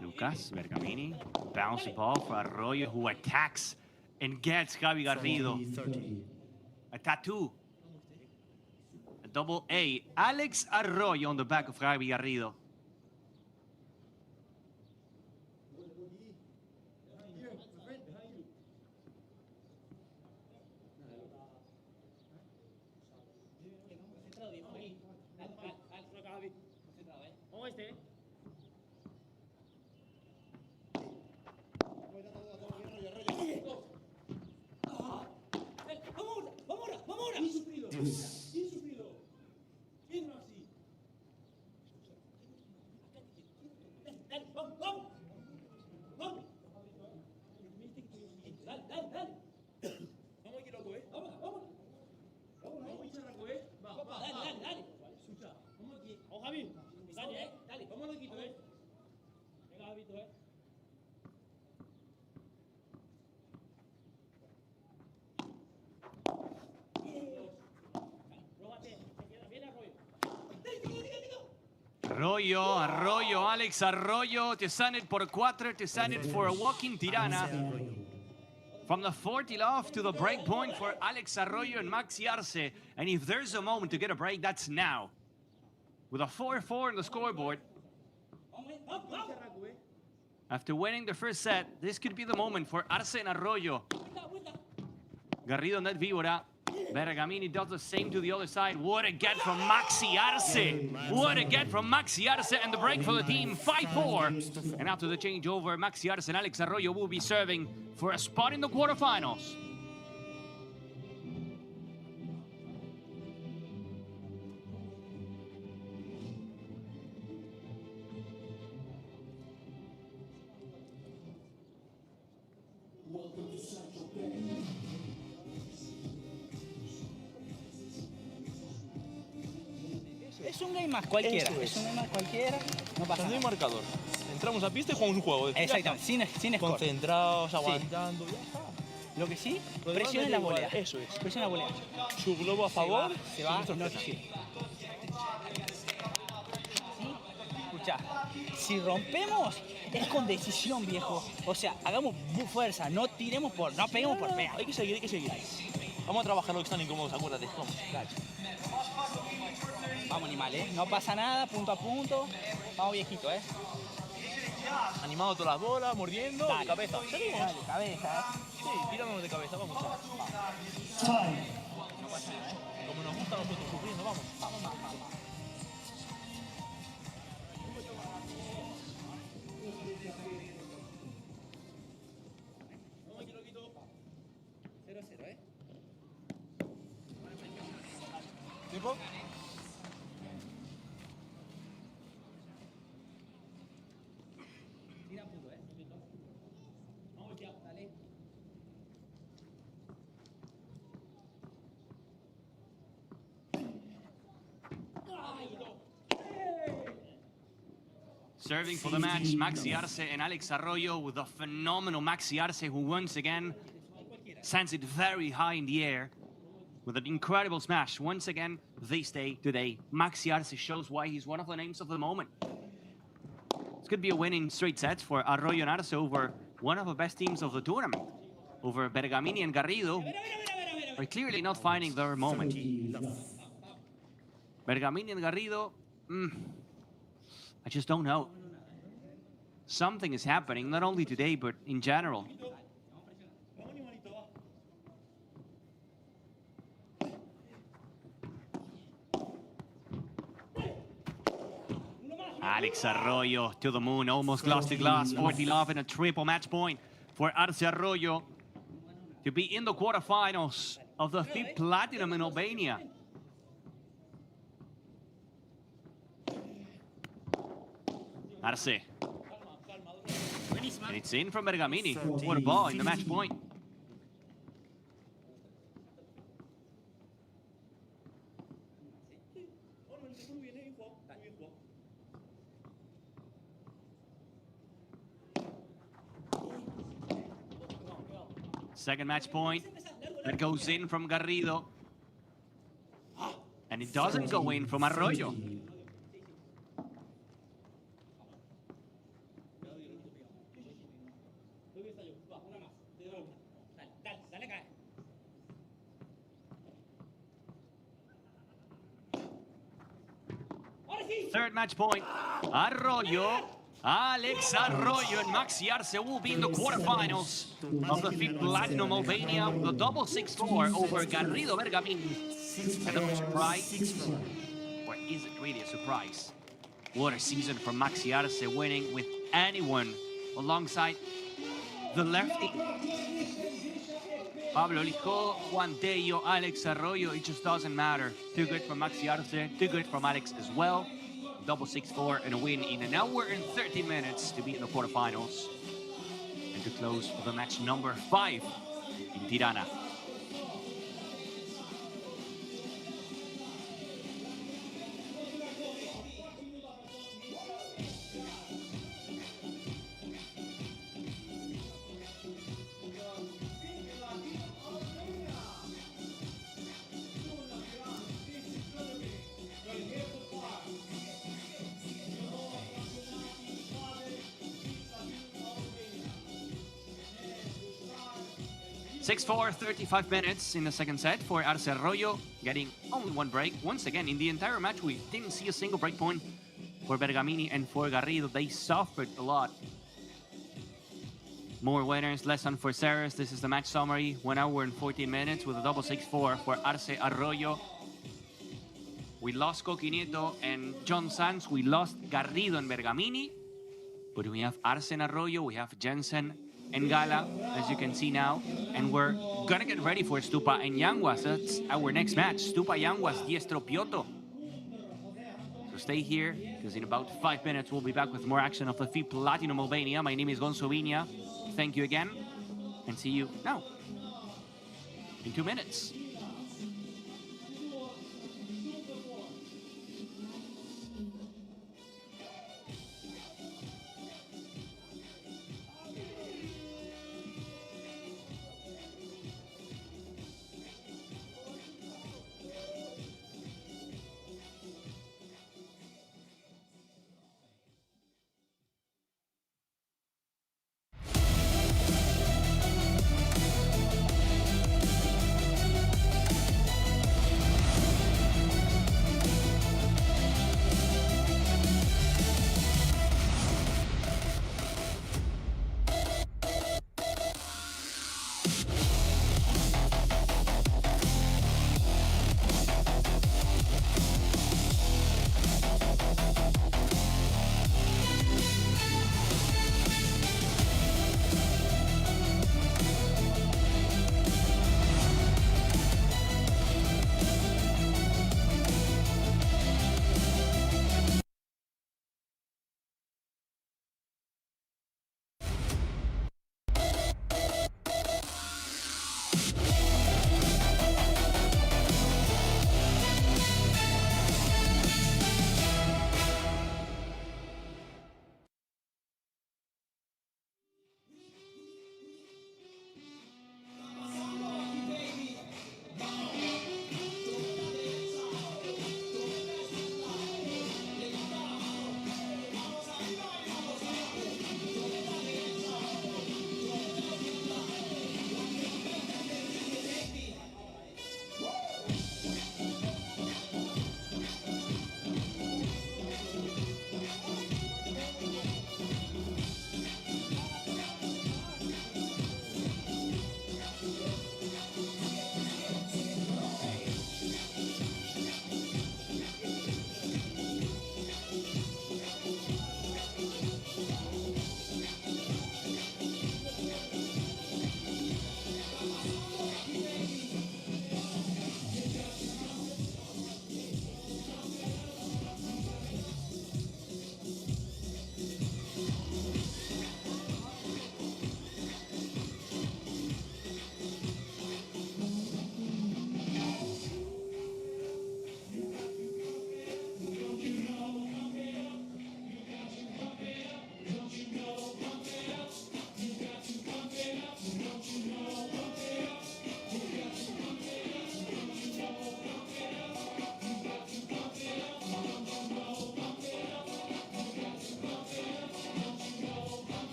Lucas Bergamini, bounce the ball for Arroyo, who attacks and gets Javi Garrido. A tattoo. A double A. Alex Arroyo on the back of Javi Garrido. Arroyo, Alex Arroyo to send it por cuatro, to send it for a walking Tirana. From the 40 off to the break point for Alex Arroyo and Maxi Arce. And if there's a moment to get a break, that's now. With a 4-4 on the scoreboard. After winning the first set, this could be the moment for Arce and Arroyo. Garrido and that Vibora. Bergamini does the same to the other side. What a get from Maxi Arce. What a get from Maxi Arce, and the break for the team, 5-4. And after the changeover, Maxi Arce and Alex Arroyo will be serving for a spot in the quarterfinals. Es un game más cualquiera. Es un game más cualquiera. No pasa nada. Marcador. Entramos a pista y jugamos un juego. Exactamente, sin score. Concentrados, aguantando. Sí. Lo que sí, presiona la volea. Eso es. Presiona la volea. Su globo a favor. Se va. No, sí. Escuchá, si rompemos, es con decisión, viejo. O sea, hagamos fuerza, no tiremos no peguemos por fea. Hay que seguir, hay que seguir. Vamos a trabajar lo que están incómodos, acuérdate. Vamos. Claro. Vamos, animal, no pasa nada, punto a punto. Vamos, viejito, Animado todas las bolas, mordiendo. Dale. De cabeza. ¿Seguimos? Dale, cabeza, Sí, tirándonos de cabeza, vamos. No pasa nada, Como nos gusta a nosotros sufriendo, vamos. Vamos. Vamos aquí, loquito. 0-0, ¿Tiempo? Tira punto, Vamos, ya, dale. Serving for the match, Maxi Arce and Alex Arroyo, with a phenomenal Maxi Arce, who once again sends it very high in the air with an incredible smash. Once again, this day, today, Maxi Arce shows why he's one of the names of the moment. This could be a win in straight sets for Arroyo and Arce over one of the best teams of the tournament. Over Bergamini and Garrido, are clearly not finding their moment. Bergamini and Garrido, I just don't know. Something is happening, not only today, but in general. Alex Arroyo to the moon, almost glass to glass, 40 love and a triple match point for Arce Arroyo to be in the quarterfinals of the FIP Platinum in Albania. Arce. And it's in from Bergamini. What a ball in the match point. Second match point. That goes in from Garrido. And it doesn't go in from Arroyo. Third match point. Arroyo. Alex Arroyo and Maxi Arce will be in the quarterfinals of the FIP Platinum Albania with a double 6-4 over Garrido Bergamini. And no surprise, or is it really a surprise? What a season for Maxi Arce, winning with anyone alongside the lefty. Pablo Lijó, Juan Tello, Alex Arroyo, it just doesn't matter. Too good for Maxi Arce, too good from Alex as well. Double 6-4 and a win in an hour and 30 minutes to be in the quarterfinals. And to close the match number 5 in Tirana. (6-4), 35 minutes in the second set for Arce Arroyo, getting only one break. Once again, in the entire match, we didn't see a single break point for Bergamini and for Garrido. They suffered a lot. More winners, less unforceres. This is the match summary. 1 hour and 14 minutes with a double 6-4 for Arce Arroyo. We lost Coqui Nieto and John Sanz. We lost Garrido and Bergamini. But we have Arce and Arroyo. We have Jensen and Gala, as you can see now. And we're gonna get ready for Stupa and Yanguas. That's our next match. Stupa Yanguas, Diestro Piotto. So stay here, because in about 5 minutes, we'll be back with more action of the FIP Platinum Albania. My name is Gonzo Viña. Thank you again, and see you now, in 2 minutes.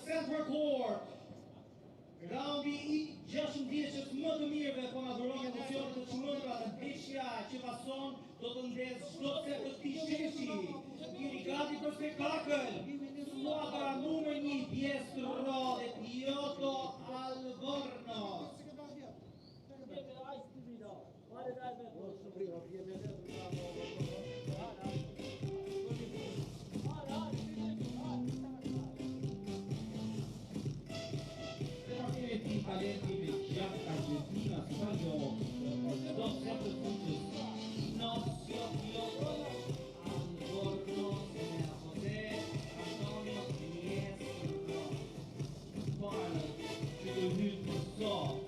center court. Raundi I 16 më të mirëve po na dhuron emocionet të çmendura dhe beshja që pason do të ndezë çdo set të këtij sheshi. Jeni gati për spektakël. Skuadra numër 1 Biestro dhe Kyoto Albornoz. Talenti del Argentina, Spagno, dos sempre puntos, Ignacio Pioto, Alborno, José, Antonio Diestro, final to the new song.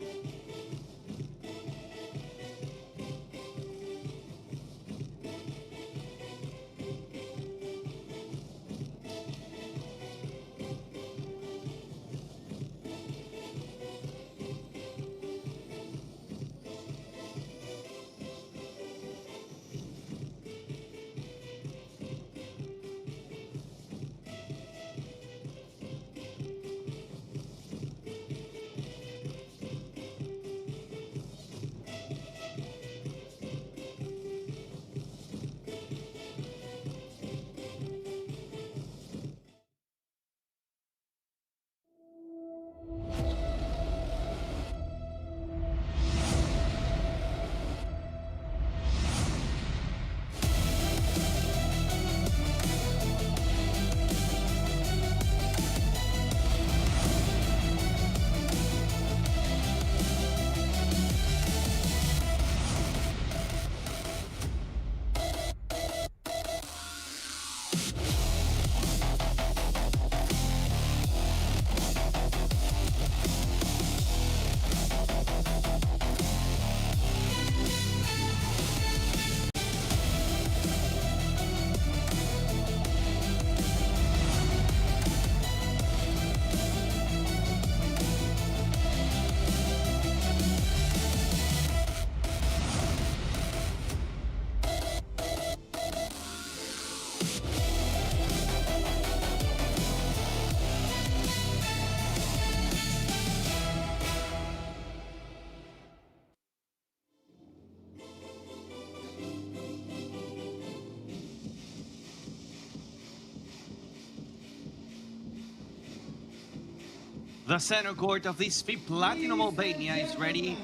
The center court of this FIP Platinum Albania is ready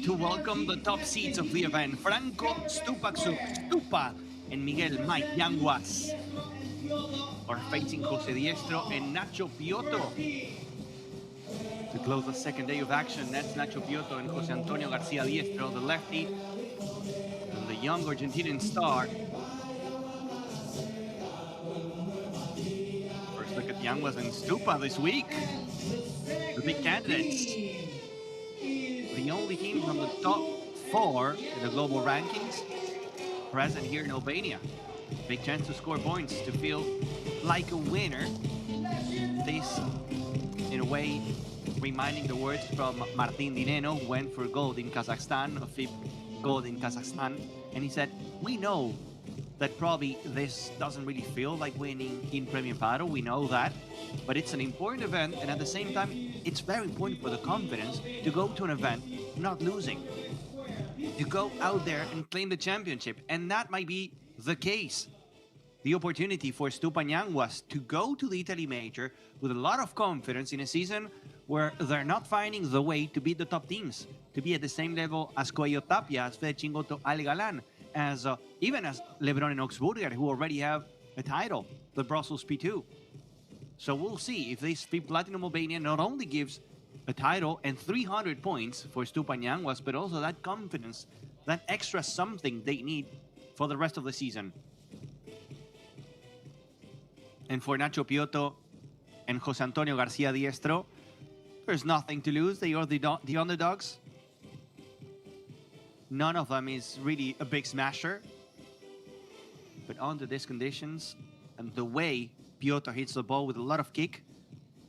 to welcome the top seeds of the event. Franco Stupa and Miguel Mike Yanguas are facing Jose Diestro and Nacho Piotto. To close the second day of action, that's Nacho Piotto and Jose Antonio Garcia Diestro, the lefty, and the young Argentinian star. First look at Yanguas and Stupa this week. The big candidates. The only team from the top 4 in the global rankings present here in Albania. Big chance to score points, to feel like a winner. This, in a way, reminding the words from Martin Dineno, who went for gold in Kazakhstan, a FIP gold in Kazakhstan, and he said, we know that probably this doesn't really feel like winning in Premier Paro, we know that, but it's an important event, and at the same time, it's very important for the confidence to go to an event not losing, to go out there and claim the championship, and that might be the case. The opportunity for Stupanian was to go to the Italy Major with a lot of confidence in a season where they're not finding the way to beat the top teams, to be at the same level as Coelho Tapia, as Fede Chingoto Al Galan, as even as Lebron and Oxburger, who already have a title, the Brussels P2. So we'll see if this FIP Platinum Albania not only gives a title and 300 points for Stupanian, but also that confidence, that extra something they need for the rest of the season. And for Nacho Piotto and Jose Antonio Garcia Diestro, there's nothing to lose. They are the underdogs. None of them is really a big smasher. But under these conditions, and the way Piotr hits the ball with a lot of kick,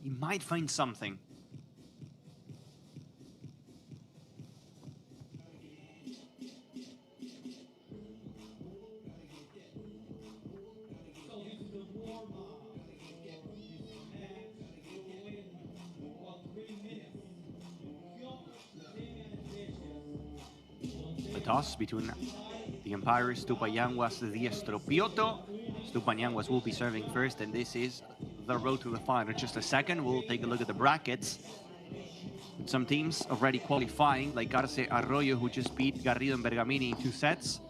he might find something. toss between the umpires, Stupayanguas, Diestro, Piotto. Stupayanguas will be serving first, and this is the road to the final. Just a second, we'll take a look at the brackets. Some teams already qualifying, like Arce Arroyo, who just beat Garrido and Bergamini in 2 sets.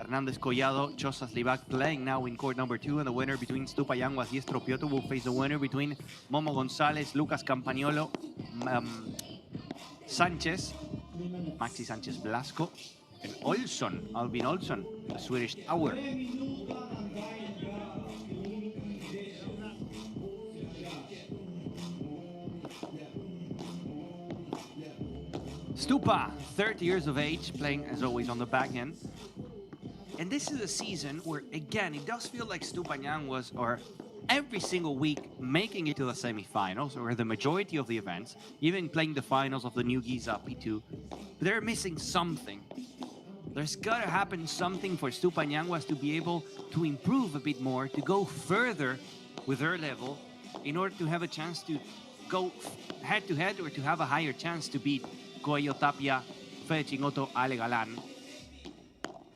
Hernandez Collado, Chosas Libac playing now in court number 2, and the winner between Stupayanguas, Diestro, Piotto will face the winner between Momo Gonzalez, Lucas Campagnolo, Sanchez, Maxi Sanchez Blasco, and Olsson, Albin Olsson, the Swedish tower. Stupa, 30 years of age, playing as always on the backhand. And this is a season where, again, it does feel like Stupayanguas are every single week making it to the semifinals, or the majority of the events, even playing the finals of the new Giza P2. They're missing something. There's gotta happen something for Stupayanguas to be able to improve a bit more, to go further with their level, in order to have a chance to go head-to-head or to have a higher chance to beat Coelho Tapia, Fede Chingoto, Ale Galan,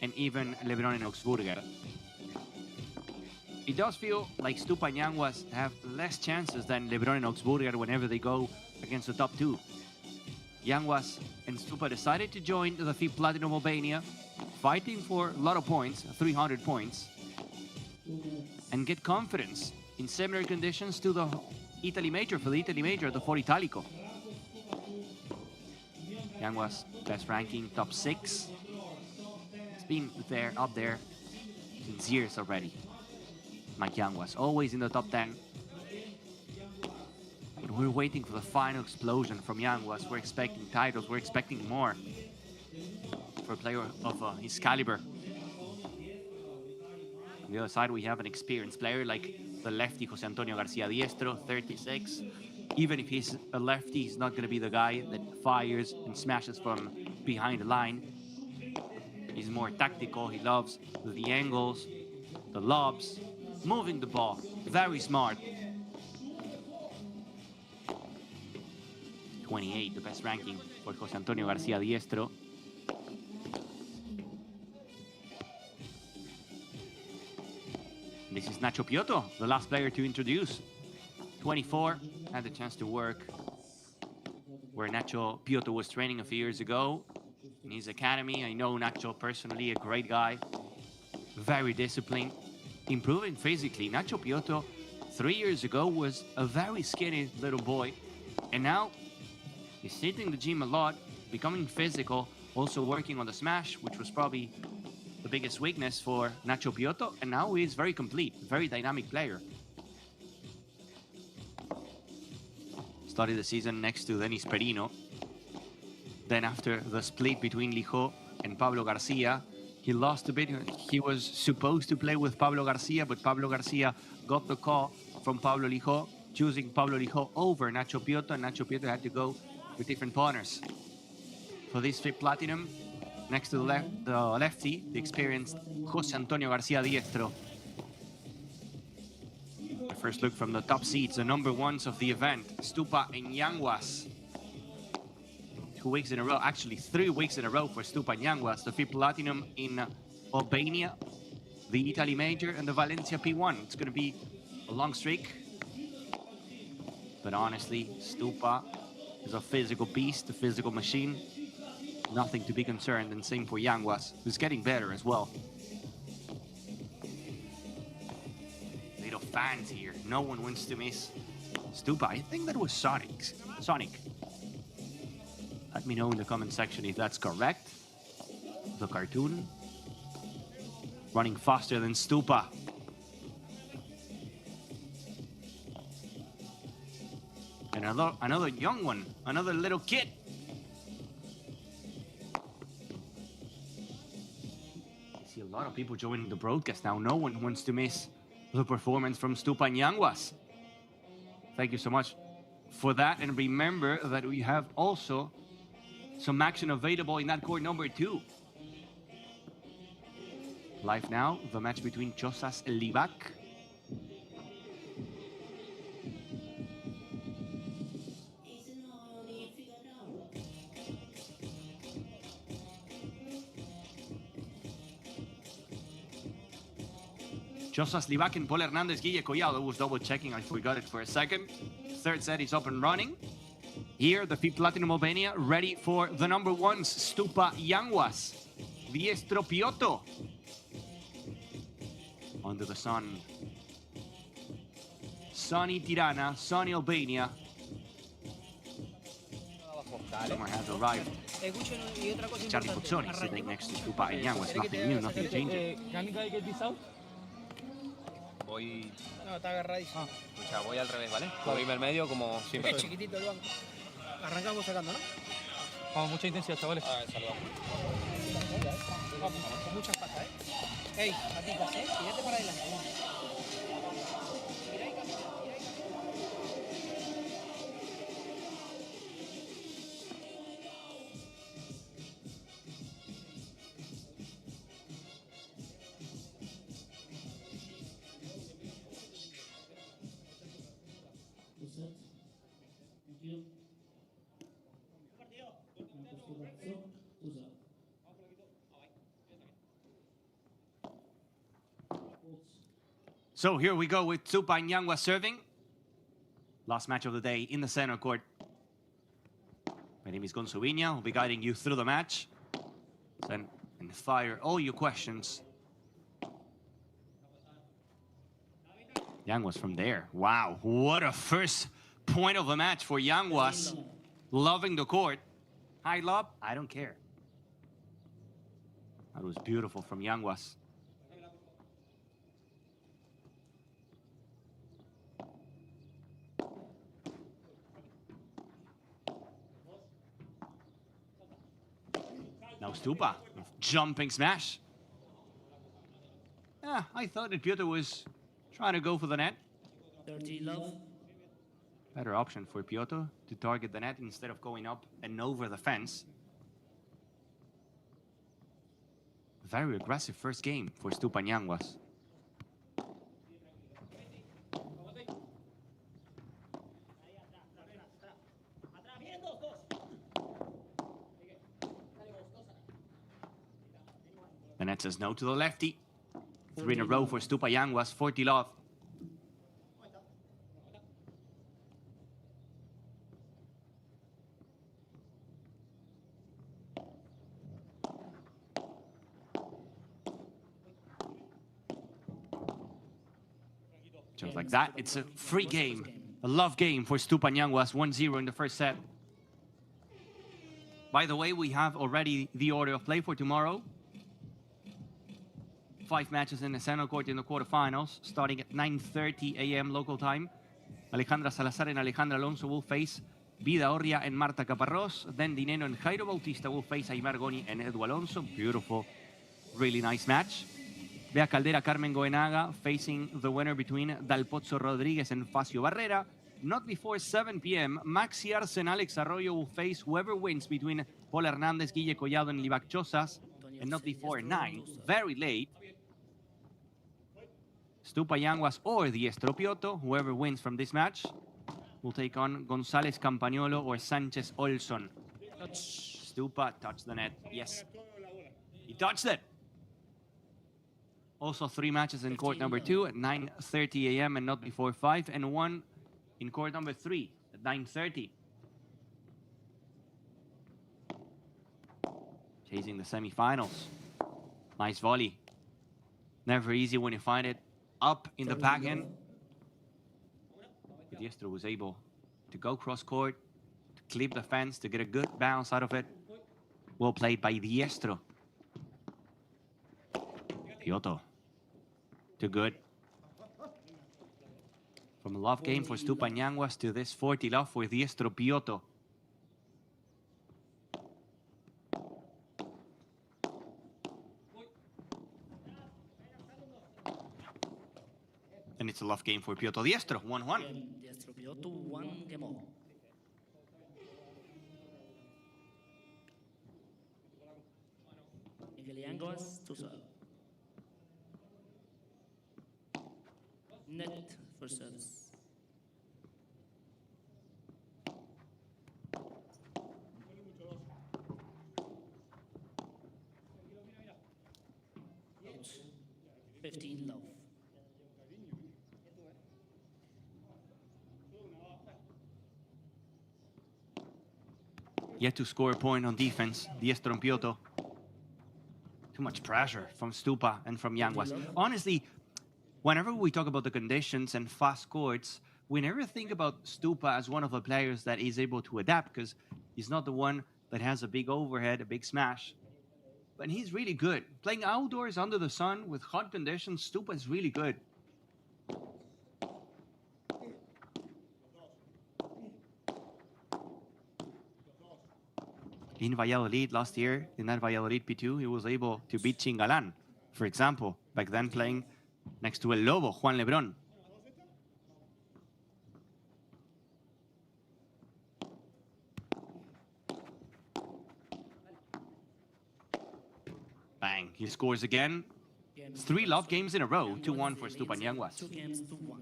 and even Lebron and Augsburger. It does feel like Stupayanguas have less chances than Lebron and Augsburger whenever they go against the top 2. Yanguas and Stupa decided to join the FIP Platinum Albania, fighting for a lot of points, 300 points, and get confidence in similar conditions to the Italy Major, for the Italy Major, the Foro Italico. Yanguas, best ranking, top 6. It's been up there since years already. Mike Yanguas, always in the top 10. But we're waiting for the final explosion from Yanguas. We're expecting titles, we're expecting more for a player of his caliber. On the other side, we have an experienced player like the lefty Jose Antonio Garcia Diestro, 36. Even if he's a lefty, he's not going to be the guy that fires and smashes from behind the line. He's more tactical. He loves the angles, the lobs, moving the ball. Very smart. 28, the best ranking for Jose Antonio Garcia Diestro. This is Nacho Piotto, the last player to introduce. 24, had the chance to work where Nacho Piotto was training a few years ago in his academy. I know Nacho personally, a great guy, very disciplined, improving physically. Nacho Piotto 3 years ago was a very skinny little boy, and now he's hitting the gym a lot, becoming physical, also working on the smash, which was probably the biggest weakness for Nacho Piotto, and now he's very complete, very dynamic player. Started the season next to Denis Perino. Then after the split between Lijó and Pablo Garcia, he lost a bit. He was supposed to play with Pablo Garcia, but Pablo Garcia got the call from Pablo Lijó, choosing Pablo Lijó over Nacho Piotto, and Nacho Piotto had to go with different partners. For this FIP Platinum, next to the lefty, the experienced Jose Antonio Garcia Diestro. The first look from the top seeds, the number ones of the event, Stupa and Yanguas. 2 weeks in a row, actually 3 weeks in a row for Stupa and Yanguas. The FIP Platinum in Albania, the Italy Major, and the Valencia P1. It's going to be a long streak. But honestly, Stupa is a physical beast, a physical machine. Nothing to be concerned, and same for Yanguas, who's getting better as well. Little fans here, no one wants to miss Stupa. I think that was Sonic. Let me know in the comment section if that's correct. The cartoon running faster than Stupa. And another young one, another little kid. I see a lot of people joining the broadcast now. No one wants to miss the performance from Stupa and Yanguas. Thank you so much for that. And remember that we have also some action available in that court number 2. Live now, the match between Chosas Libac Josas Livac and Paul Hernandez, Guille Collado was double checking. I forgot it for a second. Third set is up and running. Here, the FIP Platinum Albania ready for the number ones. Stupa Yanguas, Diestro Piotto. Under the sun. Sunny Tirana, sunny Albania. Timer has arrived. Charlie Pozzoni sitting next to Stupa Yanguas. Nothing new, nothing changing. Voy... No, está agarradísimo. O sea, voy al revés, ¿vale? Voy al medio como siempre. Es chiquitito el banco. Arrancamos sacando, ¿no? Vamos, mucha intensidad, chavales. Saludamos. Vamos, con muchas patas, ¿eh? Ey, patitas, ¿eh? Tírate para adelante. Mira y camina, mira y camina. So here we go with Stupa Yanguas serving. Last match of the day in the center court. My name is Gonzo Viña. I'll be guiding you through the match. Send and fire all your questions. Yanguas from there. Wow, what a first point of the match for Yanguas. Loving the court. High lob, I don't care. That was beautiful from Yanguas. Now Stupa, jumping smash. Yeah, I thought that Piotr was trying to go for the net. 30 love. Better option for Piotr to target the net instead of going up and over the fence. Very aggressive first game for Stupa Yanguas. The net says no to the lefty. 3 in a row for Stupa Yanguas, 40 love. Just like that, it's a free game, a love game for Stupa Yanguas, 1-0 in the first set. By the way, we have already the order of play for tomorrow. 5 matches in the center court in the quarterfinals, starting at 9:30 a.m. local time. Alejandra Salazar and Alejandra Alonso will face Vida Orria and Marta Caparrós. Then Dineno and Jairo Bautista will face Aymar Goni and Edu Alonso. Beautiful, really nice match. Bea Caldera, Carmen Goenaga facing the winner between Dal Pozzo Rodriguez and Facio Barrera. Not before 7 p.m., Maxi Arce and Alex Arroyo will face whoever wins between Paul Hernandez, Guille Collado and Livac Chosas. And not before 9, very late, Stupa Yanguas or Diestro Piotto, whoever wins from this match, will take on González Campagnolo or Sanchez Olson. Stupa touched the net. Yes, he touched it. Also 3 matches in court number 2 at 9:30 a.m. and not before 5, and 1 in court number 3 at 9:30. Chasing the semifinals. Nice volley. Never easy when you find it up in the back end. Diestro was able to go cross court, to clip the fence, to get a good bounce out of it. Well played by Diestro. Piotto. Too good. From a love game for Stupa Yanguas to this 40 love for Diestro Piotto. And it's a love game for Piotto Diestro, 1-1. Diestro Piotto, 1 game all. Miguel Yanguas to serve. Net for service. Out. 15 love. Yet to score a point on defense. Diestro and Piotr. Too much pressure from Stupa and from Yanguas. Honestly, whenever we talk about the conditions and fast courts, we never think about Stupa as one of the players that is able to adapt, because he's not the one that has a big overhead, a big smash. But he's really good. Playing outdoors under the sun with hot conditions, Stupa is really good. In Valladolid last year, in that Valladolid P2, he was able to beat Chingalan, for example, back then playing next to El Lobo, Juan Lebrón. Bang, he scores again. 3 love games in a row, 2-1 for Stupa and Yanguas. 2 games to 1.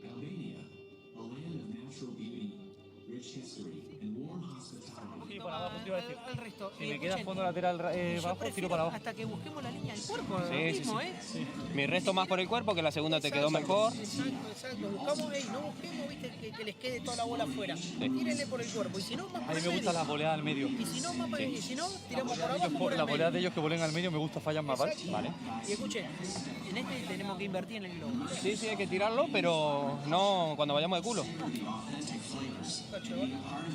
Albania, a land of natural beauty, rich history, and warm hospitality. Sí, para abajo te iba a decir. Al resto. Si me queda fondo lateral bajo, tiro para abajo. Hasta que busquemos la línea del cuerpo. Sí, lo sí, mismo, sí. ¿eh? Sí. Mi resto más por el cuerpo, que la segunda te quedó mejor. Exacto. Buscamos, no busquemos, viste, que les quede toda la bola afuera. Tírenle por el cuerpo. Y si no, más por A mí el me gusta medio. la volea al medio. Y si no, más para, Sí. y si no, tiramos por abajo por el La volea medio. de ellos que volen al medio me gusta, fallan más, ¿vale? Exacto. Vale. Y escuchen, en este tenemos que invertir en el globo. Sí, sí, hay que tirarlo, pero no cuando vayamos de culo.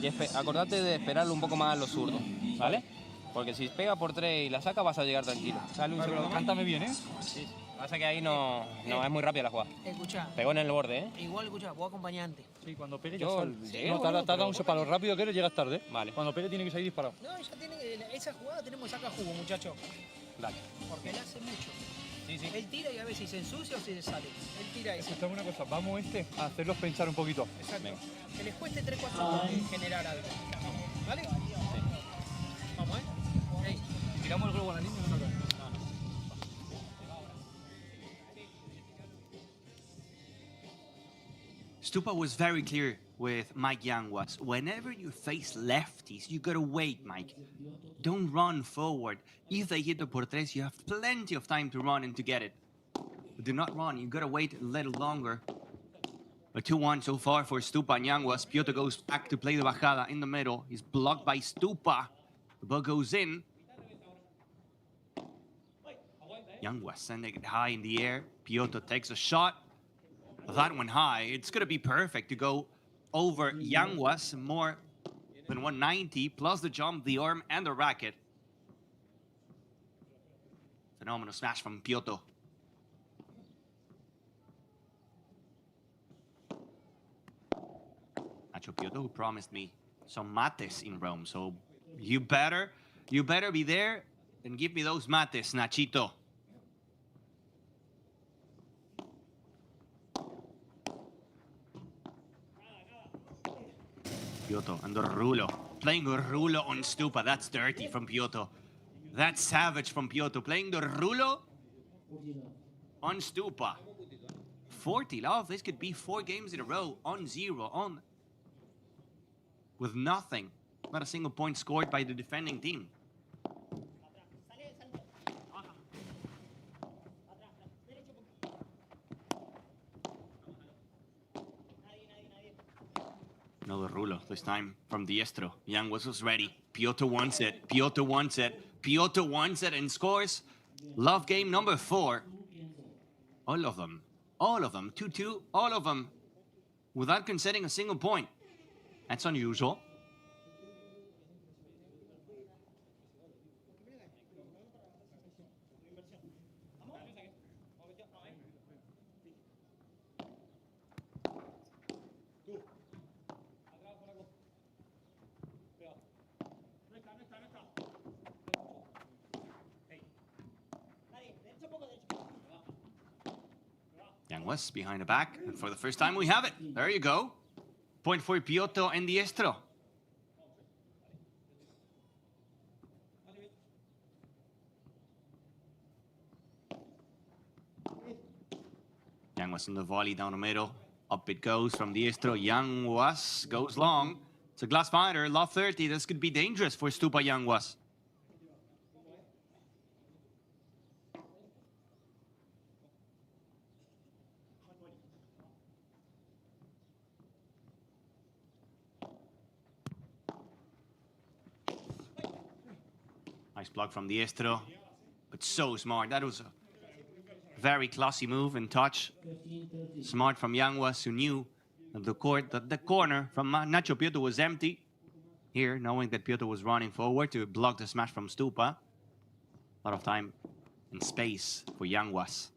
Y acordate de esperarlo un poco más a los zurdos, ¿vale? Porque si pega por 3 y la saca, vas a llegar tranquilo. Sale un Pero segundo más. cántame bien, ¿eh? Sí. Pasa que ahí no es muy rápida la jugada. Escucha. Pegó en el borde, ¿eh? Igual, escucha, vos acompañante. Sí, cuando pegue Yo ya sale. llegué, No, bueno, tarda pero mucho. Para lo rápido que eres, llegas tarde. Vale. Cuando pegue tiene que salir disparado. No, ya tiene esa jugada tenemos que sacar jugo, muchachos. Dale. Porque él hace mucho. Sí, sí. Él tira y a ver si se ensucia o si se sale. Él tira eso. Escuchame una cosa, vamos a hacerlos pensar un poquito. Exacto. Que les cueste 3-4 segundos generar algo. ¿Vale? Sí. Vamos, Ey. Tiramos el globo a la línea y no cae. Stupa was very clear with Mike Yanguas. Whenever you face lefties, you gotta wait, Mike. Don't run forward. If they hit the por tres, you have plenty of time to run and to get it. But do not run, you gotta wait a little longer. A 2-1 so far for Stupa and Yanguas. Piotr goes back to play the bajada in the middle. He's blocked by Stupa. The ball goes in. Yanguas sending it high in the air. Piotr takes a shot. That one high. It's gonna be perfect to go over Yanguas, more than 190, plus the jump, the arm, and the racket. Phenomenal smash from Piotr. Nacho Piotr, who promised me some mates in Rome, so you better be there and give me those mates, Nachito. Piotr and the rulo. Playing a rulo on Stupa. That's dirty from Piotr. That's savage from Piotr. Playing the rulo on Stupa. 40 love. This could be 4 games in a row on 0. On with nothing. Not a single point scored by the defending team. Another rulo, this time from Diestro. Yanguas was ready. Piotr wants it. Piotr wants it. Piotr wants it and scores. Love game number 4. All of them. All of them. 2-2. All of them. Without conceding a single point. That's unusual. Yanguas behind the back, and for the first time we have it. There you go. Point for Piotr and Diestro. Yanguas in the volley down the middle. Up it goes from Diestro. Yanguas goes long. It's a glass fighter, love 30. This could be dangerous for Stupa Yanguas. Nice block from Diestro, but so smart. That was a very classy move and touch. Smart from Yanguas, who knew that the corner from Nacho Piotto was empty. Here, knowing that Piotto was running forward to block the smash from Stupa. A lot of time and space for Yanguas.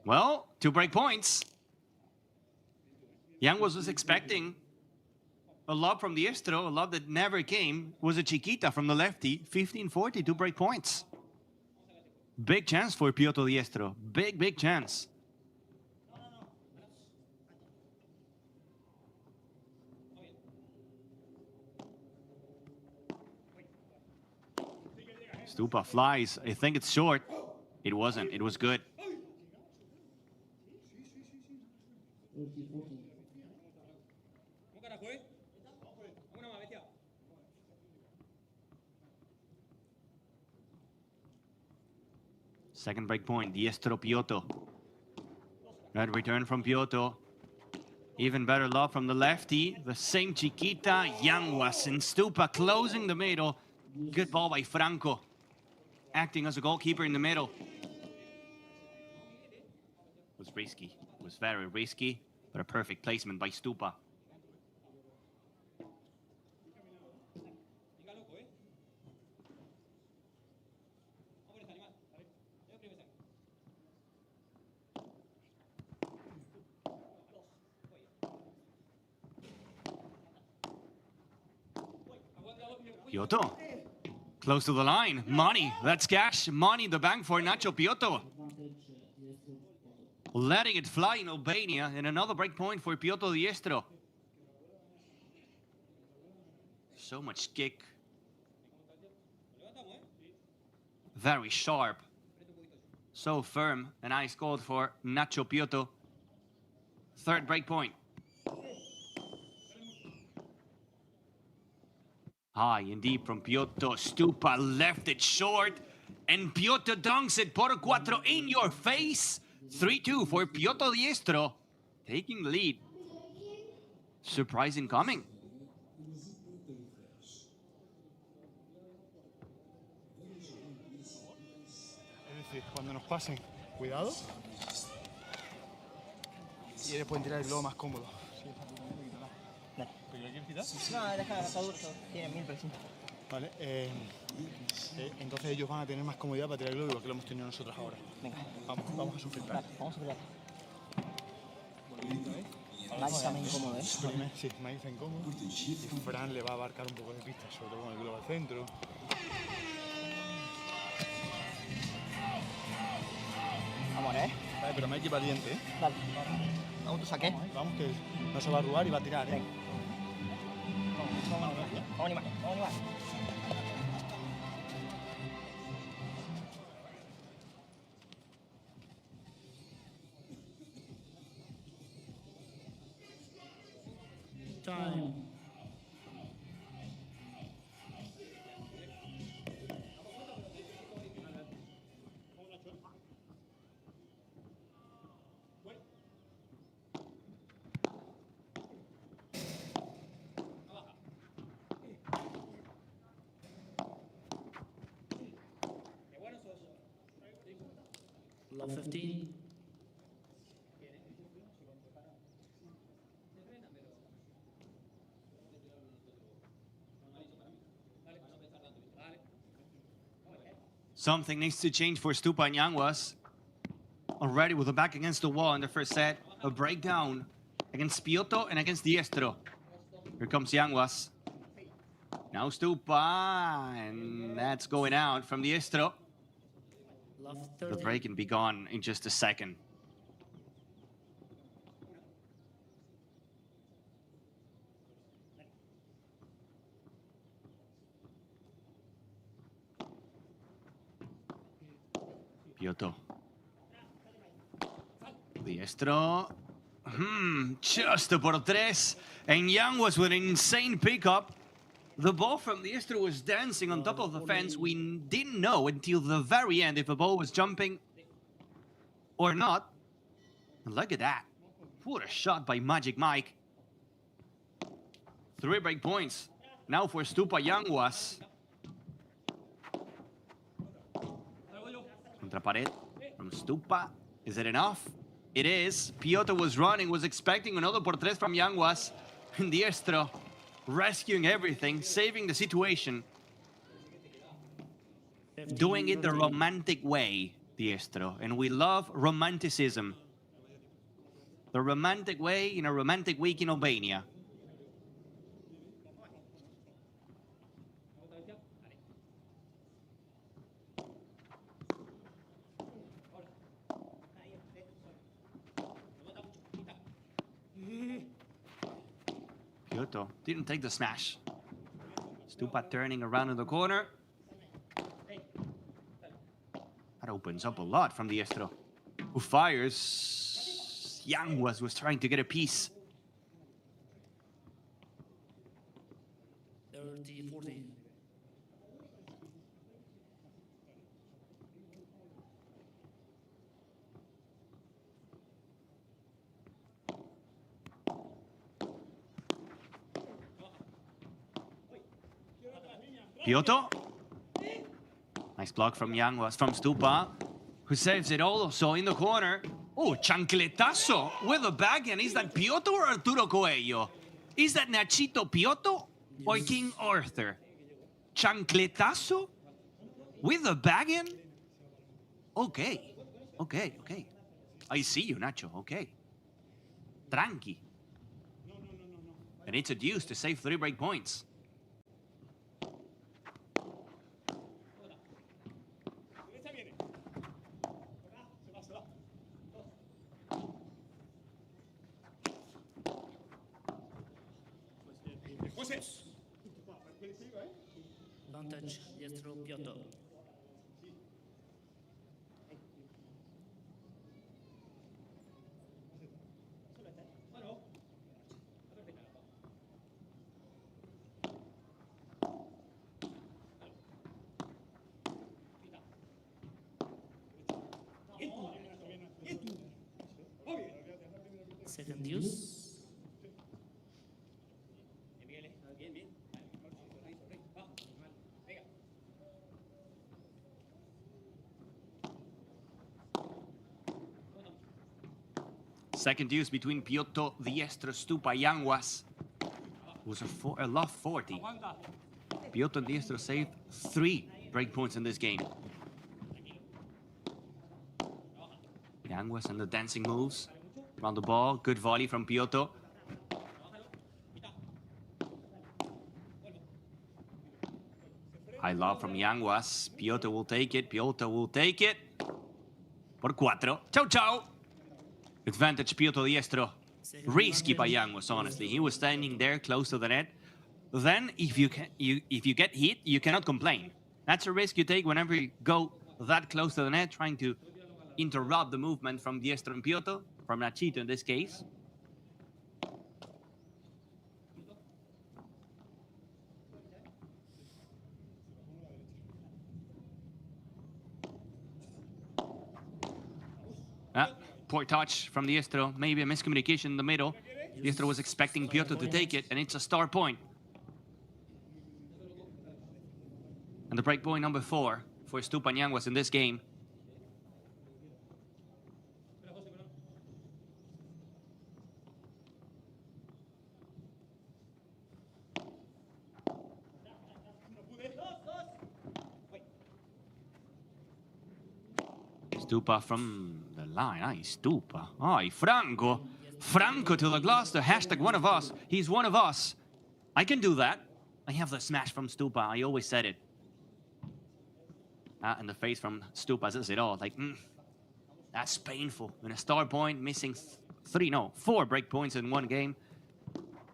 Well, 2 break points. Yanguas was expecting a lob from Diestro, a lob that never came. Was a chiquita from the lefty. 15-40, 2 break points. Big chance for Piotr Diestro. Big chance. Stupa flies. I think it's short. It wasn't. It was good. Second break point, Diestro Piotto. Red return from Piotto. Even better love from the lefty. The same chiquita, Yanguas and Stupa closing the middle. Good ball by Franco. Acting as a goalkeeper in the middle. Was risky. Was very risky, but a perfect placement by Stupa. Piotto, close to the line. Money, that's cash. Money in the bank for Nacho Piotto. Letting it fly in Albania, and another break point for Piotr Diestro. So much kick. Very sharp. So firm, and ice cold for Nacho Piotto. Third break point. High and deep from Piotto. Stupa left it short, and Piotto dunks it por cuatro in your face. 3-2 for Piotr Diestro, taking the lead. Surprise incoming. Es decir, cuando nos pasen, cuidado. Y ellos pueden tirar el globo más cómodo. ¿Pero lo quieres quitar? No, deja, está duro, tiene 1000 presión. Vale, entonces ellos van a tener más comodidad para tirar el globo igual que lo hemos tenido nosotros ahora. Venga. Vamos a sufrir. Vale, vamos a pelear. Mike está muy incómodo, ¿eh? Sí, Mike está incómodo. Y Fran le va a abarcar un poco de pista, sobre todo con el globo al centro. Vamos, ¿eh? Vale, pero Mike va valiente, ¿eh? Dale. Vamos, tú saqué. Vamos, que no se va a arrugar y va a tirar, ¿eh? Vamos, animar, vamos, animar. Time. Love 15. Something needs to change for Stupa and Yanguas. Already with the back against the wall in the first set. A breakdown against Piotto and against Diestro. Here comes Yanguas. Now Stupa, and that's going out from Diestro. The break can be gone in just a second. Piotto. Diestro. Just a por tres. And Yanguas with an insane pickup. The ball from Diestro was dancing on top of the fence. We didn't know until the very end if the ball was jumping or not. And look at that. What a shot by Magic Mike. 3 break points. Now for Stupa Yanguas. Contra pared from Stupa. Is it enough? It is. Piotr was running, was expecting another por tres from Yanguas. And Diestro rescuing everything, saving the situation. Doing it the romantic way, Diestro. And we love romanticism. The romantic way in a romantic week in Albania. Piotr didn't take the smash. Stupa turning around in the corner. That opens up a lot from Diestro, who fires. Yanguas was trying to get a piece. 30-40. Piotr. Nice block from Yanguas, from Stupa, who saves it also in the corner. Oh, chancletazo with a backhand. Is that Piotr or Arturo Coelho? Is that Nachito Piotr or King Arthur? Chancletazo with a backhand? Okay, okay, okay. I see you, Nacho, okay. Tranqui. And it's a deuce to save 3 break points. Advantage, Diestro, Piotr. Second use. Second deuce between Piotr, Diestro, Stupa, Yanguas. Was a love 40. Piotr and Diestro saved 3 break points in this game. Yanguas and the dancing moves around the ball. Good volley from Piotr. High love from Yanguas. Piotr will take it. Piotr will take it. Por 4. Ciao, ciao. Advantage Piotr Diestro. Risky by Yanguas, honestly. He was standing there close to the net. Then, if you get hit, you cannot complain. That's a risk you take whenever you go that close to the net, trying to interrupt the movement from Diestro and Piotr, from Nachito in this case. Poor touch from Diestro. Maybe a miscommunication in the middle. Diestro was expecting Piotr to take it, and it's a star point. And the break point number 4 for Stupa Yanguas in this game. Stupa from the line. Ay, Stupa. Ay, Franco. Franco to the glass. The hashtag one of us. He's one of us. I can do that. I have the smash from Stupa. I always said it. And the face from Stupa says it all. Like, that's painful. In a star point, missing 4 break points in one game.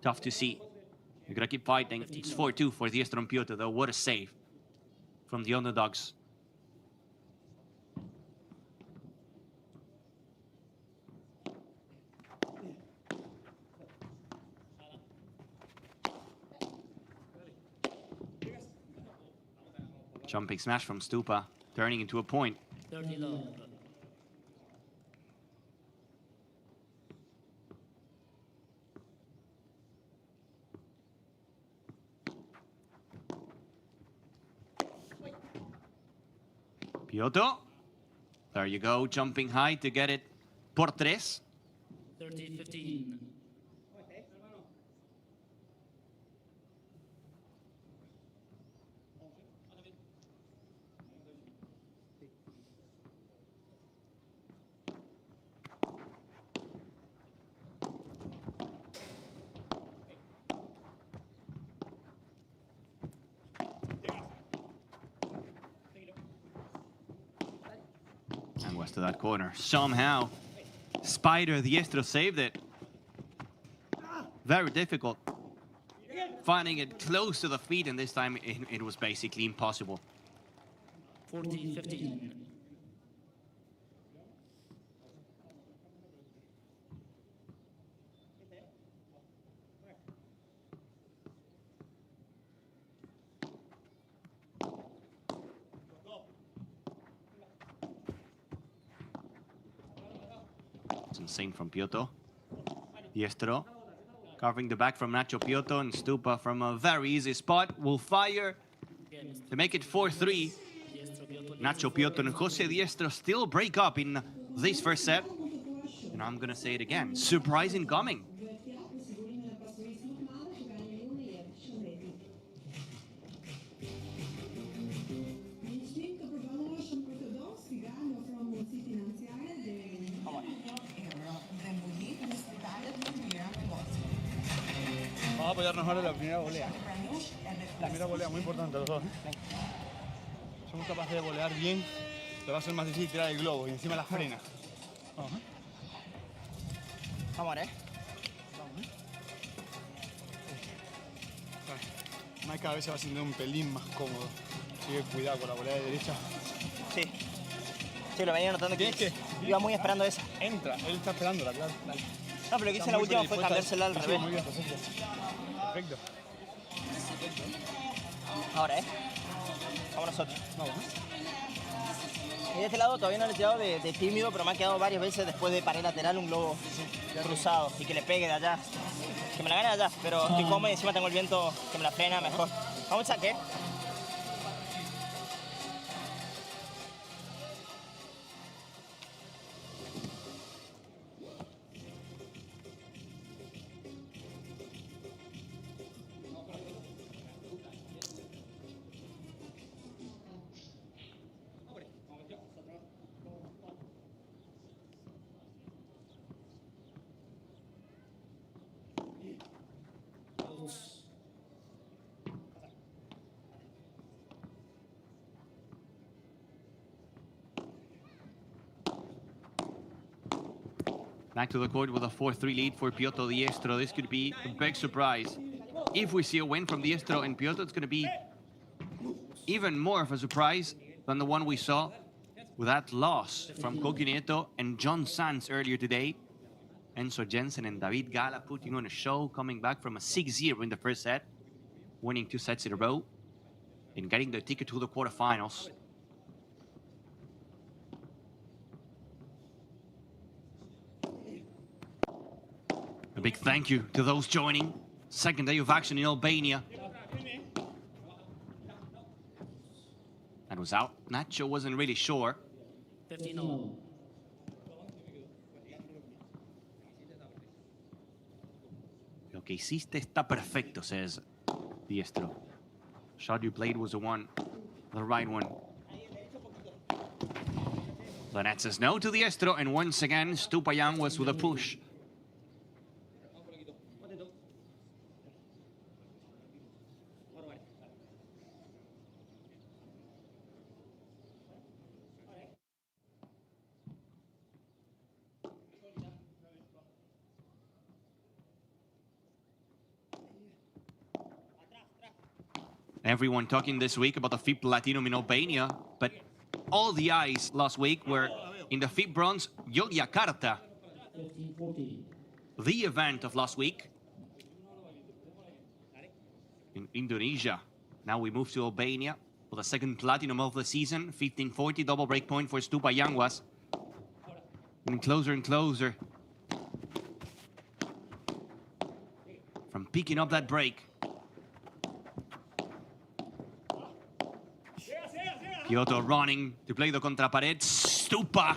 Tough to see. You're gonna keep fighting. It's 4-2 for Diestro and Piotr, though. What a save from the underdogs. Jumping smash from Stupa, turning into a point. 30 love. Piotr. There you go, jumping high to get it por tres. 30-15. And west to that corner. Somehow, Spider Diestro saved it. Very difficult. Finding it close to the feet, and this time it was basically impossible. 40-15. It's insane from Piotr. Diestro carving the back from Nacho Piotr, and Stupa from a very easy spot will fire to make it 4-3. Nacho Piotr and Jose Diestro still break up in this first set. And I'm gonna say it again, surprise incoming. Vamos a apoyarnos ahora en la primera volea. La primera volea, muy importante los dos. Somos capaces de volear bien, te va a ser más difícil tirar el globo y encima la frena. Vamos, Vamos, Mike cada vez se va sintiendo un pelín más cómodo. Así que cuidado con la volea de derecha. Sí. Sí, lo venía notando que iba muy esperando esa. Entra, él está esperándola, claro. No, pero lo que hice la última fue cambiársela al revés. Muy bien, perfecto. Perfecto. Ahora, Vamos nosotros. Vamos. Y de este lado todavía no le he tirado de tímido, pero me ha quedado varias veces después de pared lateral un globo cruzado y que le pegue de allá. Que me la gane de allá, pero estoy cómodo y encima tengo el viento que me la frena mejor. Vamos a saque. Back to the court with a 4-3 lead for Piotr Diestro. This could be a big surprise. If we see a win from Diestro and Piotr, it's going to be even more of a surprise than the one we saw with that loss from Coqui Nieto and John Sands earlier today. Enzo Jensen and David Gala putting on a show, coming back from a 6-0 in the first set, winning 2 sets in a row, and getting the ticket to the quarterfinals. A big thank you to those joining. Second day of action in Albania. That was out. Nacho wasn't really sure. 15-all. Lo que hiciste está perfecto, says Diestro. Shot you played was the right one. The net says no to Diestro, and once again, Stupayan was with a push. Everyone talking this week about the FIP Platinum in Albania, but all the eyes last week were in the FIP Bronze Yogyakarta, 15-14. the event of last week in Indonesia. Now we move to Albania for the second Platinum of the season. 1540 double break point for Stupa Yangwas. And closer from picking up that break. Piotr running to play the contrapared. Stupa.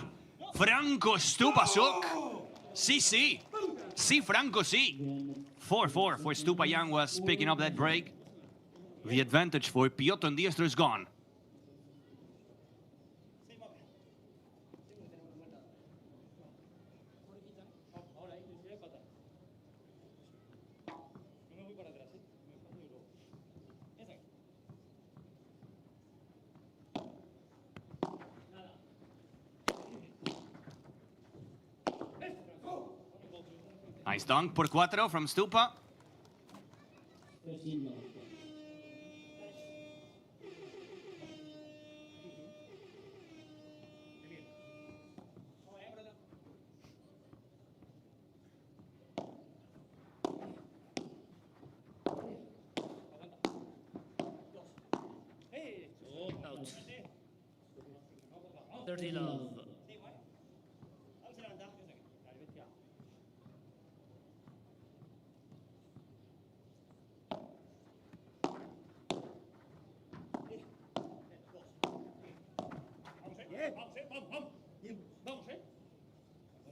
Franco Stupa Suk. Sí. Sí, Franco, sí. 4-4 for Stupa Yanguas picking up that break. The advantage for Piotr and Diestro is gone. Nice dunk por 4 from Stupa. Out. 30 love. Yeah.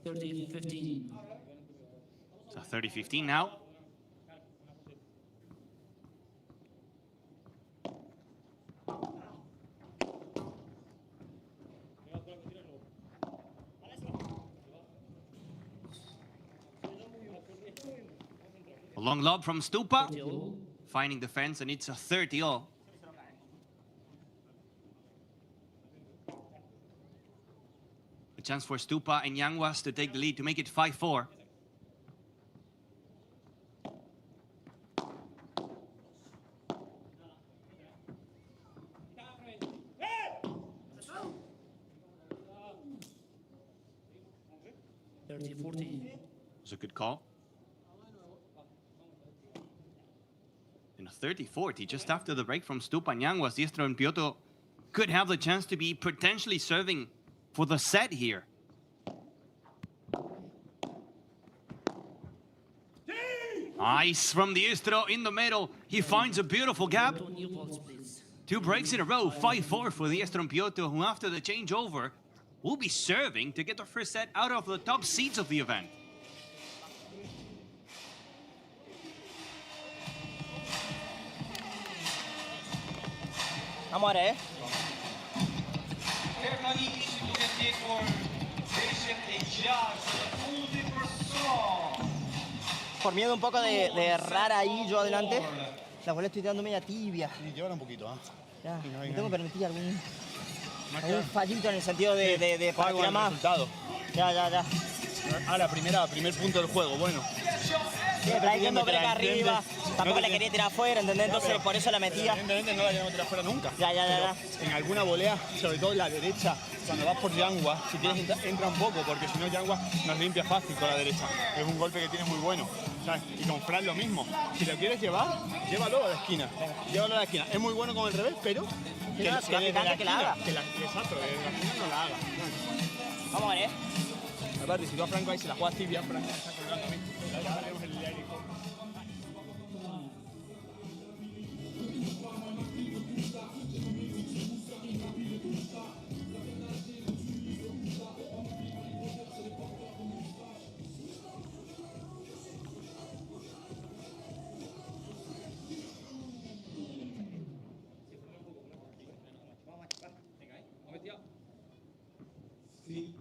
30-15. So 30-15 now. A long lob from Stupa, finding the fence, and it's a 30-all. A chance for Stupa and Yanguas to take the lead to make it 5-4. $30-40. Was a good call. In a 30-40, just after the break from Stupa and Yanguas, Diestro and Piotr could have the chance to be potentially serving for the set here. Nice from Diestro in the middle. He finds a beautiful gap. 2 breaks in a row, 5-4 for Diestro and Piotr, who after the changeover will be serving to get the first set out of the top seeds of the event. Vamos ahora, Por miedo un poco de errar ahí yo adelante, la bola estoy tirando media tibia. Sí, llévala un poquito, Ya, me tengo que permitir algún fallito en el sentido de para tirar más. Resultado. Ya. Ahora, primer punto del juego, bueno. Sí, pero ahí yendo break arriba, tampoco la quería tirar afuera, ¿entendés? Entonces por eso la metía. Evidentemente no la queremos tirar afuera nunca. Ya. En alguna volea, sobre todo en la derecha, cuando vas por Yangua, si quieres entra un poco, porque si no Yangua nos limpia fácil con la derecha. Es un golpe que tiene muy bueno, ¿sabes? Y con Fran lo mismo. Si lo quieres llevar, llévalo a la esquina. Llévalo a la esquina. Es muy bueno con el revés, pero que la haga. Exacto, desde la esquina no la haga. Vamos a ver, Aparte, si tú a Franco ahí se la juegas tibia, Franco está colgando a mí. Ya veremos el aire. FIP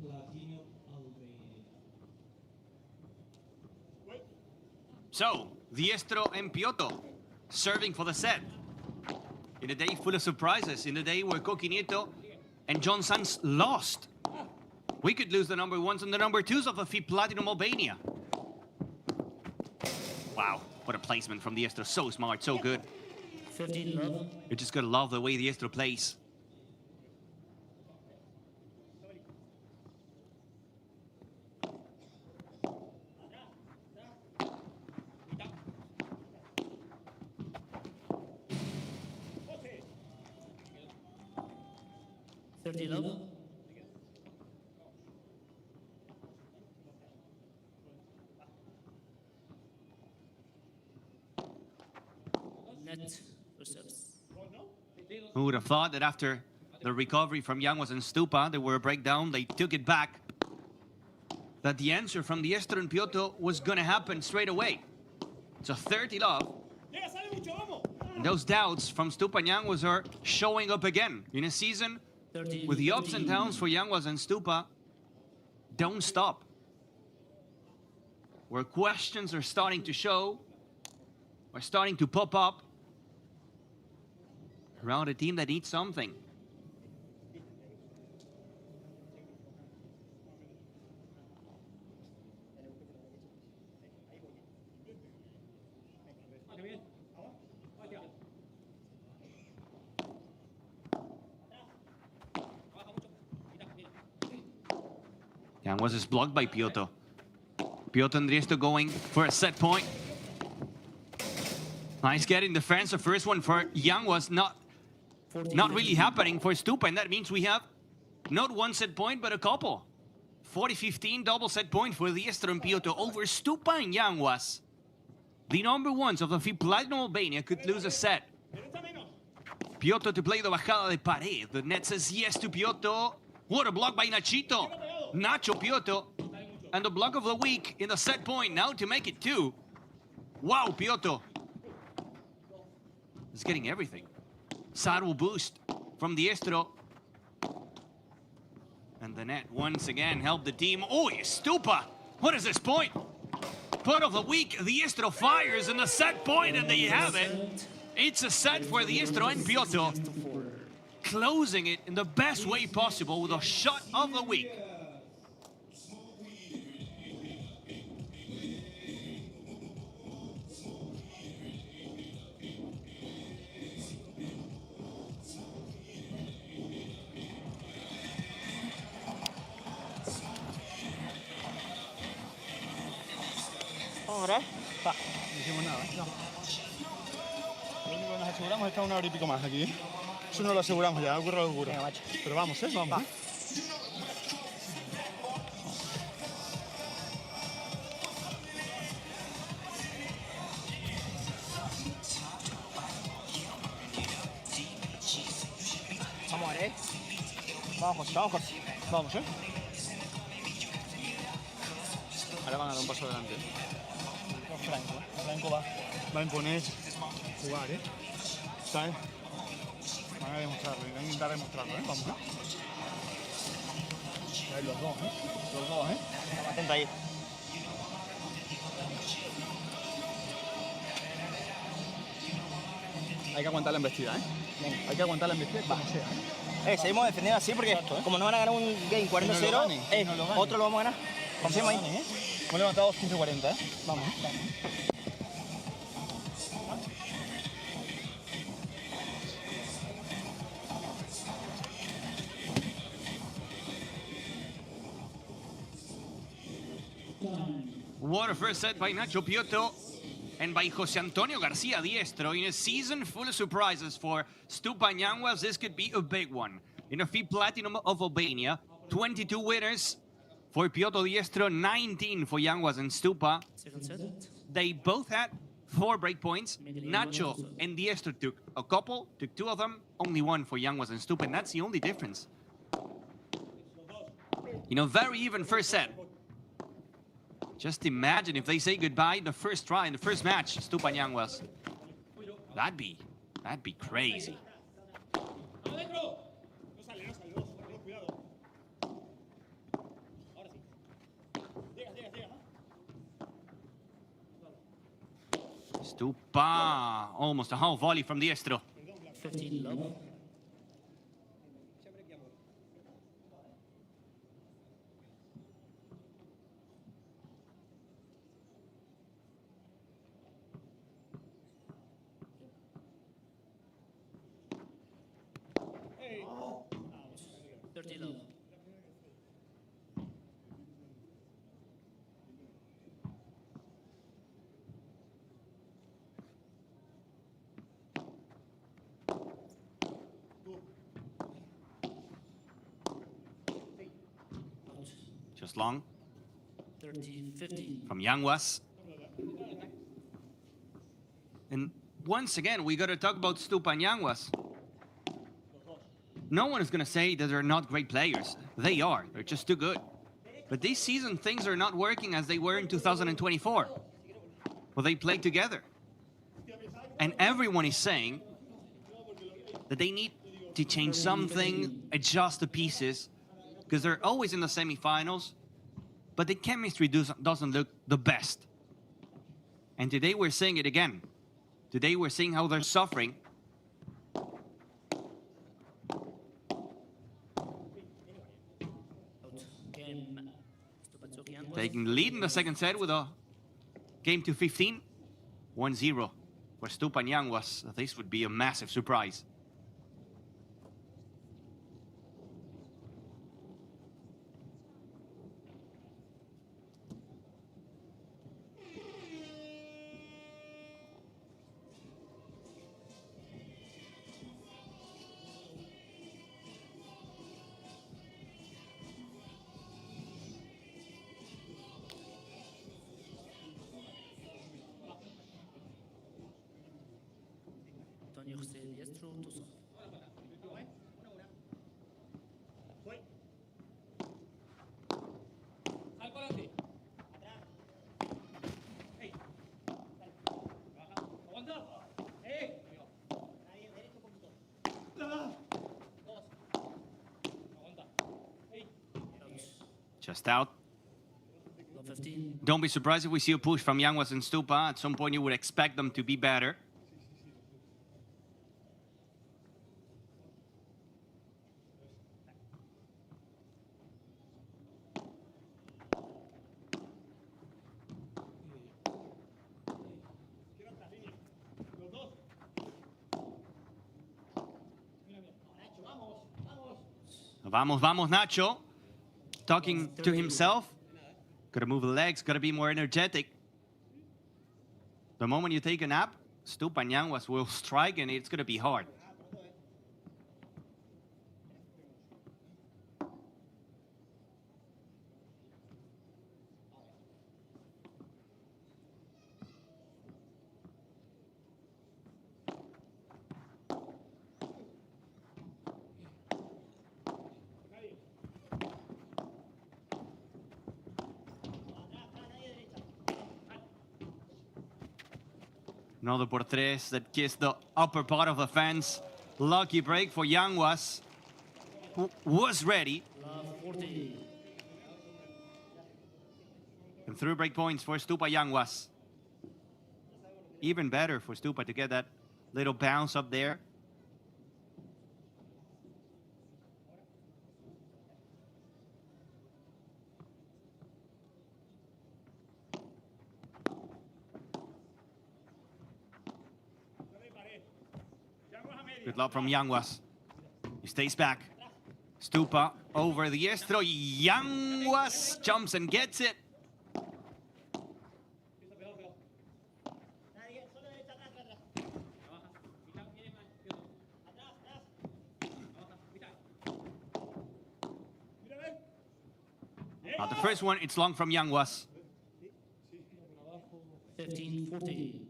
Latino Albania. So, Diestro and Piotr serving for the set. In a day full of surprises, in a day where Coqui Nieto and John Sanz lost. We could lose the number 1s and the number 2s of the FIP Platinum Albania. Wow, what a placement from Diestro. So smart, so good. 15 love. You just gotta love the way Diestro plays. Love. Net reserves. Who would have thought that after the recovery from Yanguas and Stupa. They were a breakdown, they took it back. That the answer from Diestro and Piotto was gonna happen straight away. It's a 30 love. And those doubts from Stupa and Yanguas are showing up again. In a season with the ups and downs for Yanguas and Stupa, don't stop. Where questions are starting to show, are starting to pop up around a team that needs something. Yanguas is blocked by Piotto. Piotto and Diestro going for a set point. Nice getting defense. The first one for Yanguas, not really happening for Stupa, and that means we have not one set point, but a couple. 40-15 double set point for Diestro and Piotto over Stupa and Yanguas. The number ones of the FIP Platinum Albania could lose a set. Piotto to play the bajada de pared. The net says yes to Piotto. What a block by Nachito. Nacho Piotto. And the block of the week in the set point. Now to make it 2. Wow, Piotto. He's getting everything. Saddle boost from Diestro. And the net once again helped the team. Oh, Stupa. What is this point? Point of the week. Diestro fires in the set point, and there you have it. It's a set for Diestro and Piotto. Closing it in the best way possible with a shot of the week. Vamos, ¿verdad? Va. No hicimos nada, ¿eh? No. Lo único que nos aseguramos es estar 1 hora y pico más aquí, ¿eh? Eso no lo aseguramos ya, ocurre lo que ocurre. Pero vamos, ¿eh? Vamos. Va. Vamos, ¿eh? Vamos, José, vamos, José. Vamos, ¿eh? Ahora van a dar un paso adelante. Franco va a imponer jugar, ¿eh? ¿Sabes? Van a demostrarlo, van a intentar demostrarlo, ¿eh? Vamos, ¿eh? Ahí los dos, ¿eh? Los dos, ¿eh? Atento ahí. Hay que aguantar la embestida, ¿eh? Venga. Hay que aguantar la embestida como sea, ¿eh? Seguimos defendiendo así porque como no van a ganar un game 40-0, otro lo vamos a ganar. Confirma ahí. ¿eh? Hemos levantado 15-40, ¿eh? Vamos, vamos. What a first set by Nacho Piotto and by José Antonio García Diestro. In a season full of surprises for Stupa and Yanguas, this could be a big one. In a FIP Platinum of Albania, 22 winners for Piotto Diestro, 19 for Yanguas and Stupa. They both had 4 breakpoints. Nacho and Diestro took a couple, took 2 of them, only 1 for Yanguas and Stupa, and that's the only difference. You know, very even first set. Just imagine if they say goodbye in the first try, in the first match, Stupa and Yanguas. That'd be crazy. Stupa, almost a half volley from Diestro. 15 love. Just long. 30-15. From Yanguas. And once again, we got to talk about Stupa and Yanguas. No one is going to say that they're not great players. They are. They're just too good. But this season, things are not working as they were in 2024. Well, they played together. And everyone is saying that they need to change something, adjust the pieces, because they're always in the semifinals, but the chemistry doesn't look the best. And today we're seeing it again. Today we're seeing how they're suffering. Taking the lead in the second set with a game to 15. 1-0 for Stupanian. This would be a massive surprise. Just out. Don't be surprised if we see a push from Yanguas and Stupa. At some point, you would expect them to be better. Vamos, vamos, Nacho. Talking to himself. Gotta move the legs, gotta be more energetic. The moment you take a nap, Stupanian will strike and it's gonna be hard. Another por tres that kissed the upper part of the fence. Lucky break for Yanguas, who was ready. And 3 break points for Stupa Yanguas. Even better for Stupa to get that little bounce up there. Good luck from Yanguas. He stays back. Stupa over the estro. Yanguas jumps and gets it. Not the first one, it's long from Yanguas. 15-14.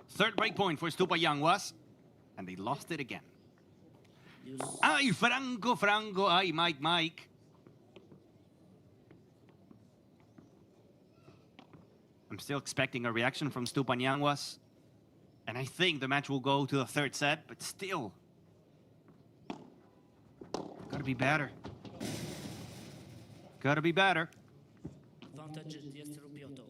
Third break point for Stupa Yanguas, and they lost it again. Ay, Franco, ay, Mike. I'm still expecting a reaction from Stupa Yanguas, and I think the match will go to the third set, but still. Gotta be better. Gotta be better. Advantage Diestro Piotto.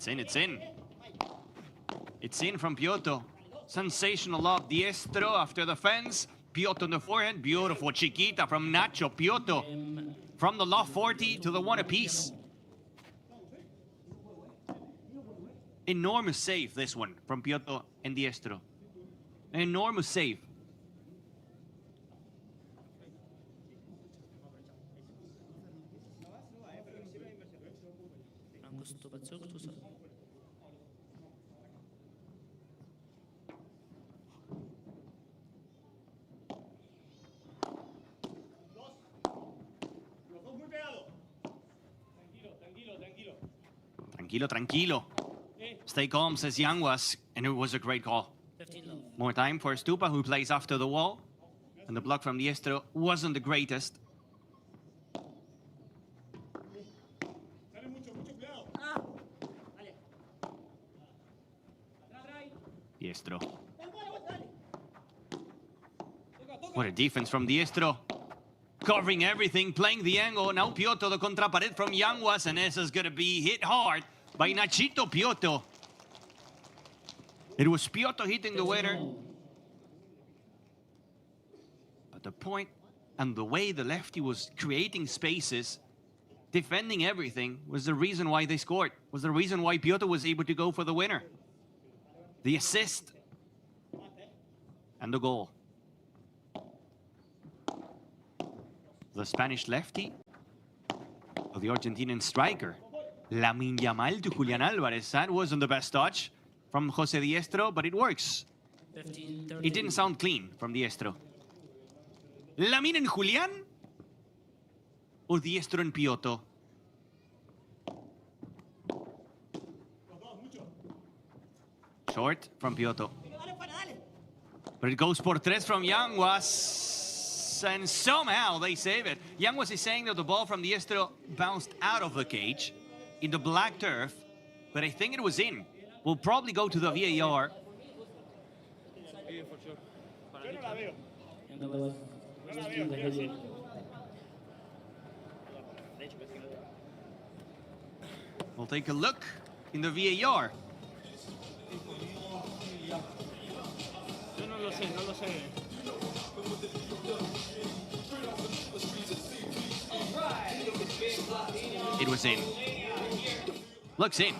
It's in, it's in. It's in from Piotr. Sensational lob. Diestro after the fence. Piotr on the forehand. Beautiful chiquita from Nacho. Piotr from the loft 40 to the one apiece. Enormous save, this one, from Piotr and Diestro. Enormous save. Tranquilo, tranquilo. Stay calm, says Yanguas, and it was a great call. More time for Stupa, who plays after the wall. And the block from Diestro wasn't the greatest. Diestro. What a defense from Diestro. Covering everything, playing the angle. Now Piotr, the contrapared from Yanguas, and this is going to be hit hard by Nachito Piotr. It was Piotr hitting the waiter. But the point and the way the lefty was creating spaces, defending everything, was the reason why they scored. Was the reason why Piotr was able to go for the winner. The assist and the goal. The Spanish lefty, or the Argentinian striker, Lamine Yamal to Julian Alvarez. That wasn't the best touch from Jose Diestro, but it works. It didn't sound clean from Diestro. Lamine and Julian? Or Diestro and Piotr? Short from Piotr. But it goes por tres from Yanguas. And somehow they save it. Yanguas is saying that the ball from Diestro bounced out of the cage in the black turf, but I think it was in. We'll probably go to the VAR. We'll take a look in the VAR. Yo no lo sé, no lo sé. It was in. Looks in.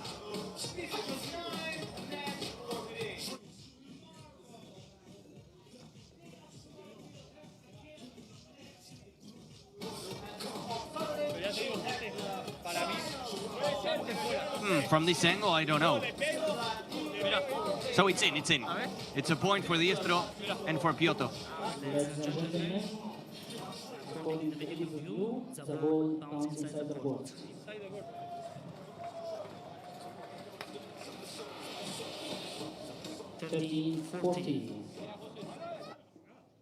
From this angle, I don't know. So it's in, it's in. It's a point for Diestro and for Piotr. According to the video view, the ball bounced inside the court.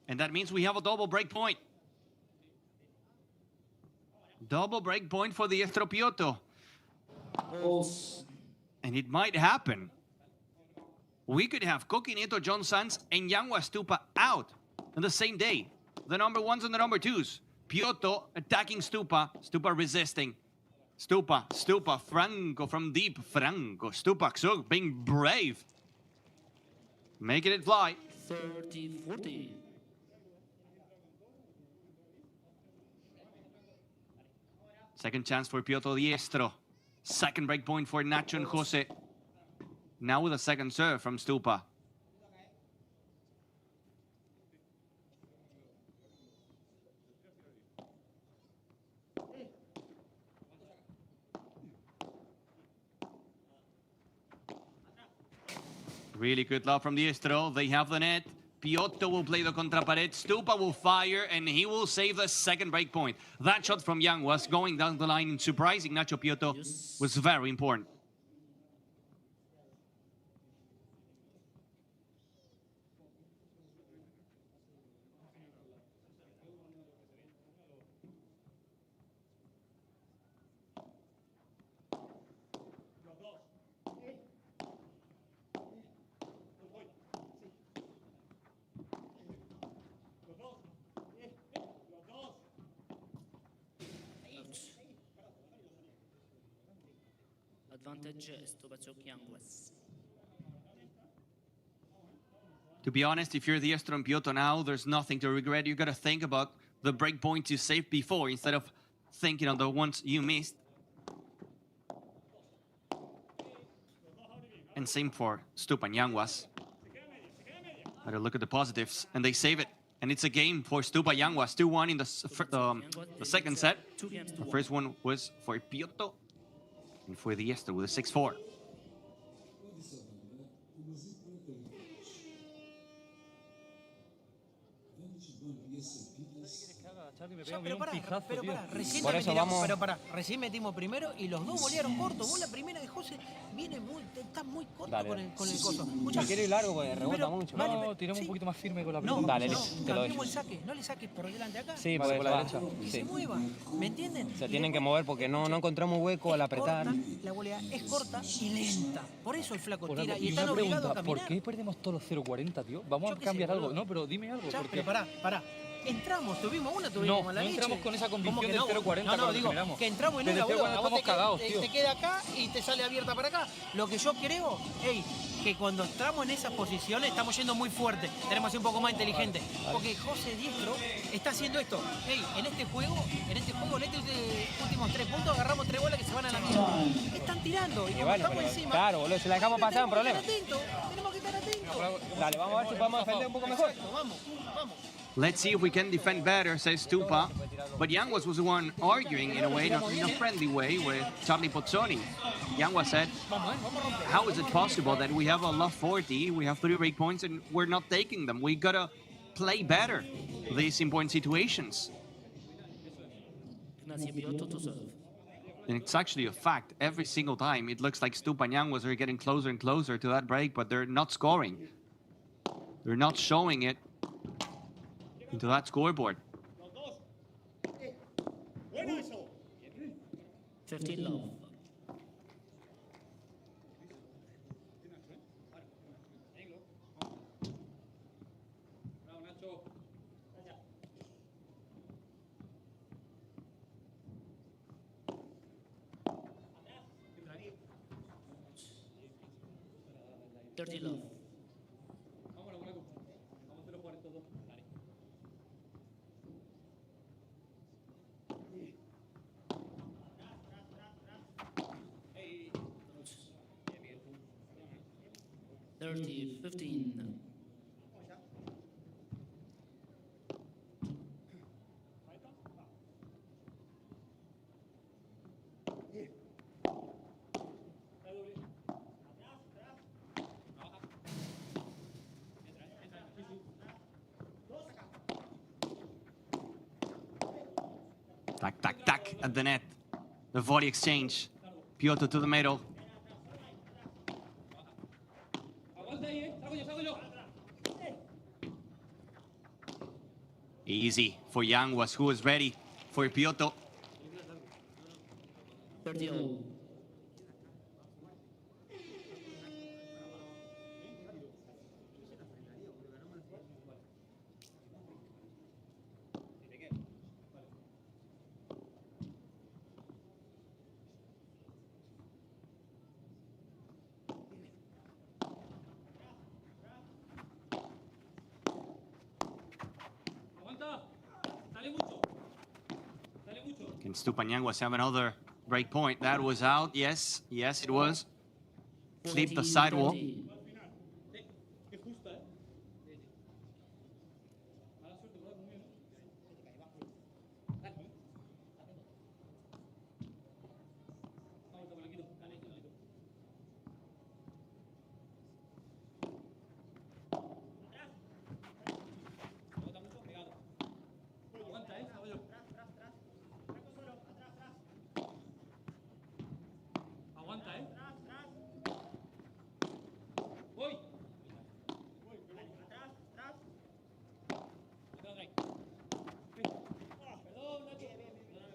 And that means we have a double break point. Double break point for the Diestro Piotr. And it might happen. We could have Coqui Nieto, John Sanz, and Yanguas Stupa out on the same day. The number ones and the number twos. Piotr attacking Stupa. Stupa resisting. Stupa, Franco from deep. Franco, Stupa, Xug being brave. Making it fly. 30-40. Second chance for Piotr Diestro. Second break point for Nacho and Jose. Now with a second serve from Stupa. Really good love from Diestro. They have the net. Piotr will play the contrapared. Stupa will fire, and he will save the second break point. That shot from Yanguas going down the line and surprising Nacho Piotr was very important. Advantage Stubachok Yanguas. To be honest, if you're the Estron Piotto now, there's nothing to regret. You got to think about the break points you saved before instead of thinking on the ones you missed. And same for Stupan Yanguas. Better look at the positives, and they save it. And it's a game for Stupa Yanguas, 2-1 in the second set. The first one was for Piotto, and for the Estro with a 6-4. Recién metimos primero y los dos volearon corto. Vos la primera de José estás muy corto con el coso. Si quiero ir largo, pues rebota mucho. No, tiramos un poquito más firme con la pelota. Dale, te lo doy. El saque, no le saques por delante acá. Sí, por la derecha. Y se muevan, ¿me entienden? Se tienen que mover porque no encontramos hueco al apretar. La volea es corta y lenta. Por eso el flaco tira y una están obligados a pregunta, caminar. ¿por qué perdemos todos los 0.40, tío? Vamos a cambiar algo. No, pero dime algo. Ya, porque... pero pará. Entramos, tuvimos a la No leche. entramos con esa convicción ¿Cómo que del 0.40 No, digo, generamos. que entramos en Desde una, el 0.40 estamos cagados, tío. Te queda acá y te sale abierta para acá. Lo que yo creo, que cuando entramos en esas posiciones estamos yendo muy fuerte. Tenemos que ser un poco más inteligentes. Porque José Diestro está haciendo esto. En este juego, en estos últimos 3 puntos, agarramos 3 bolas que se van a la mierda. Están tirando y como estamos encima... Claro, boludo, si la dejamos pasar, un problema. Tenemos que estar atentos. Dale, vamos a ver si podemos defender un poco mejor. Vamos. Let's see if we can defend better, says Stupa. But Yanguas was the one arguing in a way, not in a friendly way, with Charlie Pozzoni. Yanguas said, how is it possible that we have a love 40, we have 3 break points, and we're not taking them? We gotta play better these important situations. And it's actually a fact. Every single time, it looks like Stupa and Yanguas are getting closer and closer to that break, but they're not scoring. They're not showing it into that scoreboard. 15 love. Dirty love. Dirty 15. Tac at the net. The volley exchange. Piotto to the middle. Easy for Yanguas, who was ready for Piotto. 30. Can Stupan Yanguas have another break point? That was out. Yes, it was. Flip the sidewall.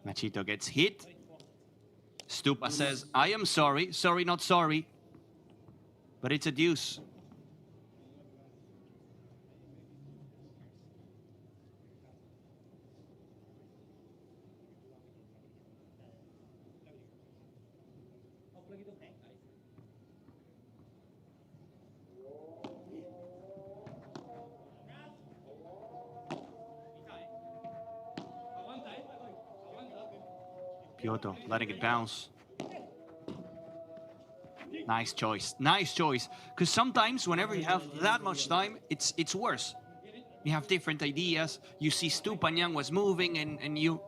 Machito gets hit. Stupa says, I am sorry. Sorry, not sorry. But it's a deuce. Piotr letting it bounce. Nice choice. Nice choice. Because sometimes whenever you have that much time, it's worse. You have different ideas. You see Stupanian was moving and you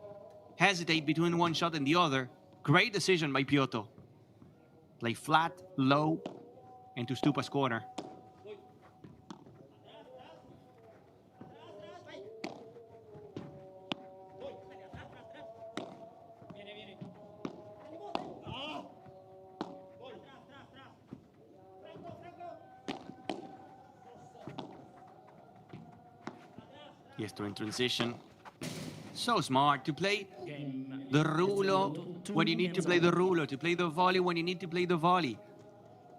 hesitate between one shot and the other. Great decision by Piotr. Play flat, low, into Stupa's corner. Diestro in transition. So smart to play the rulo when you need to play the rulo, to play the volley when you need to play the volley.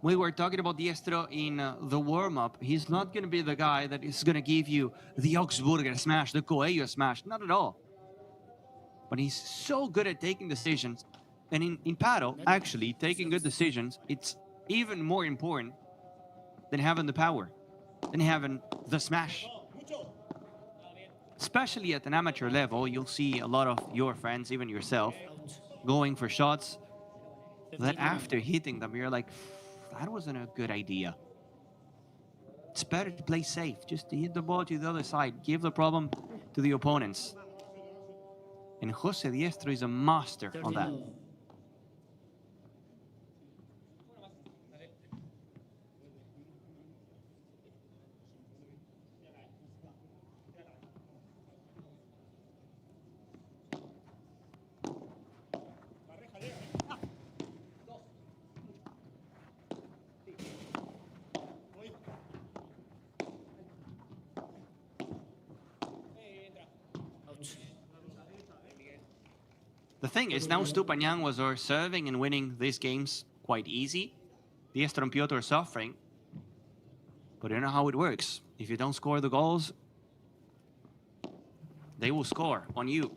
We were talking about Diestro in the warm-up. He's not going to be the guy that is going to give you the Augsburger smash, the Coelho smash. Not at all. But he's so good at taking decisions. And in paddle, actually, taking good decisions, it's even more important than having the power, than having the smash. Especially at an amateur level, you'll see a lot of your friends, even yourself, going for shots that after hitting them, you're like, that wasn't a good idea. It's better to play safe, just to hit the ball to the other side, give the problem to the opponents. And Jose Diestro is a master on that. The thing is, now Stupanian was serving and winning these games quite easy. Diestro and Piotr are suffering. But you know how it works. If you don't score the goals, they will score on you.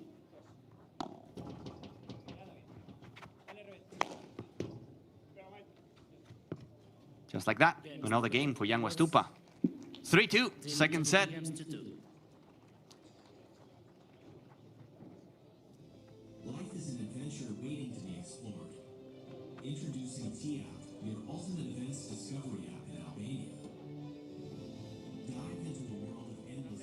Just like that, another game for Young Stupa. 3-2, second set. Life is an adventure waiting to be explored. Introducing TIAP, your ultimate events discovery app in Albania. Dive into the world of endless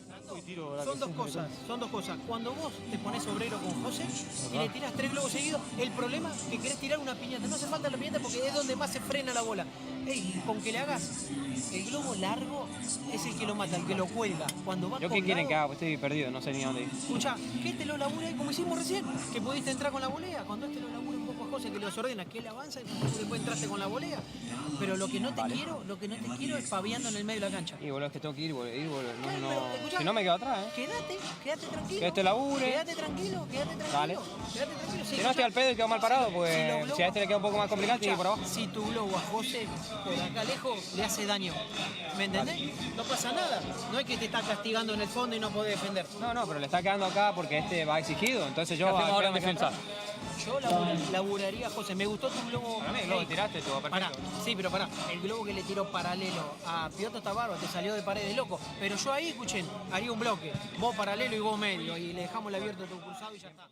Son dos cosas. Cuando vos te pones obrero con José y le tiras 3 globos seguidos, el problema es que querés tirar una piñata. No hace falta la piñata porque es donde más se frena la bola. Ey, con que le hagas el globo largo es el que lo mata, el que lo cuelga. Cuando va ¿Yo qué quieren que haga? Pues estoy perdido, no sé ni a dónde ir. Escucha, que te lo labura ahí como hicimos recién, que pudiste entrar con la volea. Cuando este lo labura un poco a José, que los ordena, que él avanza y después entraste con la volea. Pero lo que no te quiero es paviando en el medio de la cancha. Y boludo, es que tengo que ir, boludo. No, si no me quedo atrás, Quédate tranquilo. Que este labure. Quédate tranquilo. Dale. Quédate tranquilo. Si no estoy al pedo y quedo mal parado, pues si a este le queda un poco más complicado, tiene que ir por abajo. Si tu globo a José por acá lejos le hace daño, ¿me entendés? No pasa nada. No es que te está castigando en el fondo y no podés defender. No, pero le está quedando acá porque este va exigido. Entonces yo ahora en defensa. Yo laburaría a José. Me gustó tu globo. Para mí, el globo tiraste, estuvo perfecto. Sí, pero pará. El globo que le tiró paralelo a Piotr está bárbaro, te salió de pared de loco. Pero yo ahí, escuchen, haría un bloque. Vos paralelo y vos medio. Y le dejamos el abierto a tu cruzado y ya está.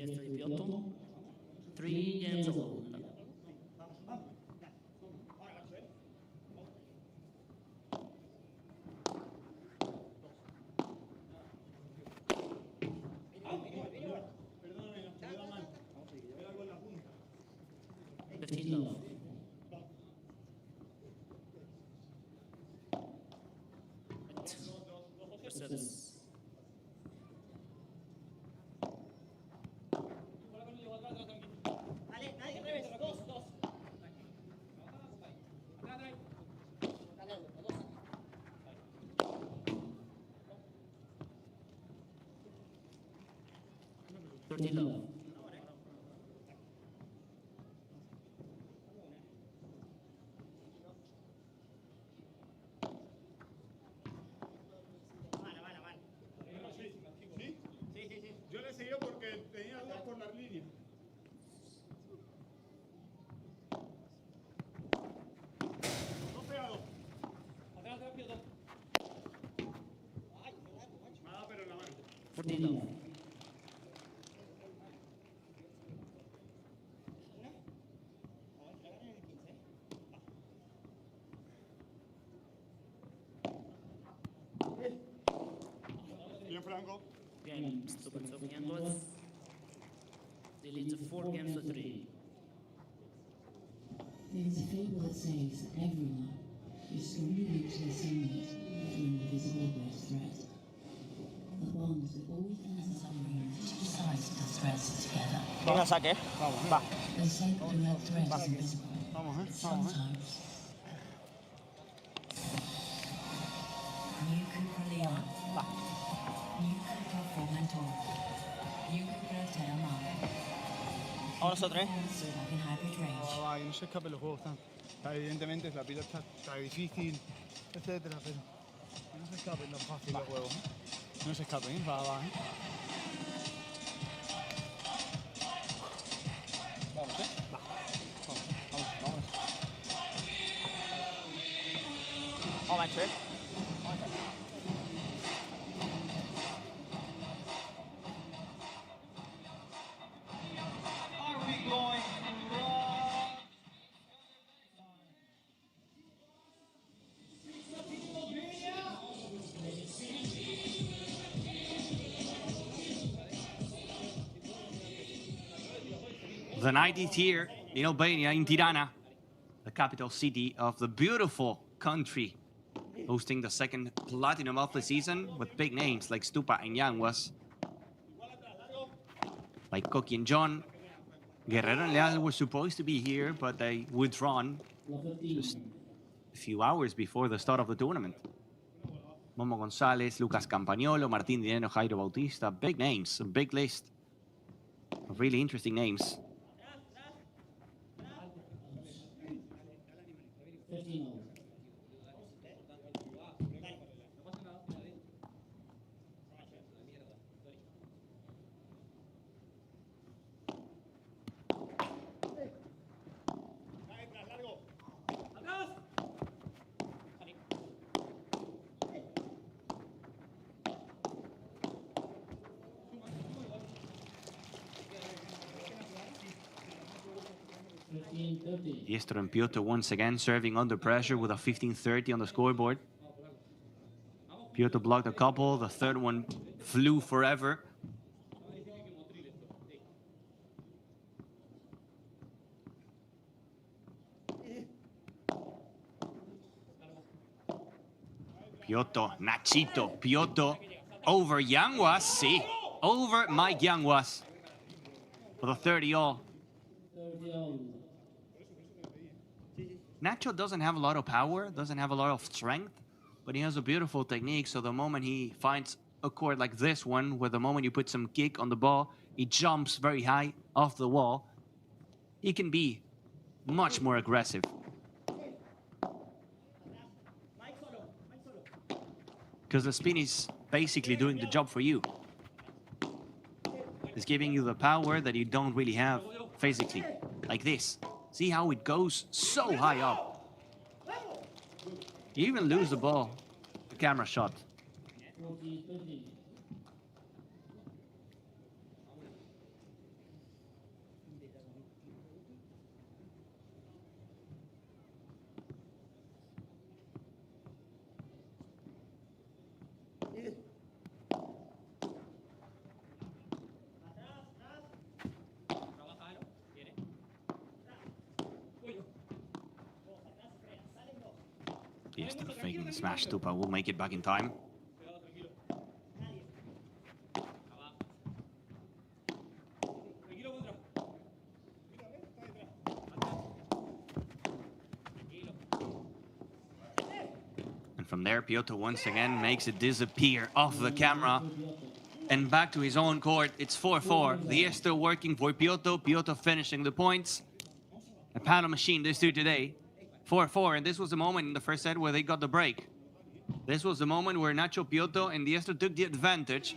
Fiesta di Piotto. 3 games old. Love. Service. Love. Yo le seguí porque tenía dudas por las líneas. Dos pegados. Atrás, Piotr. Nada, pero en la mano. Bien, Franco. Bien, super Sofiantos. They lead to 4 games to 3. There is a fable that says that everyone is strongly mutually assimilate through an invisible great thread. The bond that always ends in submarine two sides of the threads together. Venga, saque. Va. They say that the red thread is invisible. Sometimes. New Cooper Leon. New Cooper Formentor. New Cooper Terma. Ahora nosotros, ¿eh? In hybrid range. Va, que no se escapen los juegos tan. Evidentemente la pilota está difícil, etcétera, pero que no se escapen tan fácil los juegos. No se escapen, va, va. Vamos, va. Vamos. Vamos, macho, The night is here in Albania, in Tirana, the capital city of the beautiful country, hosting the second Platinum of the season with big names like Stupa and Yanguas, like Koki and John. Guerrero and Leal were supposed to be here, but they withdrawn just a few hours before the start of the tournament. Momo Gonzalez, Lucas Campagnolo, Martín Dinero, Jairo Bautista, big names, a big list of really interesting names. 15. Diestro and Piotr once again serving under pressure with a 15-30 on the scoreboard. Piotr blocked a couple, the third one flew forever. Piotr, Nachito, Piotr over Yanguas, see, over Mike Yanguas for the 30-all. Nacho doesn't have a lot of power, doesn't have a lot of strength, but he has a beautiful technique. So the moment he finds a court like this one, where the moment you put some kick on the ball, he jumps very high off the wall, he can be much more aggressive. Because the spin is basically doing the job for you. It's giving you the power that you don't really have physically, like this. See how it goes so high up. You even lose the ball, the camera shot. Diestro faking the smash. Stupa will make it back in time. And from there, Piotr once again makes it disappear off the camera. And back to his own court. It's 4-4. Diestro working for Piotr. Piotr finishing the points. A paddle machine, these two today. 4-4, and this was the moment in the first set where they got the break. This was the moment where Nacho, Piotr, and Diestro took the advantage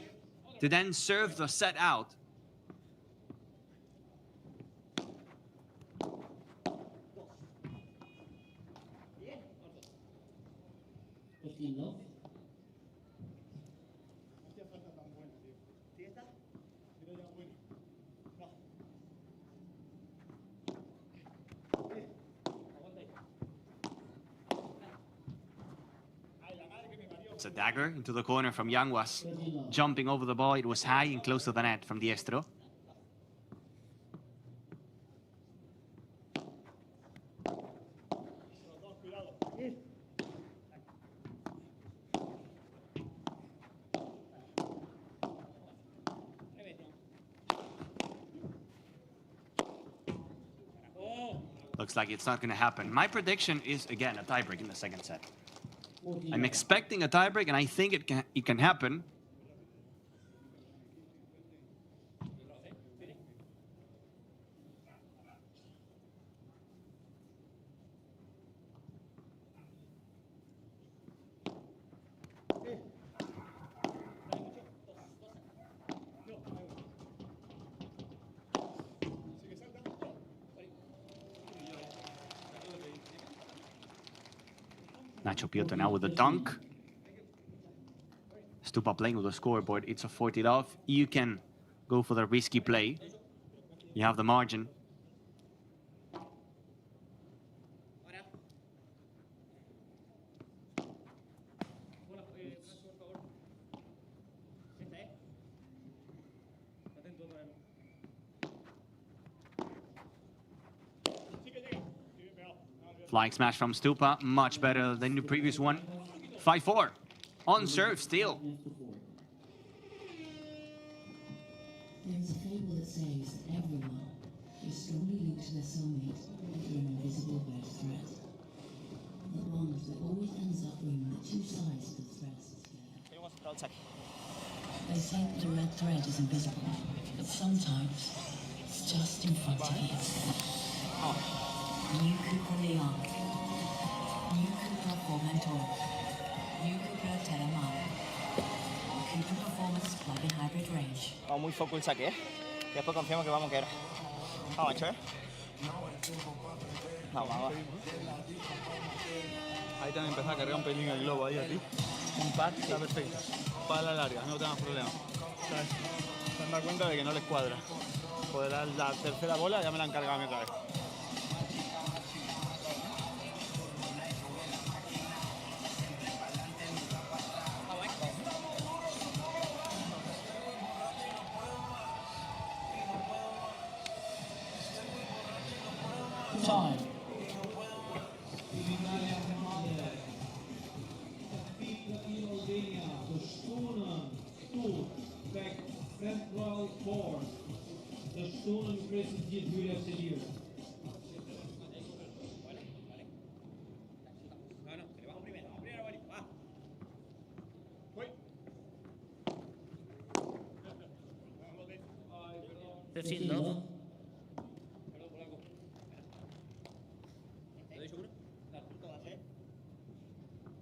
to then serve the set out. It's a dagger into the corner from Yanguas. Jumping over the ball, it was high and close to the net from Diestro. Looks like it's not going to happen. My prediction is, again, a tiebreak in the second set. I'm expecting a tiebreak, and I think it can happen. Nacho Piotr now with the dunk. Stupa playing with the scoreboard. It's a 40 love. You can go for the risky play. You have the margin. Flying smash from Stupa, much better than the previous one. 5-4, on serve still. There's a fable that says that everyone is strongly linked to their soulmate through an invisible red thread. The bond that always ends up bringing the two sides of the threads together. They say that the red thread is invisible, but sometimes it's just in front of you. New Cooper Leon. New Cooper Formentor. New Cooper Telemar. Cooper Performance Plug-in Hybrid Range. Vamos muy foco el saque, ¿eh? Y después confiamos que vamos a quedar. Vamos, macho, ¿eh? Vamos. Ahí también empezó a cargar un pelín el globo ahí a ti. Un pad está perfecto. Para la larga, no tengas problema. ¿Sabes? Se han dado cuenta de que no les cuadra. Pues la tercera bola ya me la han cargado a mí otra vez. Time. Central Court. The Stolen President Julia Selir.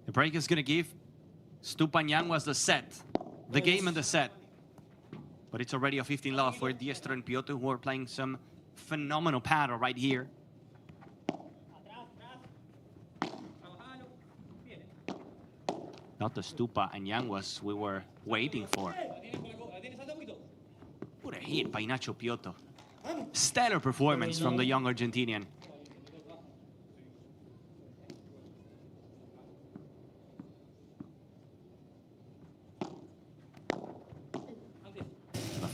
The break is going to give Stupa and Yanguas the set, the game and the set. But it's already a 15 love for Diestro and Piotr, who are playing some phenomenal paddle right here. Not the Stupa and Yanguas we were waiting for. What a hit by Nacho Piotr. Stellar performance from the young Argentinian.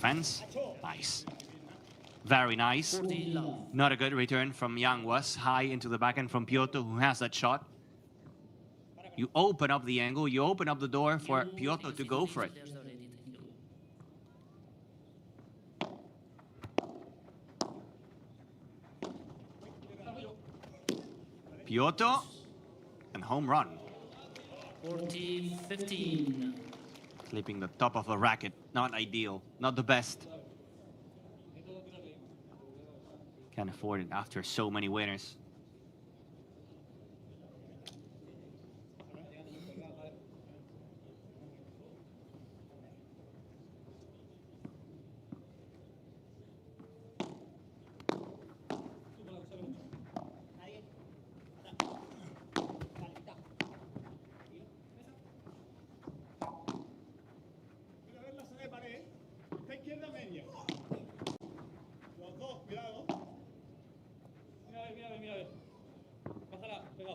defense. Nice. Very nice. Not a good return from Yanguas. High into the backhand from Piotr, who has that shot. You open up the angle, you open up the door for Piotr to go for it. Piotr, and home run. 40-15. Clipping the top of the racket. Not ideal, not the best. Can't afford it after so many winners.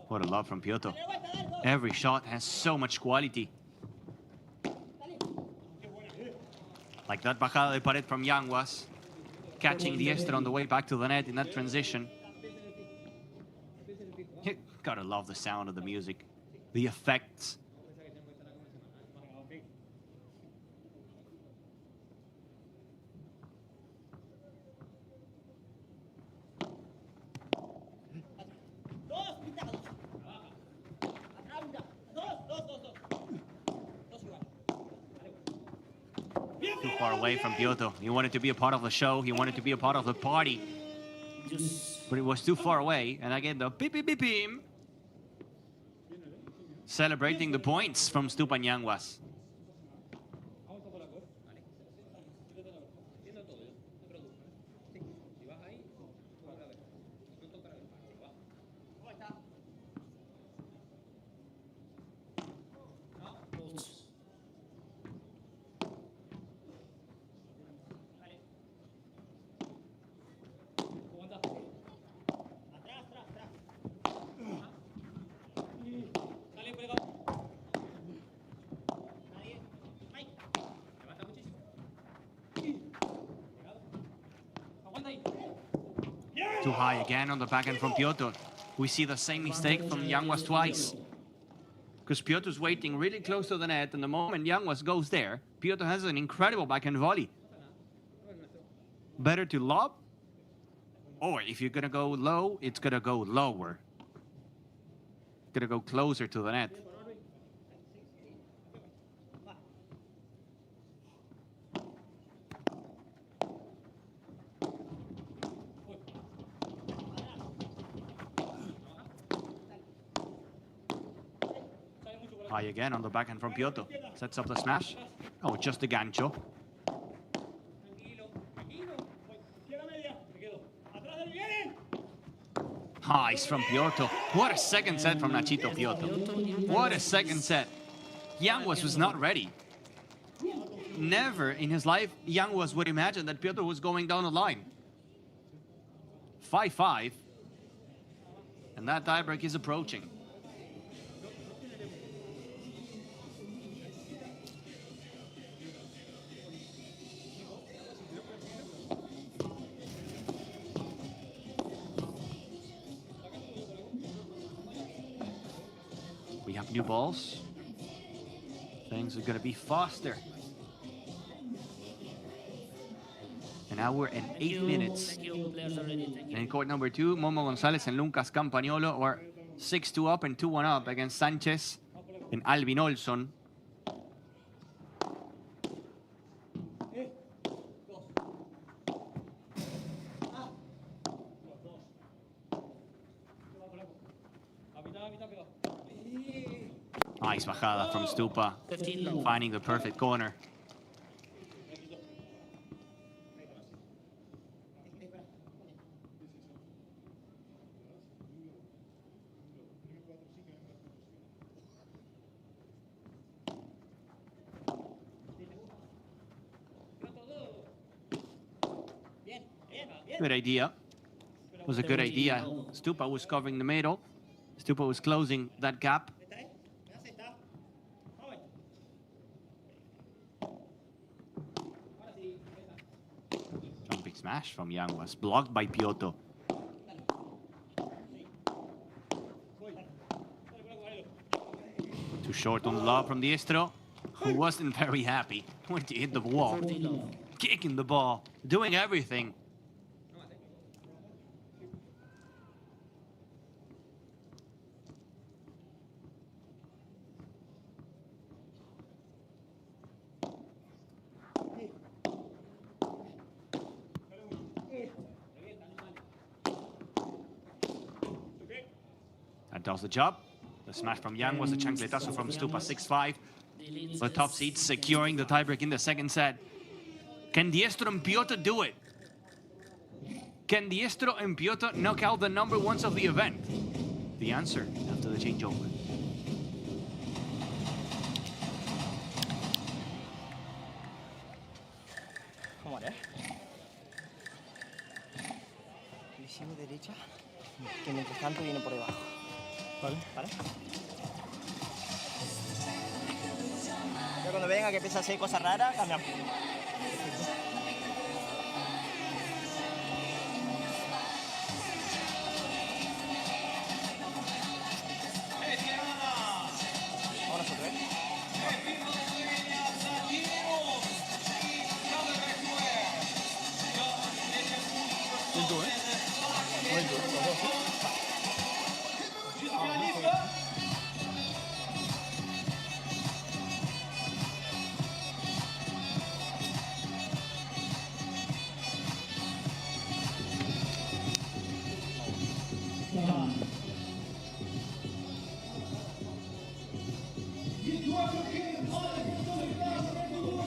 What a love from Piotr. Every shot has so much quality. Like that bajada de pared from Yanguas, catching the extra on the way back to the net in that transition. You gotta love the sound of the music, the effects. Too far away from Piotr. He wanted to be a part of the show. He wanted to be a part of the party. But it was too far away. And again, the beep, beep, beep, beep. Celebrating the points from Stupan Yanguas. Too high again on the backhand from Piotr. We see the same mistake from Yanguas twice. Because Piotr's waiting really close to the net, and the moment Yanguas goes there, Piotr has an incredible backhand volley. Better to lob, or if you're gonna go low, it's gonna go lower. Gonna go closer to the net. High again on the backhand from Piotr. Sets up the smash. Oh, just a gancho. Highs from Piotr. What a second set from Nachito Piotr. What a second set. Yanguas was not ready. Never in his life, Yanguas would imagine that Piotr was going down the line. 5-5. And that tiebreak is approaching. We have new balls. Things are going to be faster. An hour and 8 minutes. And in court number 2, Momo Gonzalez and Lucas Campagnolo are 6-2 up and 2-1 up against Sanchez and Alvin Olson. Nice bajada from Stupa, finding the perfect corner. Good idea. It was a good idea. Stupa was covering the middle. Stupa was closing that gap. smash from Yanguas, blocked by Piotr. Too short on the lob from Diestro, who wasn't very happy when he hit the wall. Kicking the ball, doing everything. That does the job. The smash from Yang was a chancletazo from Stupa, 6-5. The top seed securing the tiebreak in the second set. Can Diestro and Piotr do it? Can Diestro and Piotr knock out the number ones of the event? The answer after the changeover. Vamos a ver. Le sigo derecha, que mientras tanto viene por debajo. Vale. ¿Vale? Ya cuando venga que empiece a hacer cosas raras, cambiamos. Vámonos otra vez. Lento, ¿eh? Lento, los dos, ¿eh? Gone.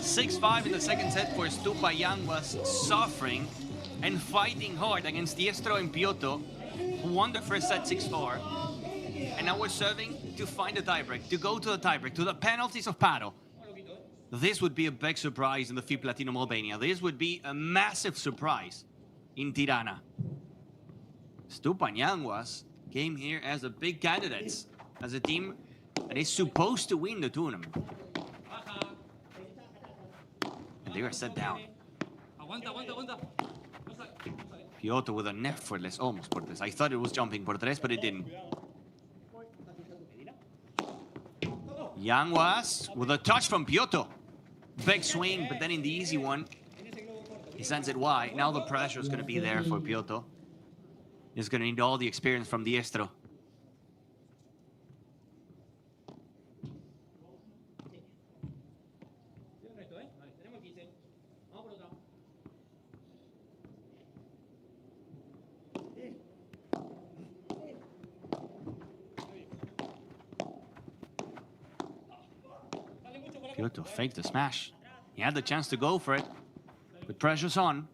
6-5 in the second set for Stupa. Yang was suffering and fighting hard against Diestro and Piotr, who won the first set 6-4. And now we're serving to find a tiebreak, to go to the tiebreak, to the penalties of paddle. This would be a big surprise in the FIP Platinum Albania. This would be a massive surprise in Tirana. Stupa and Yanguas came here as the big candidates, as a team that is supposed to win the tournament. And they are set down. Piotr with an effortless, almost por tres. I thought it was jumping por tres, but it didn't. Yanguas with a touch from Piotr. Big swing, but then in the easy one, he sends it wide. Now the pressure is going to be there for Piotr. He's going to need all the experience from Diestro. Piotr faked the smash. He had the chance to go for it, but pressure's on.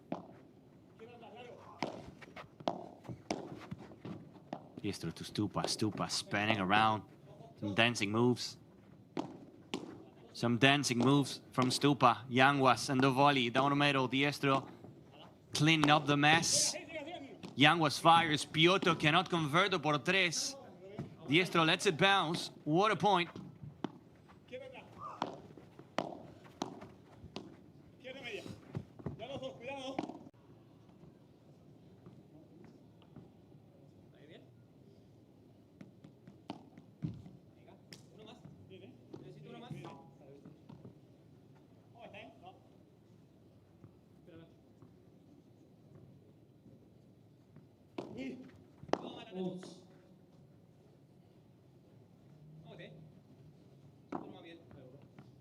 Diestro to Stupa. Stupa spinning around. Some dancing moves. Some dancing moves from Stupa. Yanguas and the volley down the middle. Diestro cleaning up the mess. Yanguas fires. Piotr cannot convert the por tres. Diestro lets it bounce. What a point.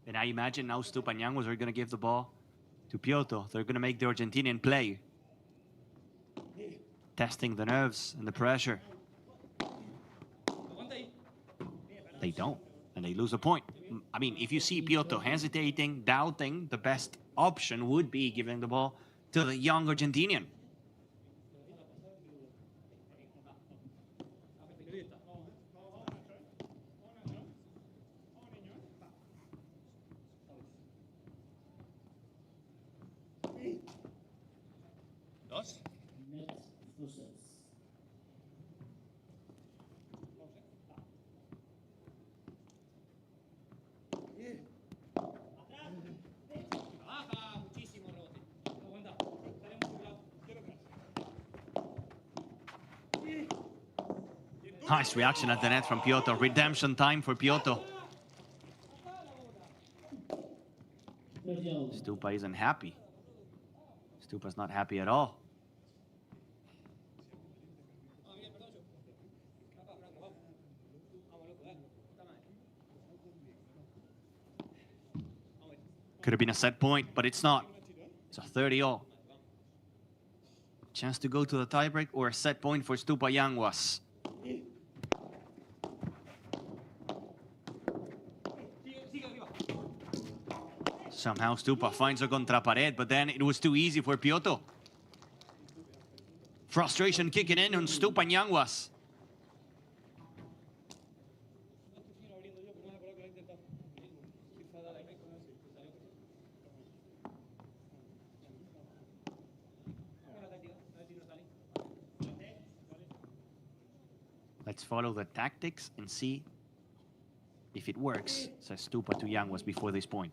And I imagine now Stupa and Yanguas are going to give the ball to Piotr. They're going to make the Argentinian play. Testing the nerves and the pressure. They don't, and they lose a point. I mean, if you see Piotr hesitating, doubting, the best option would be giving the ball to the young Argentinian. Nice reaction at the net from Piotr. Redemption time for Piotr. Stupa isn't happy. Stupa's not happy at all. Could have been a set point, but it's not. It's a 30-all. Chance to go to the tiebreak or a set point for Stupa Yanguas. Somehow Stupa finds a contrapared, but then it was too easy for Piotr. Frustration kicking in on Stupa Yanguas. Let's follow the tactics and see if it works, says Stupa to Yanguas before this point.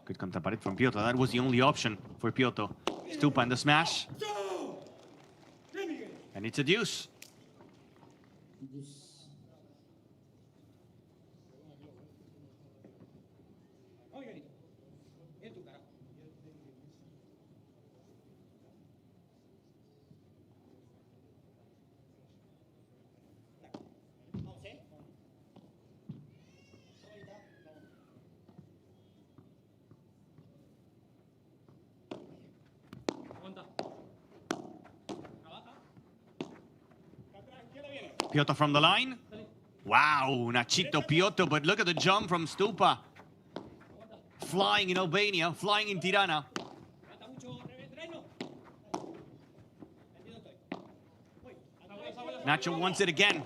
Good contrapared from Piotr. That was the only option for Piotr. Stupa and the smash. And it's a deuce. Piotr from the line. Wow, Nachito Piotr, but look at the jump from Stupa. Flying in Albania, flying in Tirana. Nacho wants it again.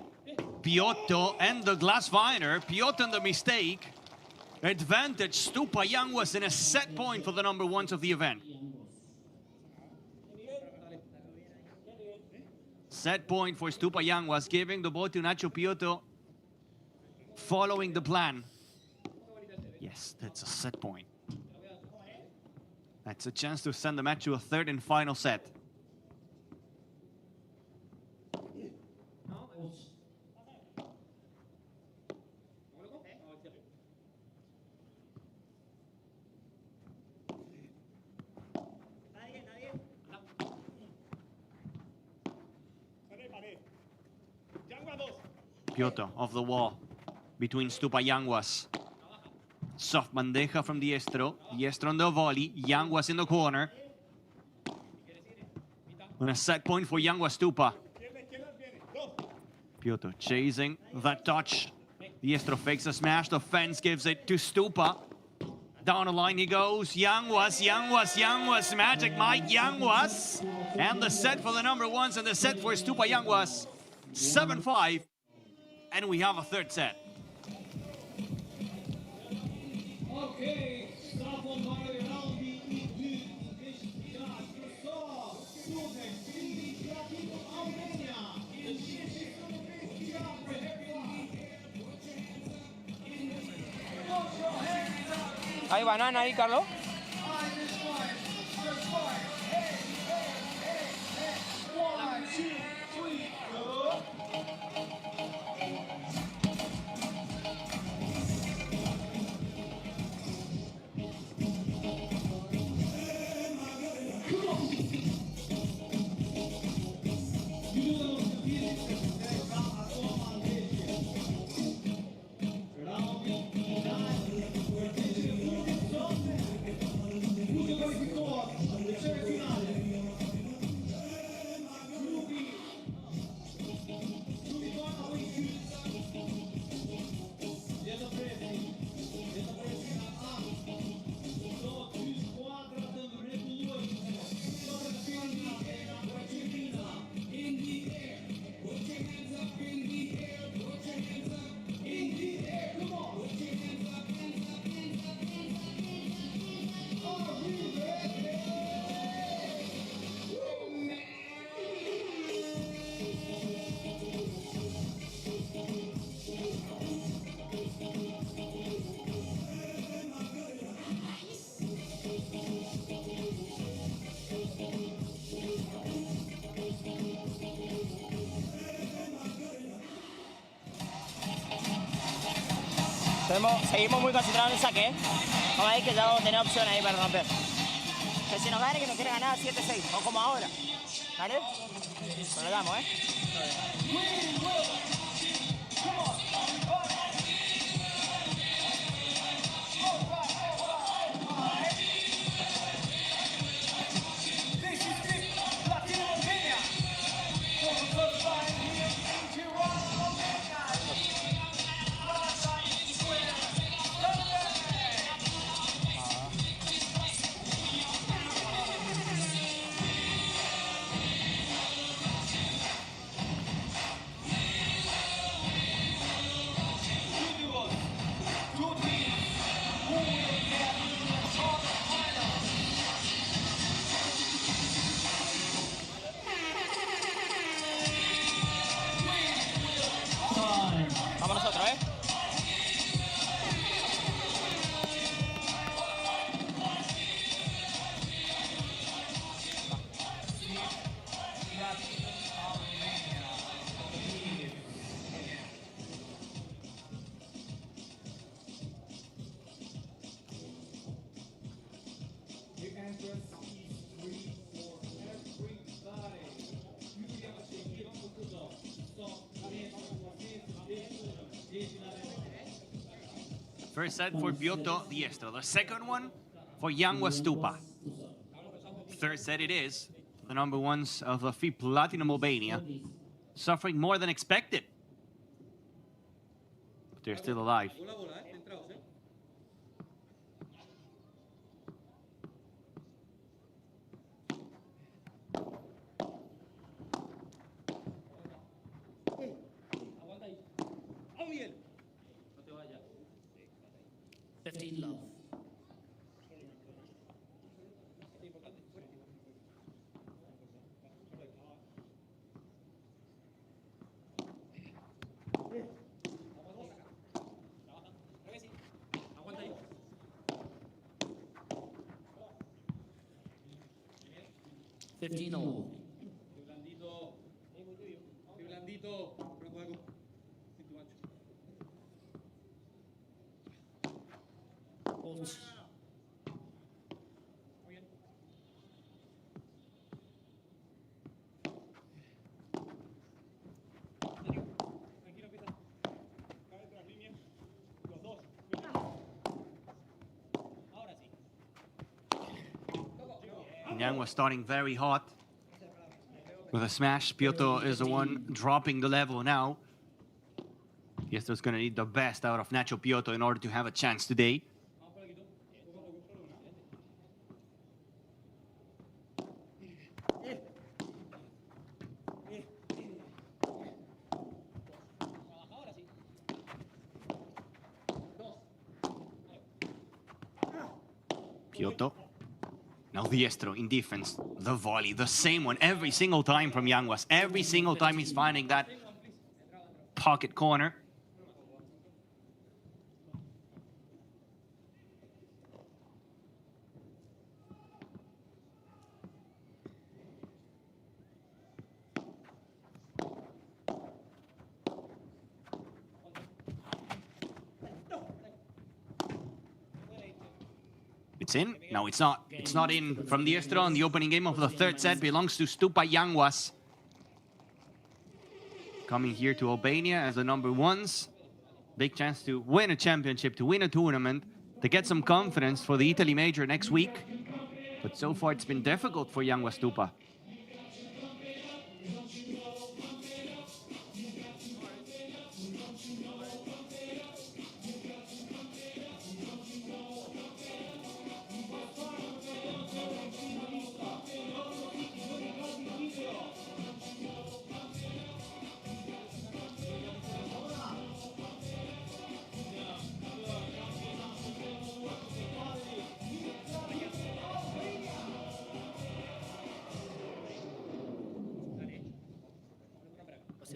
Piotr and the glass finder. Piotr and the mistake. Advantage Stupa Yanguas in a set point for the number ones of the event. Set point for Stupa Yanguas, giving the ball to Nacho Piotr, following the plan. Yes, that's a set point. That's a chance to send the match to a third and final set. Piotr off the wall between Stupa Yanguas. Soft bandeja from Diestro. Diestro on the volley. Yanguas in the corner. And a set point for Yanguas Stupa. Piotr chasing that touch. Diestro fakes a smash. The fence gives it to Stupa. Down the line he goes. Yanguas, Yanguas, Yanguas. Magic Mike Yanguas. And the set for the number ones and the set for Stupa Yanguas. 7-5. And we have a third set. Okay, stop on by the round ¿Hay banana ahí, Carlos? Seguimos muy concentrados en el saque, ¿eh? Vamos a ver que ya vamos a tener opciones ahí para romper. Que si nos gane, que nos quiere ganar 7-6, o como ahora. ¿Vale? Pero le damos, ¿eh? Vamos nosotros, ¿eh? The entrance is free for everybody. Юлия Васильевна Кукудов. First set for Piotr Diestro. The second one for Yanwa Stupa. Third set it is. The number ones of the FIP Platinum Albania. Suffering more than expected. But they're still alive. Love. $15. Yang was starting very hot with a smash. Piotr is the one dropping the level now. Diestro's going to need the best out of Nacho Piotr in order to have a chance today. Piotr. Now Diestro in defense. The volley, the same one every single time from Yanguas. Every single time he's finding that pocket corner. It's in? No, it's not. It's not in from Diestro. The opening game of the third set belongs to Stupa Yanguas. Coming here to Albania as the number ones. Big chance to win a championship, to win a tournament, to get some confidence for the Italy Major next week. But so far it's been difficult for Yanguas Stupa.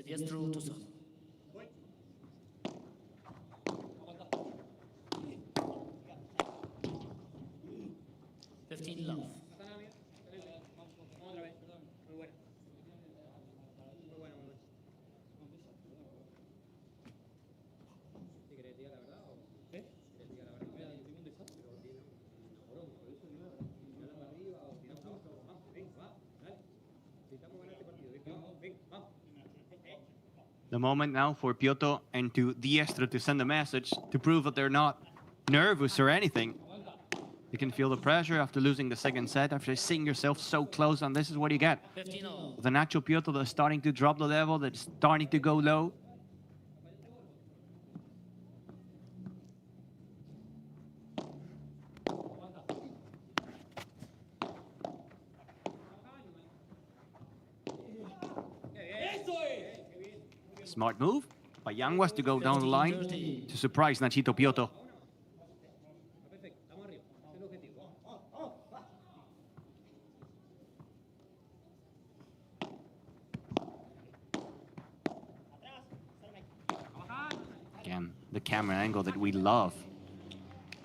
Diestro to serve. 15 love. The moment now for Piotr and to Diestro to send a message to prove that they're not nervous or anything. You can feel the pressure after losing the second set, after seeing yourself so close, and this is what you get. The Nacho Piotr that's starting to drop the level, that's starting to go low. Smart move by Yanguas to go down the line to surprise Nachito Piotr. Again, the camera angle that we love,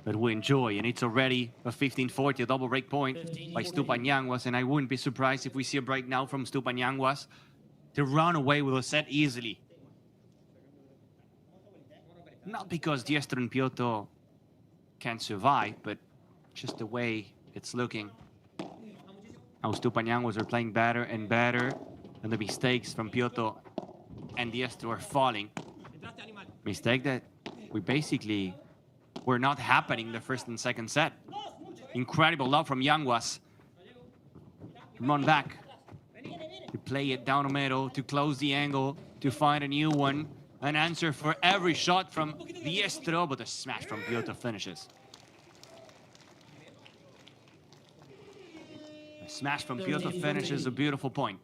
that we enjoy, and it's already a 15-40 double break point by Stupan Yanguas, and I wouldn't be surprised if we see a break now from Stupan Yanguas to run away with a set easily. Not because Diestro and Piotr can't survive, but just the way it's looking. How Stupan Yanguas are playing better and better, and the mistakes from Piotr and Diestro are falling. Mistake that were not happening the first and second set. Incredible love from Yanguas. Run back to play it down the middle, to close the angle, to find a new one. An answer for every shot from Diestro, but the smash from Piotr finishes. The smash from Piotr finishes a beautiful point.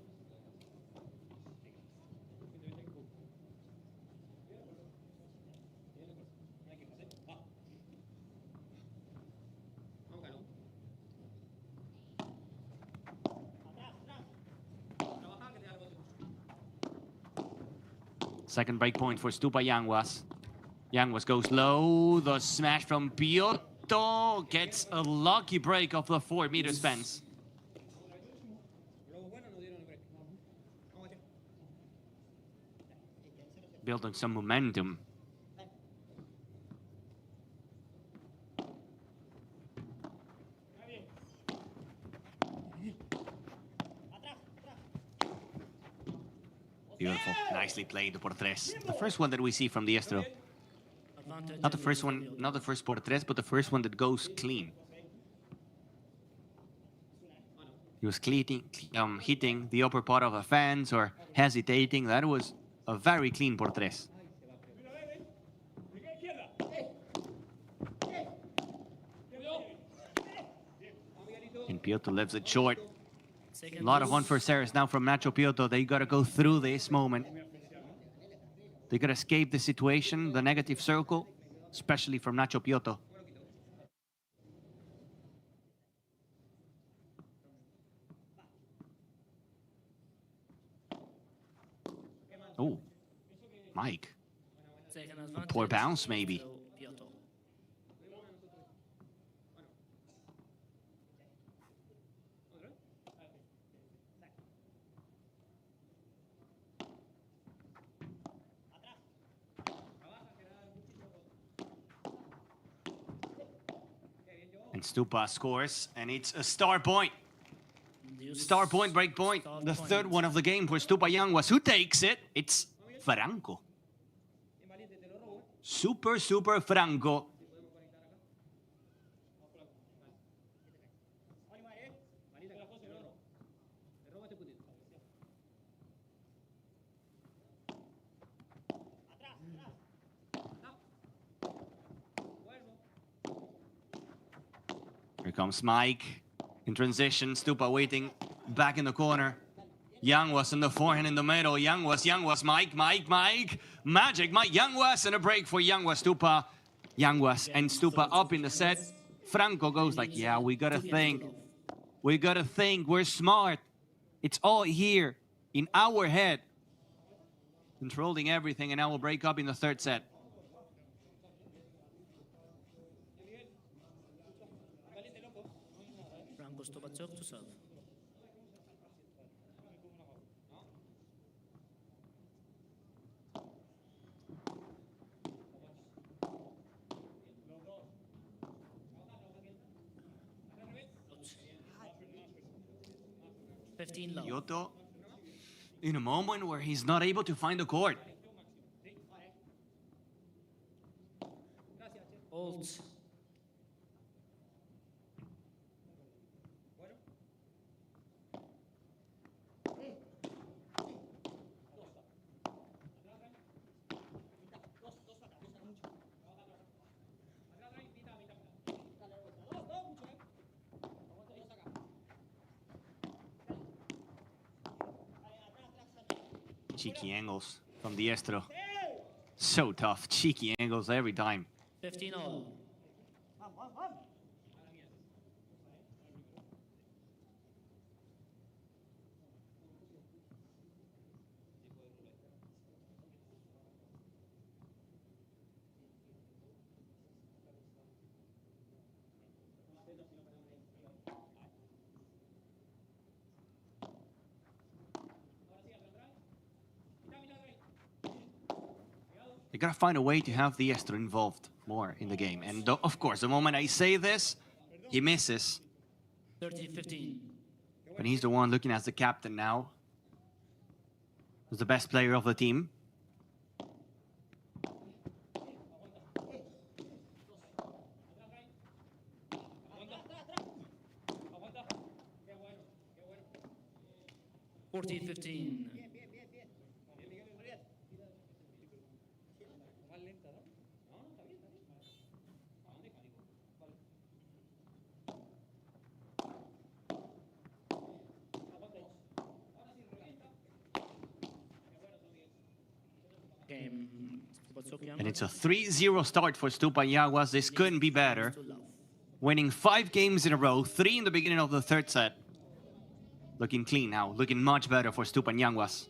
Second break point for Stupa Yanguas. Yanguas goes low. The smash from Piotr gets a lucky break of the 4 meters fence. Building some momentum. Beautiful. Nicely played por tres. The first one that we see from Diestro. Not the first one, not the first por tres, but the first one that goes clean. He was hitting the upper part of a fence or hesitating. That was a very clean por tres. And Piotr leaves it short. A lot of unfair errors now from Nacho Piotr. They got to go through this moment. They got to escape the situation, the negative circle, especially from Nacho Piotr. Oh, Mike. A poor bounce, maybe. And Stupa scores, and it's a star point. Star point, break point. The third one of the game for Stupa Yanguas. Who takes it? It's Franco. Super Franco. Here comes Mike in transition. Stupa waiting back in the corner. Yanguas in the forehand in the middle. Yanguas, Mike. Magic, Mike Yanguas, and a break for Yanguas. Stupa, Yanguas and Stupa up in the set. Franco goes like, yeah, we gotta think. We're smart. It's all here in our head. Controlling everything, and now we'll break up in the third set. Franco Stopaciuk to serve. Piotr in a moment where he's not able to find the court. Bolts. Cheeky angles from Diestro. So tough. Cheeky angles every time. 15 all. They gotta find a way to have Diestro involved more in the game. And of course, the moment I say this, he misses. 30-15. But he's the one looking as the captain now. He's the best player of the team. $14-15. And it's a 3-0 start for Stupa Jaguars. This couldn't be better. Winning 5 games in a row, 3 in the beginning of the third set. Looking clean now, looking much better for Stupa Jaguars.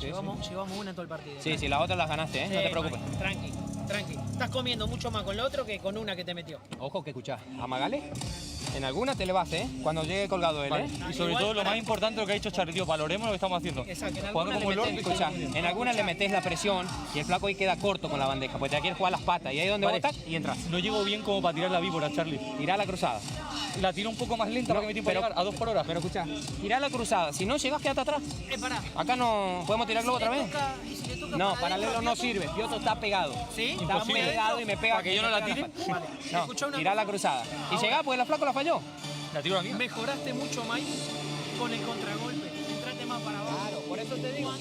Llevamos una en todo el partido. Sí, sí, las otras las ganaste, no te preocupes. Tranqui, tranqui. Estás comiendo mucho más con lo otro que con una que te metió. Ojo, que escuchás, amagale. En alguna te le vas, cuando llegue colgado él, Vale. Y sobre todo lo más importante lo que ha dicho Charlie, tío, valoremos lo que estamos haciendo. Exacto, en Jugando como el Lord, escuchá, en alguna le metes la presión y el flaco ahí queda corto con la bandeja, pues te quiere jugar las patas y ahí es donde Vale. botas y entras. No llego bien como para tirar la víbora, Charlie. Tirá la cruzada. La tiro un poco más lenta para que mi tiempo llegar a 2 por hora. Pero escuchá, tirá la cruzada, si no llegas, quédate atrás. Pará. Acá no podemos tirar globo otra vez. ¿Y si le toca No, paralelo no sirve, Pioto está pegado. ¿Sí? Está pegado y me pega. ¿Para que yo no la tire? Vale. No, tirá la cruzada. Y llegá, pues la flaco la falló. La tiro aquí. Mejoraste mucho más con el contragolpe. Entrate más para abajo. Claro, por eso te digo.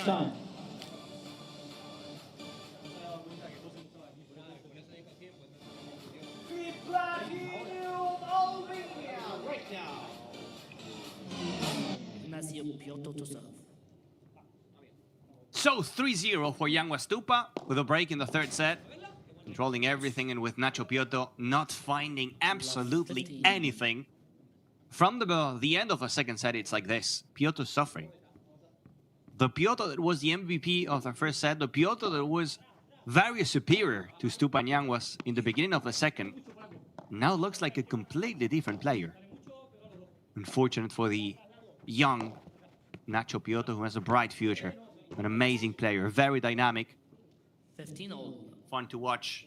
Time. So 3-0 for Yangwa Stupa with a break in the third set. Controlling everything and with Nacho Piotto not finding absolutely anything. From the end of the second set, it's like this. Piotto suffering. The Piotto that was the MVP of the first set, the Piotto that was very superior to Stupa Nyang was in the beginning of the second. Now looks like a completely different player. Unfortunate for the young Nacho Piotto, who has a bright future. An amazing player, very dynamic. 15 all. Fun to watch.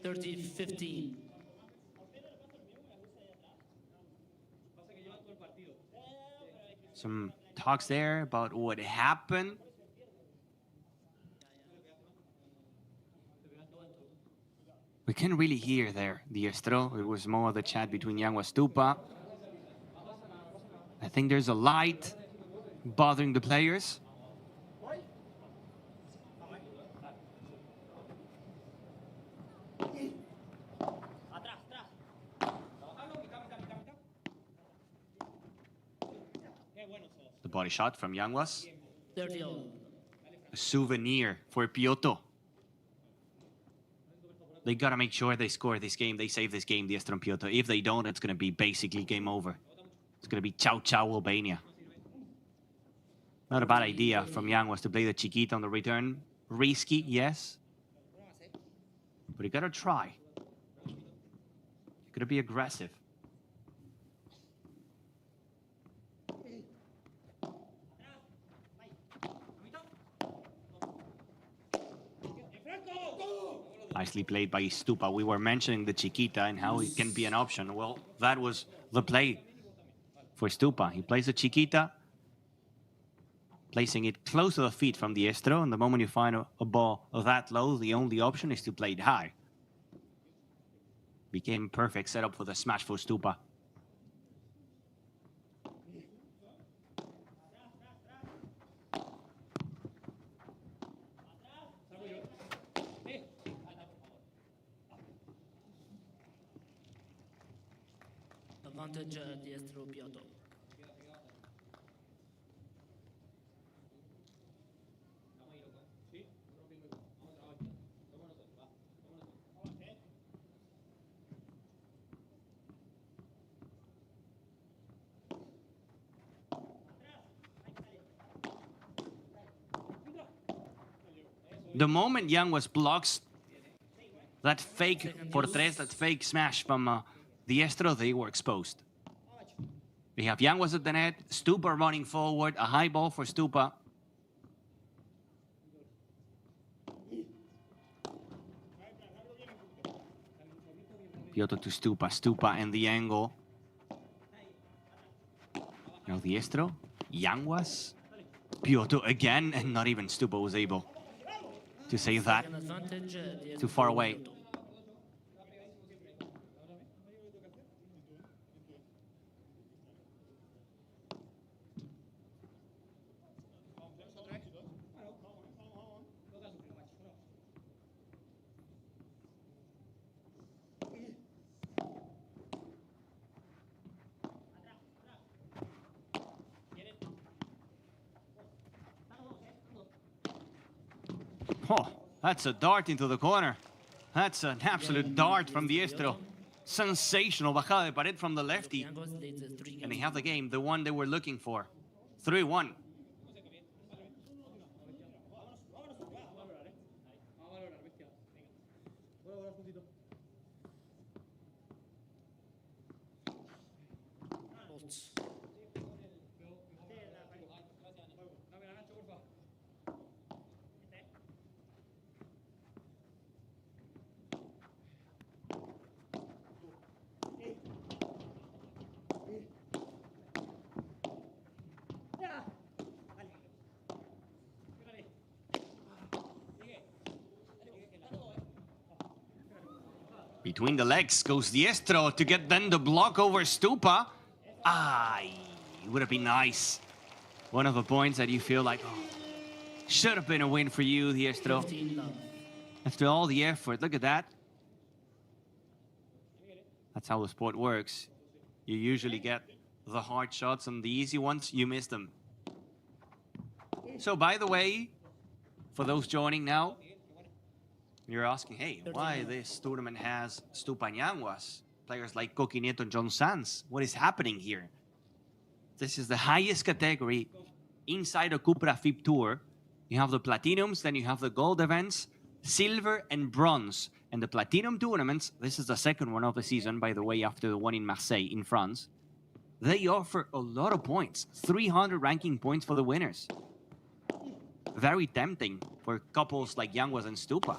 $30-15. Some talks there about what happened. We can't really hear there, Diestro. It was more of the chat between Yangwa Stupa. I think there's a light bothering the players. The body shot from Yanguas. 30 all. A souvenir for Piotto. They gotta make sure they score this game, they save this game, Diestro and Piotto. If they don't, it's gonna be basically game over. It's gonna be ciao ciao Albania. Not a bad idea from Yanguas to play the Chiquita on the return. Risky, yes. But you gotta try. You gotta be aggressive. Nicely played by Stupa. We were mentioning the Chiquita and how it can be an option. Well, that was the play for Stupa. He plays the Chiquita, placing it close to the feet from Diestro. And the moment you find a ball that low, the only option is to play it high. Became perfect setup for the smash for Stupa. Advantage Diestro Piotto. The moment Yanguas blocks that fake por tres, that fake smash from Diestro, they were exposed. We have Yanguas at the net, Stupa running forward, a high ball for Stupa. Piotto to Stupa, Stupa and the angle. Now Diestro, Yanguas, Piotto again, and not even Stupa was able to save that. Too far away. Oh, that's a dart into the corner. That's an absolute dart from Diestro. Sensational bajada de pared from the lefty. And they have the game, the one they were looking for. 3-1. Between the legs goes Diestro to get then the block over Stupa. It would have been nice. One of the points that you feel like, oh, should have been a win for you, Diestro. After all the effort, look at that. That's how the sport works. You usually get the hard shots and the easy ones, you miss them. So by the way, for those joining now, you're asking, hey, why this tournament has Stupañanguas, players like Coqui Nieto and John Sanz? What is happening here? This is the highest category inside a Cupra FIP Tour. You have the Platinums, then you have the Gold events, Silver and Bronze. And the Platinum tournaments, this is the second one of the season, by the way, after the one in Marseille in France. They offer a lot of points, 300 ranking points for the winners. Very tempting for couples like Yanguas and Stupa.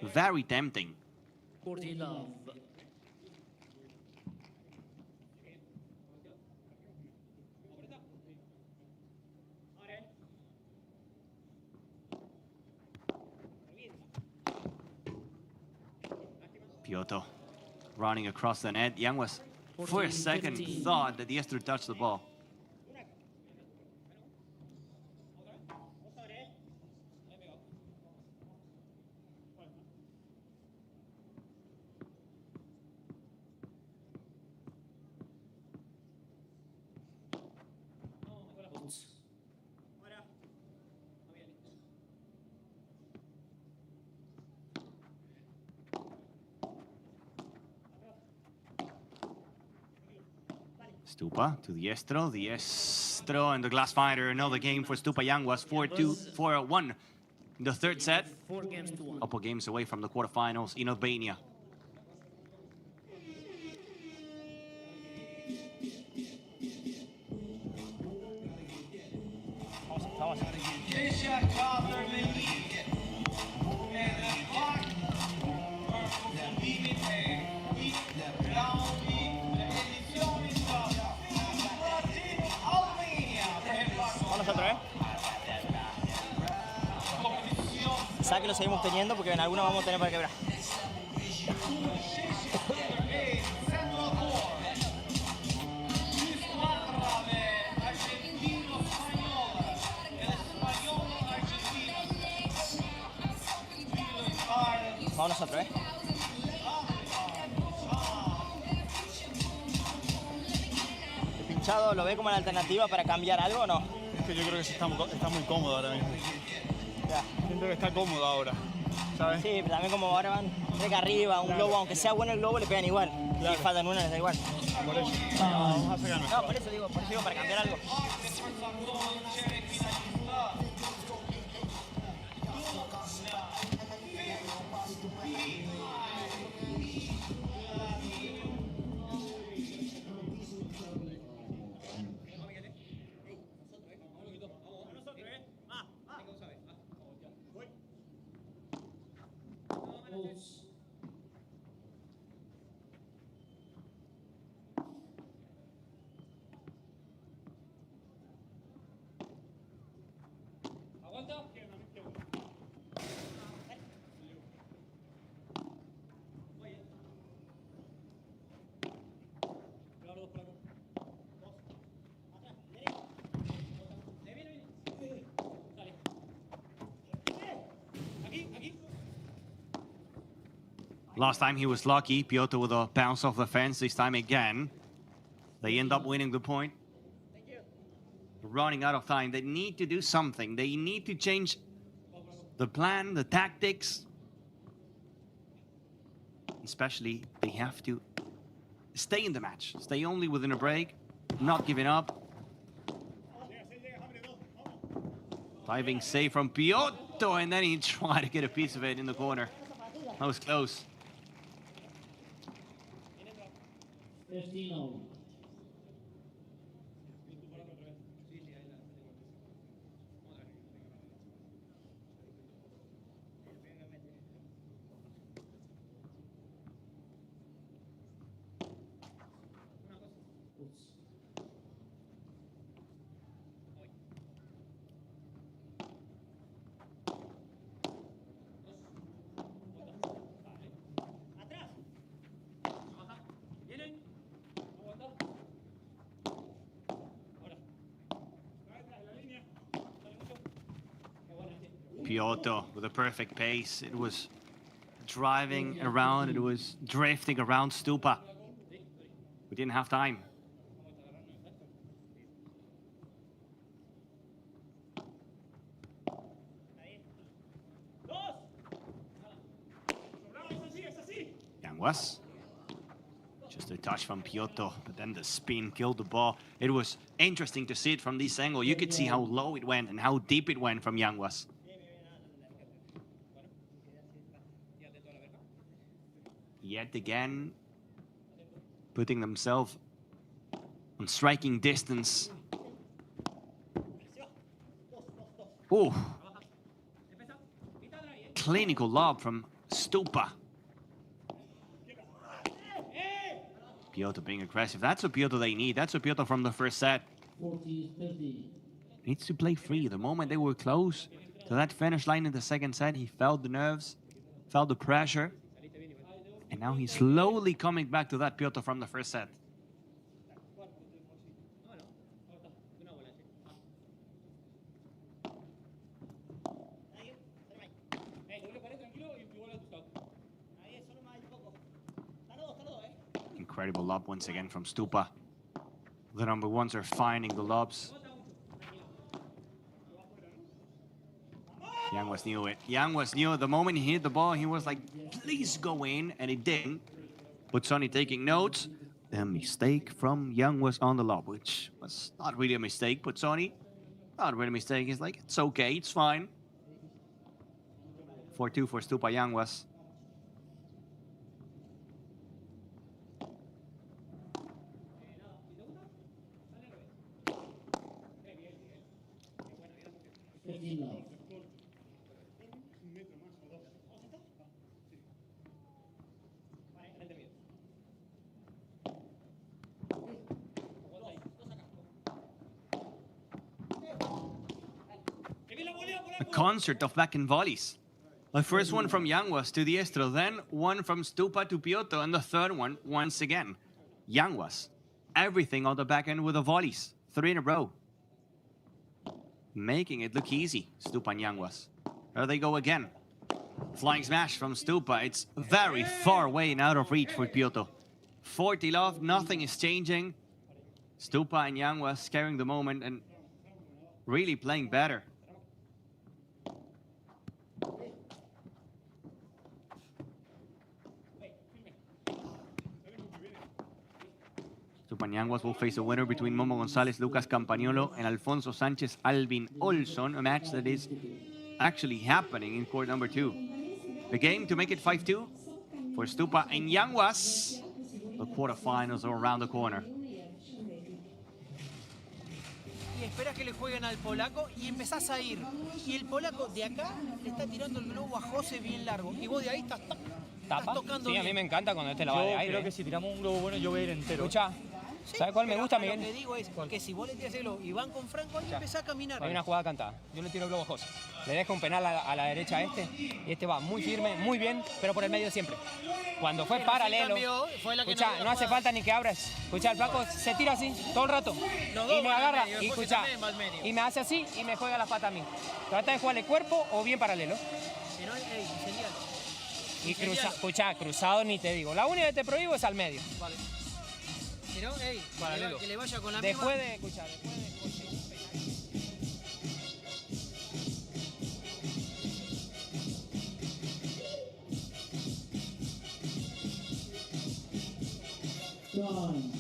Very tempting. Piotr running across the net. Yanguas, for a second, thought that Diestro touched the ball. Stupa to Diestro, Diestro and the glass fighter. Another game for Stupañanguas, 4-2, 4-1. In the third set, a couple games away from the quarterfinals in Albania. Quizá que lo seguimos teniendo porque en alguna vamos a tener para quebrar. Vamos nosotros, ¿El pinchado lo ve como la alternativa para cambiar algo o no? Es que yo creo que está muy cómodo ahora mismo. Ya. Siento que está cómodo ahora, ¿sabes? Sí, pero también como ahora van acá arriba, un globo, aunque sea bueno el globo, le pegan igual. Si faltan una, les da igual. Por eso. Vamos a sacarnos. No, por eso digo para cambiar algo. Last time he was lucky, Piotr with a bounce off the fence, this time again. They end up winning the point. Running out of time, they need to do something. They need to change the plan, the tactics. Especially, they have to stay in the match. Stay only within a break, not giving up. Diving save from Piotr, and then he tried to get a piece of it in the corner. That was close. 15-0. Piotr with a perfect pace. It was driving around. It was drifting around Stupa. We didn't have time. Yanguas. Just a touch from Piotr, but then the spin killed the ball. It was interesting to see it from this angle. You could see how low it went and how deep it went from Yanguas. Yet again, putting themselves on striking distance. Oh, clinical lob from Stupa. Piotr being aggressive. That's what Piotr they need. That's what Piotr from the first set. 40-30. Needs to play free. The moment they were close to that finish line in the second set, he felt the nerves, felt the pressure. And now he's slowly coming back to that Piotr from the first set. Incredible lob once again from Stupa. The number ones are finding the lobs. Yanguas knew it. Yanguas knew it. The moment he hit the ball, he was like, please go in, and it didn't. But Sonny taking notes. A mistake from Yanguas on the lob, which was not really a mistake, but Sonny, not really a mistake. He's like, it's okay, it's fine. 4-2 for Stupa Yanguas. A concert of back and volleys. The first one from Yanguas to Diestro, then one from Stupa to Piotr, and the third one, once again, Yanguas. Everything on the back end with the volleys. 3 in a row. Making it look easy, Stupa and Yanguas. There they go again. Flying smash from Stupa. It's very far away and out of reach for Piotr. 40 love, nothing is changing. Stupa and Yanguas carrying the moment and really playing better. Stupa and Yanguas will face a winner between Momo Gonzalez, Lucas Campagnolo, and Alfonso Sanchez Alvin Olson, a match that is actually happening in court number 2. The game to make it 5-2 for Stupa and Yanguas. The quarterfinals are around the corner. Y esperas que le jueguen al polaco y empezás a ir. Y el polaco de acá le está tirando el globo a José bien largo. Y vos de ahí estás tocando. Sí, a mí bien. me encanta cuando este la va de aire. Creo que si tiramos un globo bueno yo voy a ir entero. Escucha, Sí, ¿sabes cuál me pero gusta, Lo Miguel? que digo es que si vos le tiras el globo y van con Franco, ahí empezás a caminar. Hay una jugada cantada. Yo le tiro el globo a José. Le dejo un penal a la derecha a este. Y este va muy firme, muy bien, pero por el medio siempre. Cuando fue Pero paralelo, sí cambió, fue la que escucha, no no hace falta ni que abras. Escucha, el flaco se tira así todo el rato. Los dos Y me van al agarra. medio, Y después escucha, también va al medio. y me hace así y me juega la pata a mí. Trata de jugarle cuerpo o bien paralelo. Si no, ey, incendialo. Y Incendialo. escucha, cruzado ni te digo. La única que te prohíbo es al medio. Vale. Si no, ey, Paralelo. que le vaya con la Después misma. de escuchar, Time.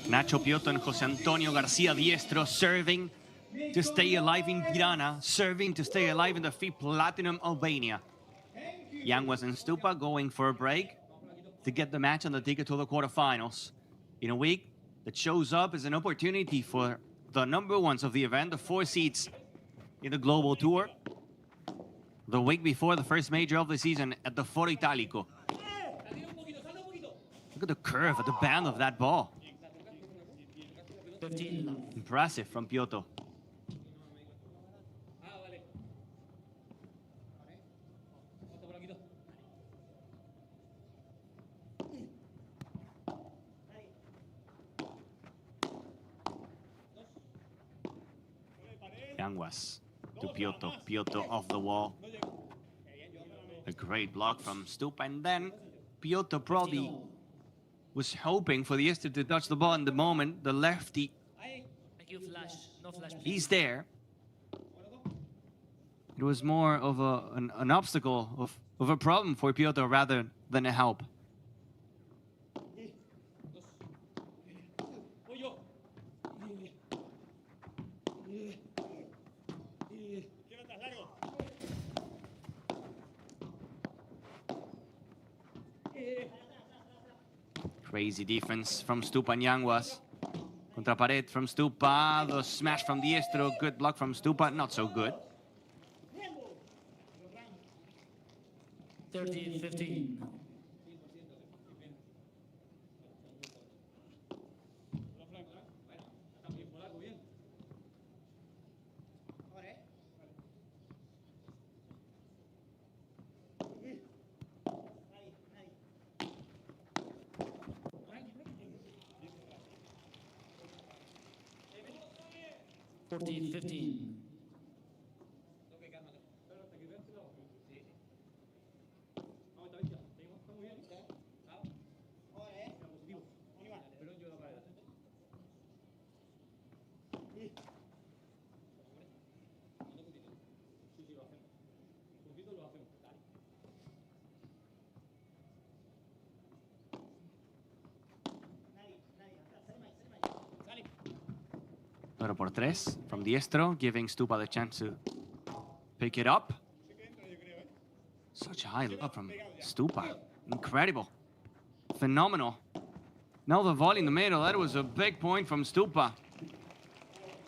Nacho Piotr and José Antonio García Diestro serving to stay alive in Tirana, serving to stay alive in the FIP Platinum Albania. Yanguas and Stupa going for a break to get the match and the ticket to the quarterfinals. In a week that shows up as an opportunity for the number ones of the event, the 4 seeds in the global tour. The week before the first major of the season at the Foro Italico. Look at the curve, at the bend of that ball. 15 love. Impressive from Piotr. Yanguas to Piotr. Piotr off the wall. A great block from Stupa, and then Piotr probably was hoping for the Ester to touch the ball in the moment. The lefty, You flash, no flash. he's there. It was more of an obstacle, of a problem for Piotr rather than a help. Crazy defense from Stupa and Yanguas. Contra pared from Stupa. The smash from Diestro. Good block from Stupa. Not so good. 13-15. Fourteen, 15. Pero por tres from Diestro, giving Stupa the chance to pick it up. Such a high lob from Stupa. Incredible. Phenomenal. Now the volley in the middle. That was a big point from Stupa.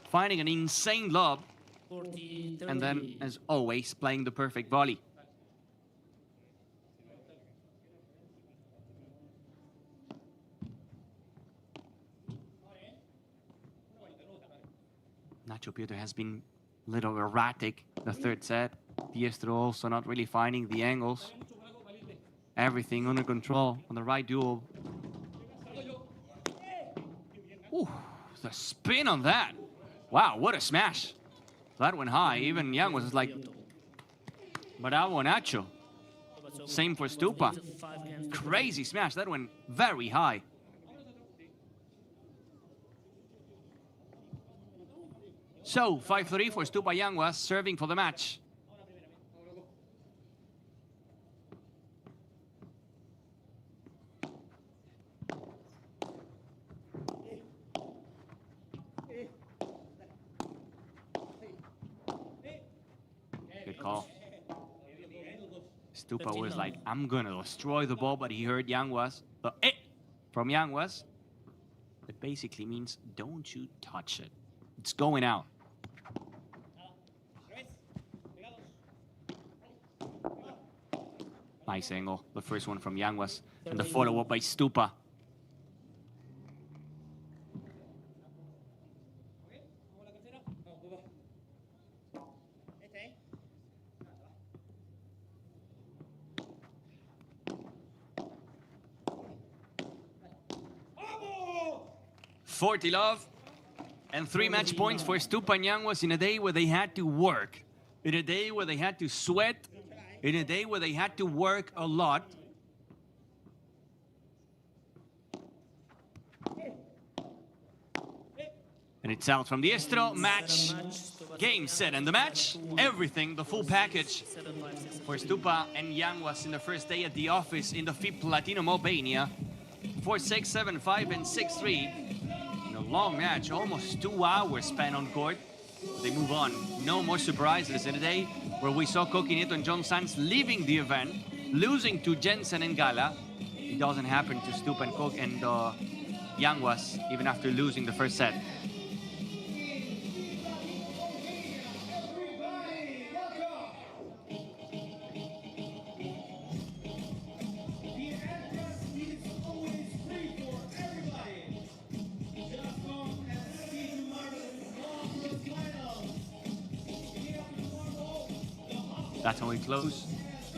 Finding an insane lob. 40, And then, as always, playing the perfect volley. Nacho Piotr has been a little erratic the third set. Diestro also not really finding the angles. Everything under control on the right duel. Ooh, the spin on that. Wow, what a smash. That went high. Even Young was like, bravo Nacho. Same for Stupa. Crazy smash. That went very high. So, 5-3 for Stupa Yanguas, serving for the match. Good call. Stupa was like, I'm gonna destroy the ball, but he heard Yanguas. From Yanguas. It basically means, don't you touch it. It's going out. Nice angle. The first one from Yanguas. And the follow-up by Stupa. Love. And 3 match points for Stupa and Yanguas in a day where they had to work. In a day where they had to sweat. In a day where they had to work a lot. And it's out from Diestro. Match. Game, set, and the match. Everything, the full package for Stupa and Yanguas in the first day at the office in the FIP Platinum Albania. 4-6, 7-5, and 6-3. Long match, almost 2 hours spent on court. They move on. No more surprises in a day where we saw Coqui Nieto and John Sanz leaving the event, losing to Jensen and Gala. It doesn't happen to Stupa and Coq and Yanguas, even after losing the first set. That's how we close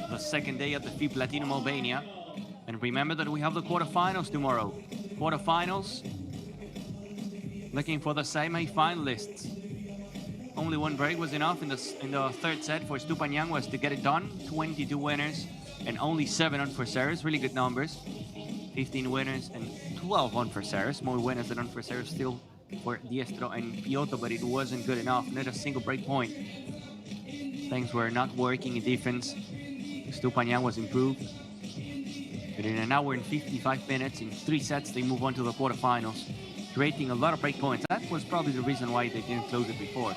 the second day at the FIP Platinum Albania. And remember that we have the quarterfinals tomorrow. Quarterfinals, looking for the semi-finalists. Only one break was enough in the third set for Stupan Yanguas to get it done. 22 winners and only 7 unforced errors. Really good numbers. 15 winners and 12 unforced errors. More winners than unforced errors still for Diestro and Piotto, but it wasn't good enough. Not a single break point. Things were not working in defense. Stupan Yanguas improved. But in an hour and 55 minutes, in 3 sets, they move on to the quarterfinals, creating a lot of break points. That was probably the reason why they didn't close it before.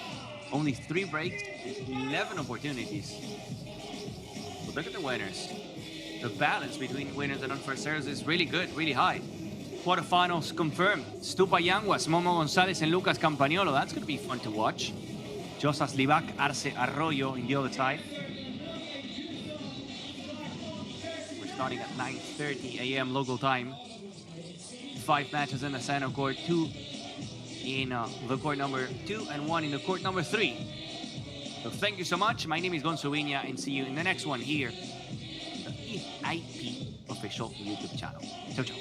Only 3 breaks, 11 opportunities. But look at the winners. The balance between winners and unforced errors is really good, really high. Quarterfinals confirmed. Stupan Yanguas, Momo Gonzalez, and Lucas Campagnolo. That's going to be fun to watch. Josas Livac, Arce Arroyo in the other side. We're starting at 9:30 a.m. local time. 5 matches in the center court, 2 in the court number 2 and 1 in the court number 3. So thank you so much. My name is Gonzo Viña, and see you in the next one here, the FIP official YouTube channel. Ciao, ciao.